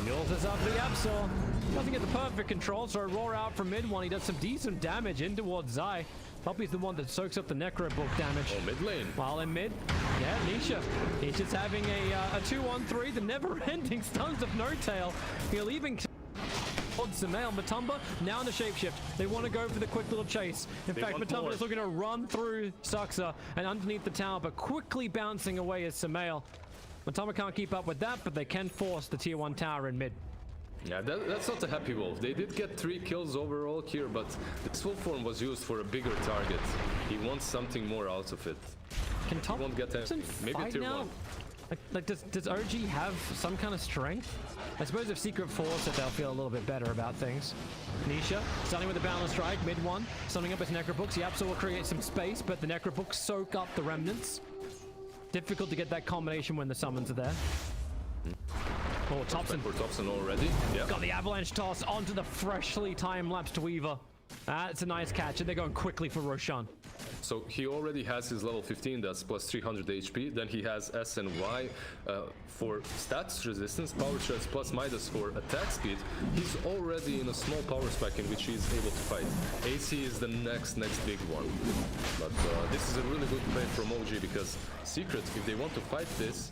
Mules is up the Absol. Doesn't get the perfect control, so Roar out from mid one. He does some decent damage in towards Zai. Puppy's the one that soaks up the Necro Book damage. Oh, mid lane. While in mid, yeah, Nisha. He's just having a 2-on-3, the never-ending stuns of NoTel. He'll even towards Samael. Matumba now in the shapeshift. They want to go for the quick little chase. In fact, Matumba is looking to run through Suxa and underneath the tower, but quickly bouncing away is Samael. Matumba can't keep up with that, but they can force the tier 1 tower in mid. Yeah, that's not a happy Wolf. They did get 3 kills overall here, but this Wolf form was used for a bigger target. He wants something more out of it. Can Top won't get anything. Maybe tier 1. Like does OG have some kind of strength? I suppose if Secret Force it, they'll feel a little bit better about things. Nisha, starting with a Balance Strike, mid 1, summing up his Necrobooks. The Absol will create some space, but the Necrobooks soak up the remnants. Difficult to get that combination when the summons are there. Oh, Topson. For Topson already. Yeah. Got the avalanche toss onto the freshly time-lapsed Weaver. That's a nice catch, and they're going quickly for Roshan. So he already has his level 15, that's plus 300 HP. Then he has S and Y for stats resistance, power shreds plus Midas for attack speed. He's already in a small power spike in which he's able to fight. AC is the next big one. But this is a really good play from OG because Secret, if they want to fight this,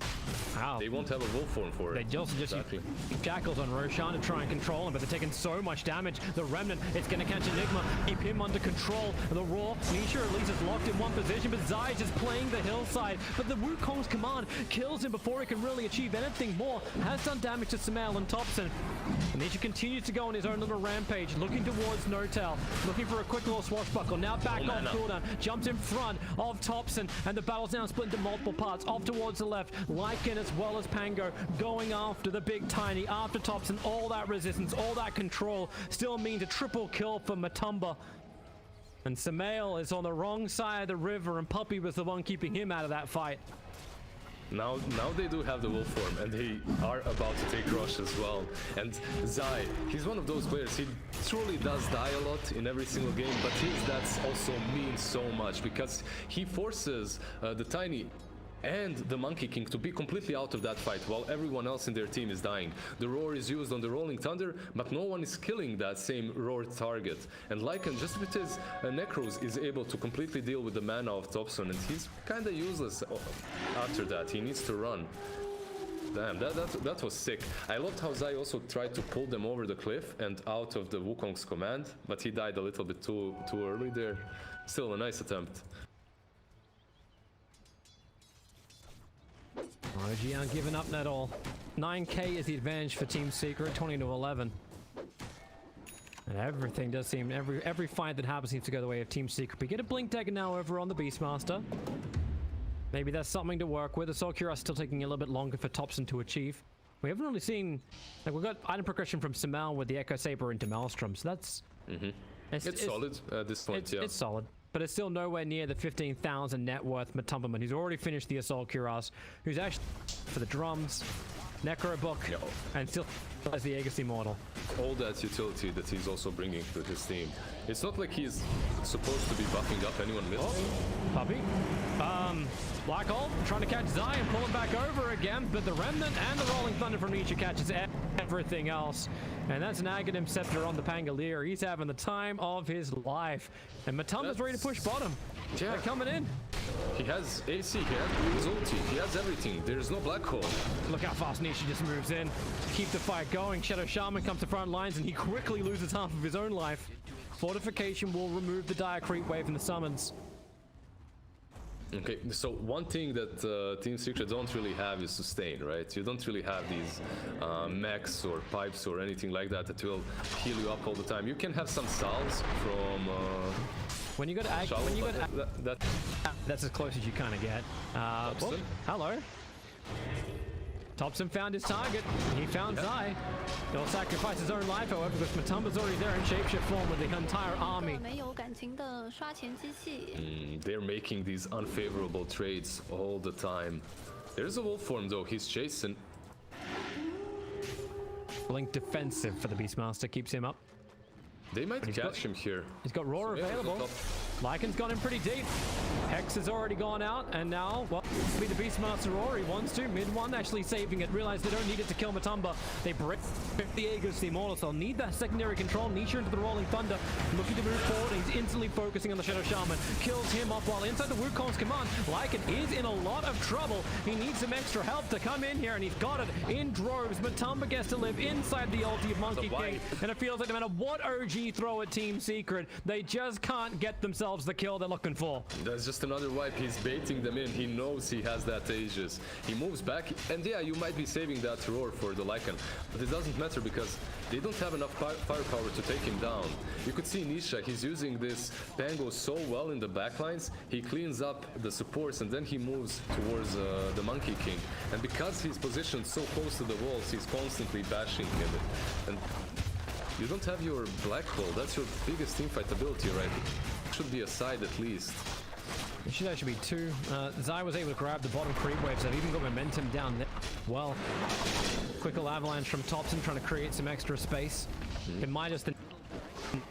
they won't have a Wolf form for it. They also just use Jackals on Roshan to try and control him, but they're taking so much damage. The Remnant, it's going to catch Enigma, keep him under control. The Roar, Nisha at least is locked in one position, but Zai just playing the hillside. But the Wukong's command kills him before he can really achieve anything more. Has done damage to Samael and Topson. And Nisha continues to go on his own little rampage, looking towards NoTel, looking for a quick little swashbuckle. Now back off cooldown, jumps in front of Topson, and the battle's now split into multiple parts, off towards the left. Lycan as well as Pango going after the big Tiny, after Topson. All that resistance, all that control still means a triple kill for Matumba. And Samael is on the wrong side of the river, and Puppy was the one keeping him out of that fight. Now they do have the Wolf form, and they are about to take Rush as well. And Zai, he's one of those players, he truly does die a lot in every single game, but his stats also mean so much, because he forces the Tiny and the Monkey King to be completely out of that fight while everyone else in their team is dying. The Roar is used on the Rolling Thunder, but no one is killing that same Roar target. And Lycan, just with his Necros, is able to completely deal with the mana of Topson, and he's kinda useless after that. He needs to run. Damn, that was sick. I loved how Zai also tried to pull them over the cliff and out of the Wukong's command, but he died a little bit too early there. Still a nice attempt. OG aren't giving up at all. 9k is the advantage for Team Secret, 20-11. And everything does seem, every fight that happens seems to go the way of Team Secret. We get a Blink Dagger now over on the Beastmaster. Maybe that's something to work with. The Soul Cure is still taking a little bit longer for Topson to achieve. We haven't really seen, like, we've got item progression from Samael with the Echo Saber into Maelstrom, so that's... It's solid at this point, yeah. It's solid. but it's still nowhere near the 15,000 net worth Matumberman, who's already finished the Assault Cuirass, who's actually for the drums, Necro Book, and still as the Aegis Immortal. All that utility that he's also bringing to his team. It's not like he's supposed to be buffing up anyone missing. Oh, puppy. Black Hole trying to catch Zai and pull him back over again, but the Remnant and the Rolling Thunder from Nietzsche catches everything else. And that's an Aghanim Scepter on the Pangolier. He's having the time of his life. And Matumba's ready to push bottom. Yeah. They're coming in. He has AC, he has his ulti, he has everything. There's no black hole. Look how fast Nietzsche just moves in. Keep the fight going. Shadow Shaman comes to front lines and he quickly loses half of his own life. Fortification will remove the dire creep wave and the summons. Okay, so one thing that Team Secret don't really have is sustain, right? You don't really have these mechs or pipes or anything like that that will heal you up all the time. You can have some salves from when you go to that's as close as you kind of get. Oh, hello. Thompson found his target. He found Zai. He'll sacrifice his own life, however, because Matumba's already there in shapeshift form with the entire army. They're making these unfavorable trades all the time. There's a wolf form though. He's chasing. Blink defensive for the Beastmaster keeps him up. They might catch him here. He's got Roar available. Lycan's got him pretty deep. Hex has already gone out, and now, well, be the Beastmaster Roar. He wants to. Mid one actually saving it. Realize they don't need it to kill Matumba. They break the Aegis Immortal, so they'll need that secondary control. Nietzsche into the Rolling Thunder, looking to move forward. He's instantly focusing on the Shadow Shaman. Kills him up while inside the Wukong's command. Lycan is in a lot of trouble. He needs some extra help to come in here, and he's got it in droves. Matumba gets to live inside the ulti of Monkey King, and it feels like no matter what OG throw at Team Secret, they just can't get themselves the kill they're looking for. That's just another wipe. He's baiting them in. He knows he has that Aegis. He moves back, and yeah, you might be saving that Roar for the Lycan, but it doesn't matter because they don't have enough firepower to take him down. You could see Nisha, he's using this Pango so well in the backlines. He cleans up the supports and then he moves towards the Monkey King. And because he's positioned so close to the walls, he's constantly bashing him. And you don't have your black hole. That's your biggest teamfight ability, right? It should be a side at least. It should actually be two. Zai was able to grab the bottom creep wave, so they've even got momentum down there. Well, quick little avalanche from Thompson trying to create some extra space. It might just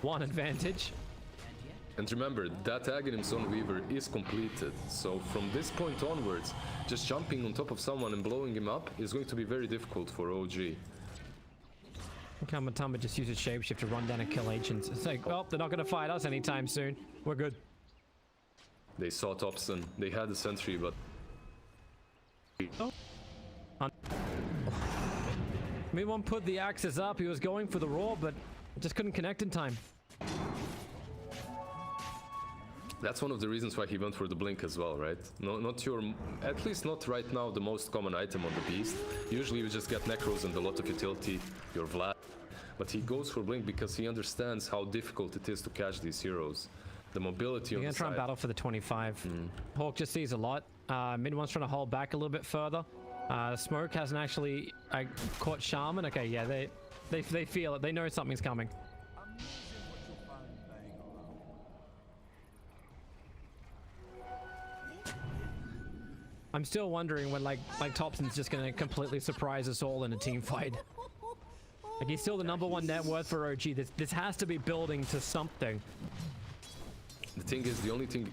one advantage. And remember, that Aghanim Zone Weaver is completed. So from this point onwards, just jumping on top of someone and blowing him up is going to be very difficult for OG. Look how Matumba just uses shapeshift to run down and kill agents. It's like, well, they're not going to fight us anytime soon. We're good. They saw Thompson. They had the sentry, but... Oh. Mid-one put the axes up. He was going for the Roar, but just couldn't connect in time. That's one of the reasons why he went for the blink as well, right? No, not your... At least not right now the most common item on the beast. Usually you just get Necros and a lot of utility, your Vlad. But he goes for blink because he understands how difficult it is to catch these heroes. The mobility on the side. You're gonna try and battle for the 25. Hawk just sees a lot. Mid-one's trying to hold back a little bit further. Smoke hasn't actually caught Shaman. Okay, yeah, they feel it. They know something's coming. I'm still wondering when like Thompson's just gonna completely surprise us all in a team fight. Like he's still the #1 net worth for OG. This has to be building to something. The thing is, the only thing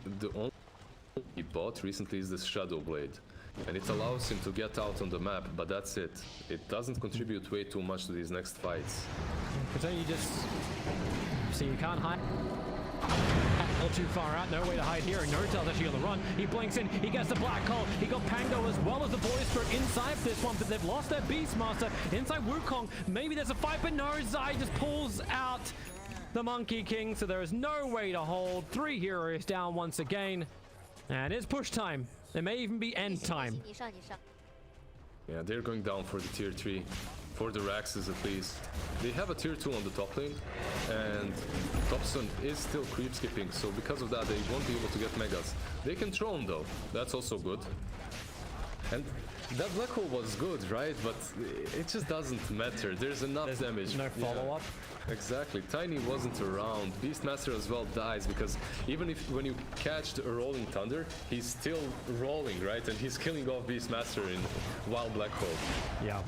he bought recently is this Shadow Blade. And it allows him to get out on the map, but that's it. It doesn't contribute way too much to these next fights. Because then you just... See, you can't hide. All too far out, no way to hide here, and Nortel's actually on the run. He blinks in, he gets the black hole, he got Pango as well as the Void Spirit inside this one, but they've lost their Beastmaster inside Wukong. Maybe there's a fight, but no, Zai just pulls out the Monkey King, so there is no way to hold. 3 heroes down once again, and it's push time. There may even be end time. Yeah, they're going down for the tier 3. For the Raxes at least. They have a tier 2 on the top lane, and Thompson is still creep skipping, so because of that they won't be able to get megas. They can throne though, that's also good. And That black hole was good, right? But it just doesn't matter. There's enough damage. No follow-up. Exactly. Tiny wasn't around. Beastmaster as well dies because even if when you catch a rolling thunder, he's still rolling, right? And he's killing off Beastmaster in wild black hole. Yeah.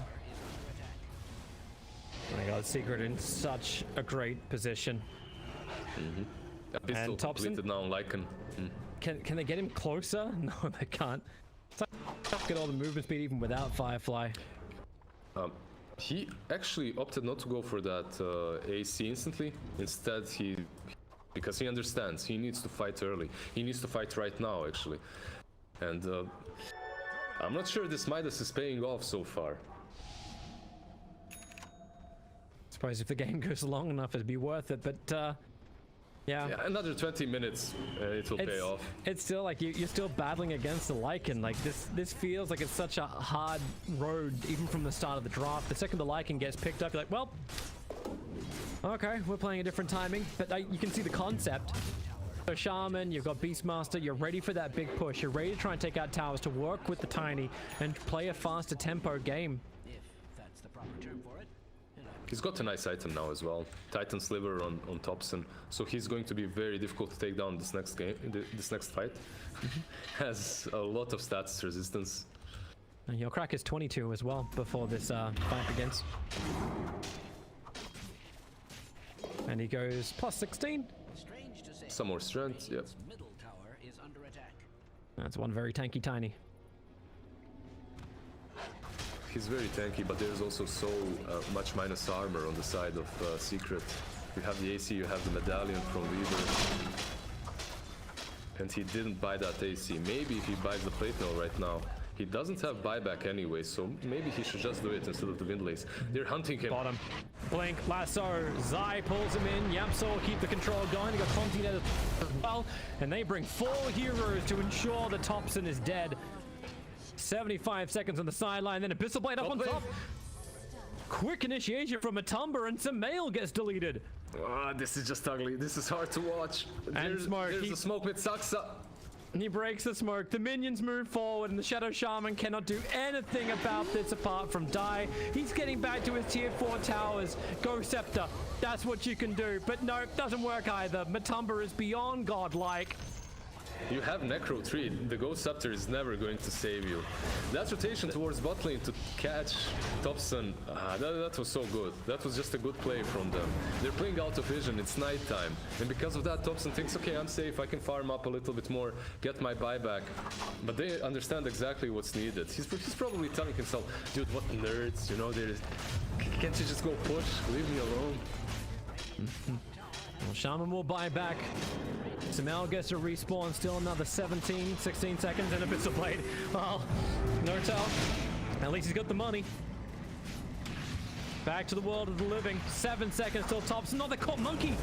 Oh my god, Secret in such a great position. A pistol And Thompson? completed now on Lycan. Can they get him closer? No, they can't. It's like, get all the movement speed even without Firefly. He actually opted not to go for that AC instantly. Instead, because he understands he needs to fight early. He needs to fight right now, actually. And I'm not sure this Midas is paying off so far. Suppose if the game goes long enough, it'd be worth it. But yeah, another 20 minutes, it will pay off. It's still like you're still battling against the Lycan. Like this feels like it's such a hard road, even from the start of the draft. The second the Lycan gets picked up, you're like, well, okay, we're playing a different timing. But you can see the concept. So Shaman, you've got Beastmaster, you're ready for that big push. You're ready to try and take out towers, to work with the Tiny and play a faster tempo game. If that's the proper term for it. He's got a nice item now as well. Titan Sliver on Thompson, so he's going to be very difficult to take down this next game, this next fight. Has a lot of stats resistance. And your crack is 22 as well before this fight begins. And he goes plus 16. Strange to say, Some more strength, yeah. its middle tower is under attack. That's one very tanky Tiny. He's very tanky, but there's also so much minus armor on the side of Secret. You have the AC, you have the medallion from Weaver. And he didn't buy that AC. Maybe if he buys the plate mill right now. He doesn't have buyback anyway, so maybe he should just do it instead of the Windlace. They're hunting him. Bottom. Blink, lasso, Zai pulls him in, Yamso will keep the control going, you got Fontaine as well, and they bring 4 heroes to ensure that Thompson is dead. 75 seconds on the sideline, then Abyssal Blade up on top. Quick initiation from Matumba, and Samael gets deleted. This is just ugly. This is hard to watch. And Smoke. There's the smoke with Saksa. He breaks the smoke. The minions move forward, and the Shadow Shaman cannot do anything about this apart from die. He's getting back to his tier 4 towers. Go Scepter. That's what you can do. But no, it doesn't work either. Matumba is beyond godlike. You have Necro 3, the Ghost Scepter is never going to save you. That rotation towards bot lane to catch Thompson, that was so good. That was just a good play from them. They're playing out of vision, it's nighttime. And because of that, Thompson thinks, okay, I'm safe, I can farm up a little bit more, get my buyback. But they understand exactly what's needed. He's probably telling himself, dude, what nerds, you know, can't you just go push, leave me alone? Well, Shaman will buy back. Samael gets to respawn, still another 16 seconds, and Abyssal Blade. Well, no tell. At least he's got the money. Back to the world of the living. 7 seconds till Thompson. Not the caught Monkey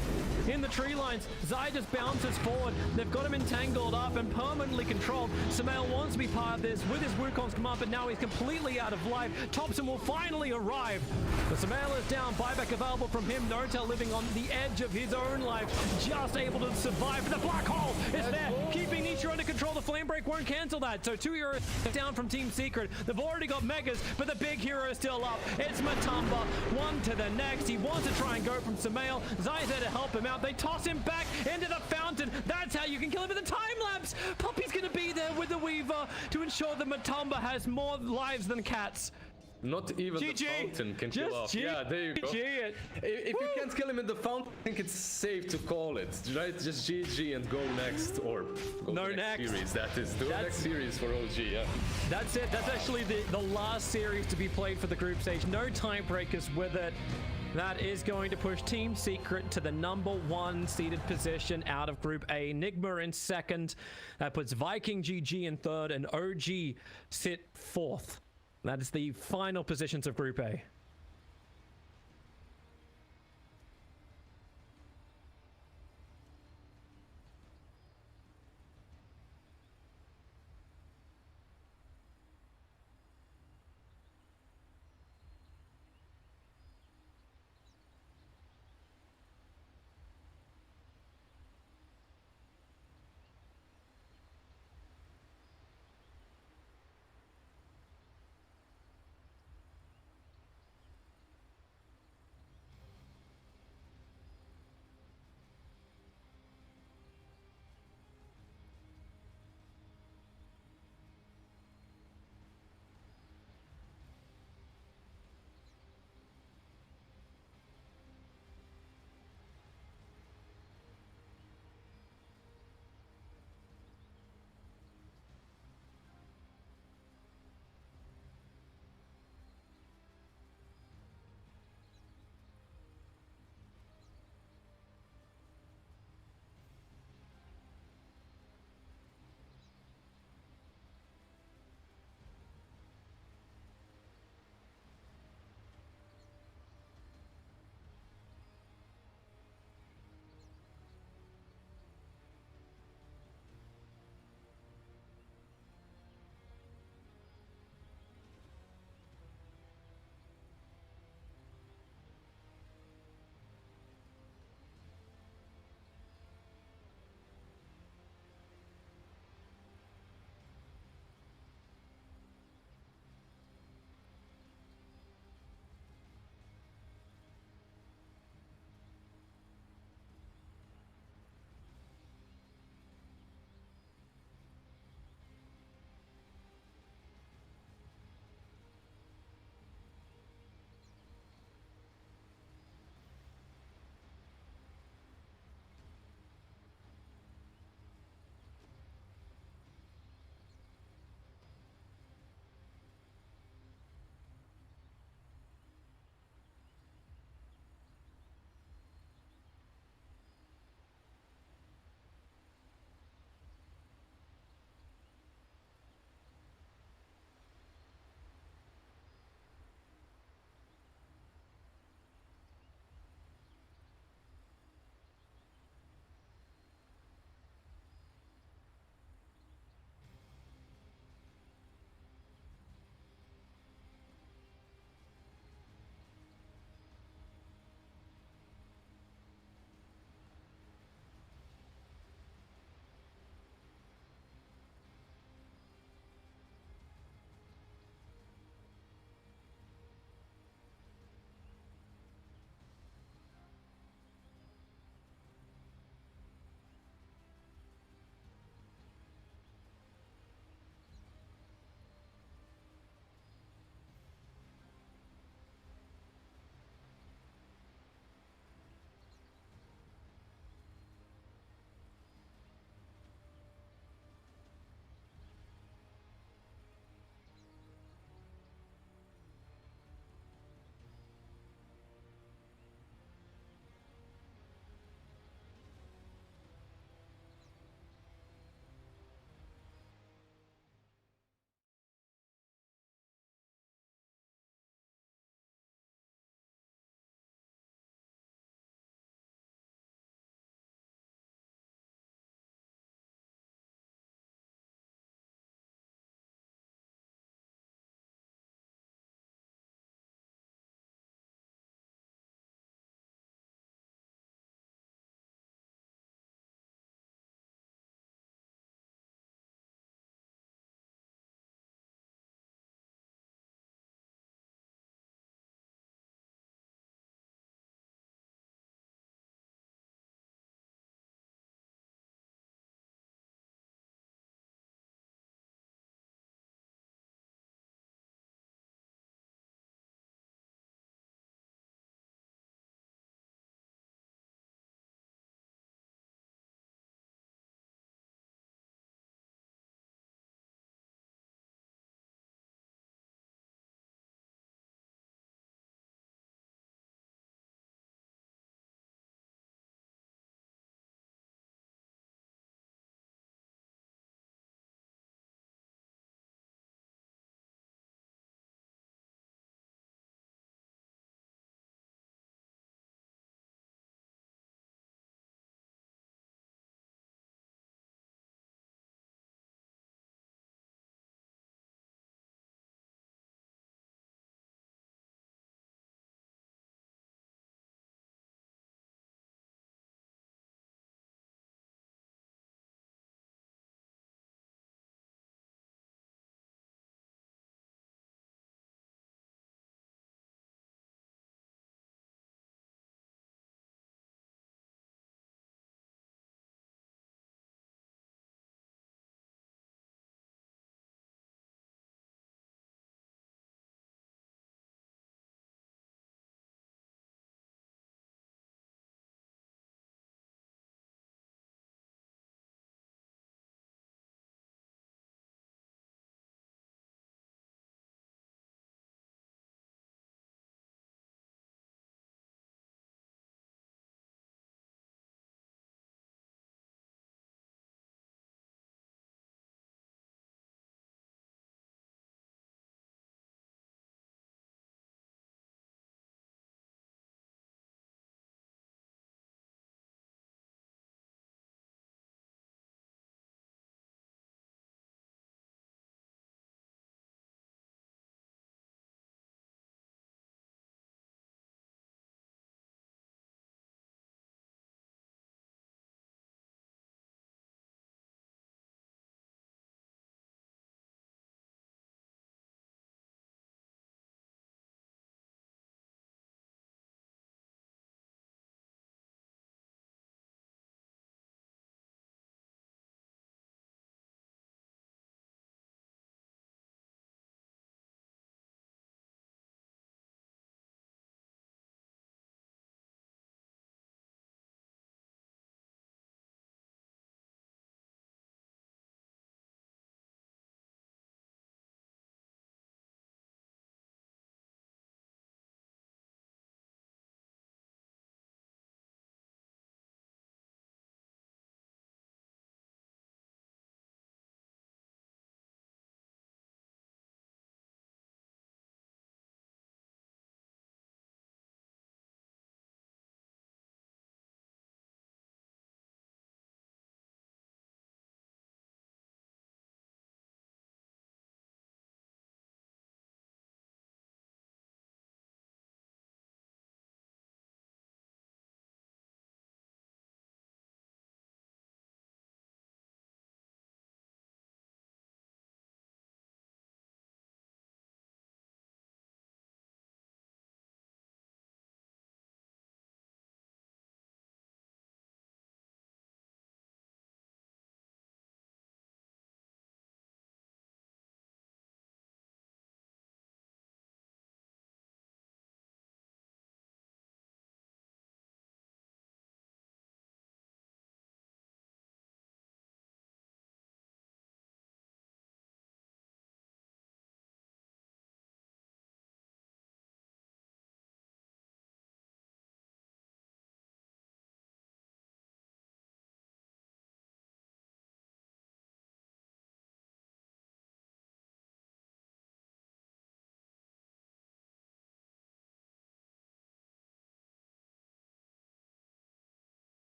in the tree lines. Zai just bounces forward. They've got him entangled up and permanently controlled. Samael wants to be part of this with his Wukong's command, but now he's completely out of life. Thompson will finally arrive. The Samael is down. Buyback available from him. Nortel living on the edge of his own life. Just able to survive. But the black hole is there. Keeping Nitro under control. The flame break won't cancel that. So 2 heroes down from Team Secret. They've already got Megas, but the big hero is still up. It's Matumba. One to the next. He wants to try and go from Samael. Zai's there to help him out. They toss him back into the fountain. That's how you can kill him with a time lapse. Puppy's going to be there with the Weaver to ensure that Matumba has more lives than cats. Not even GG. the fountain can kill off. Yeah, there you go. If you can't kill him in the fountain, I think it's safe to call it, right? Just GG and go next, or go no to next next series. That is the next series for OG. Yeah. That's it. That's actually the last series to be played for the group stage. No tiebreakers with it. That is going to push Team Secret to the #1 seeded position out of Group A. Nigma in second. That puts Viking GG in third, and OG sit fourth. That is the final positions of Group A.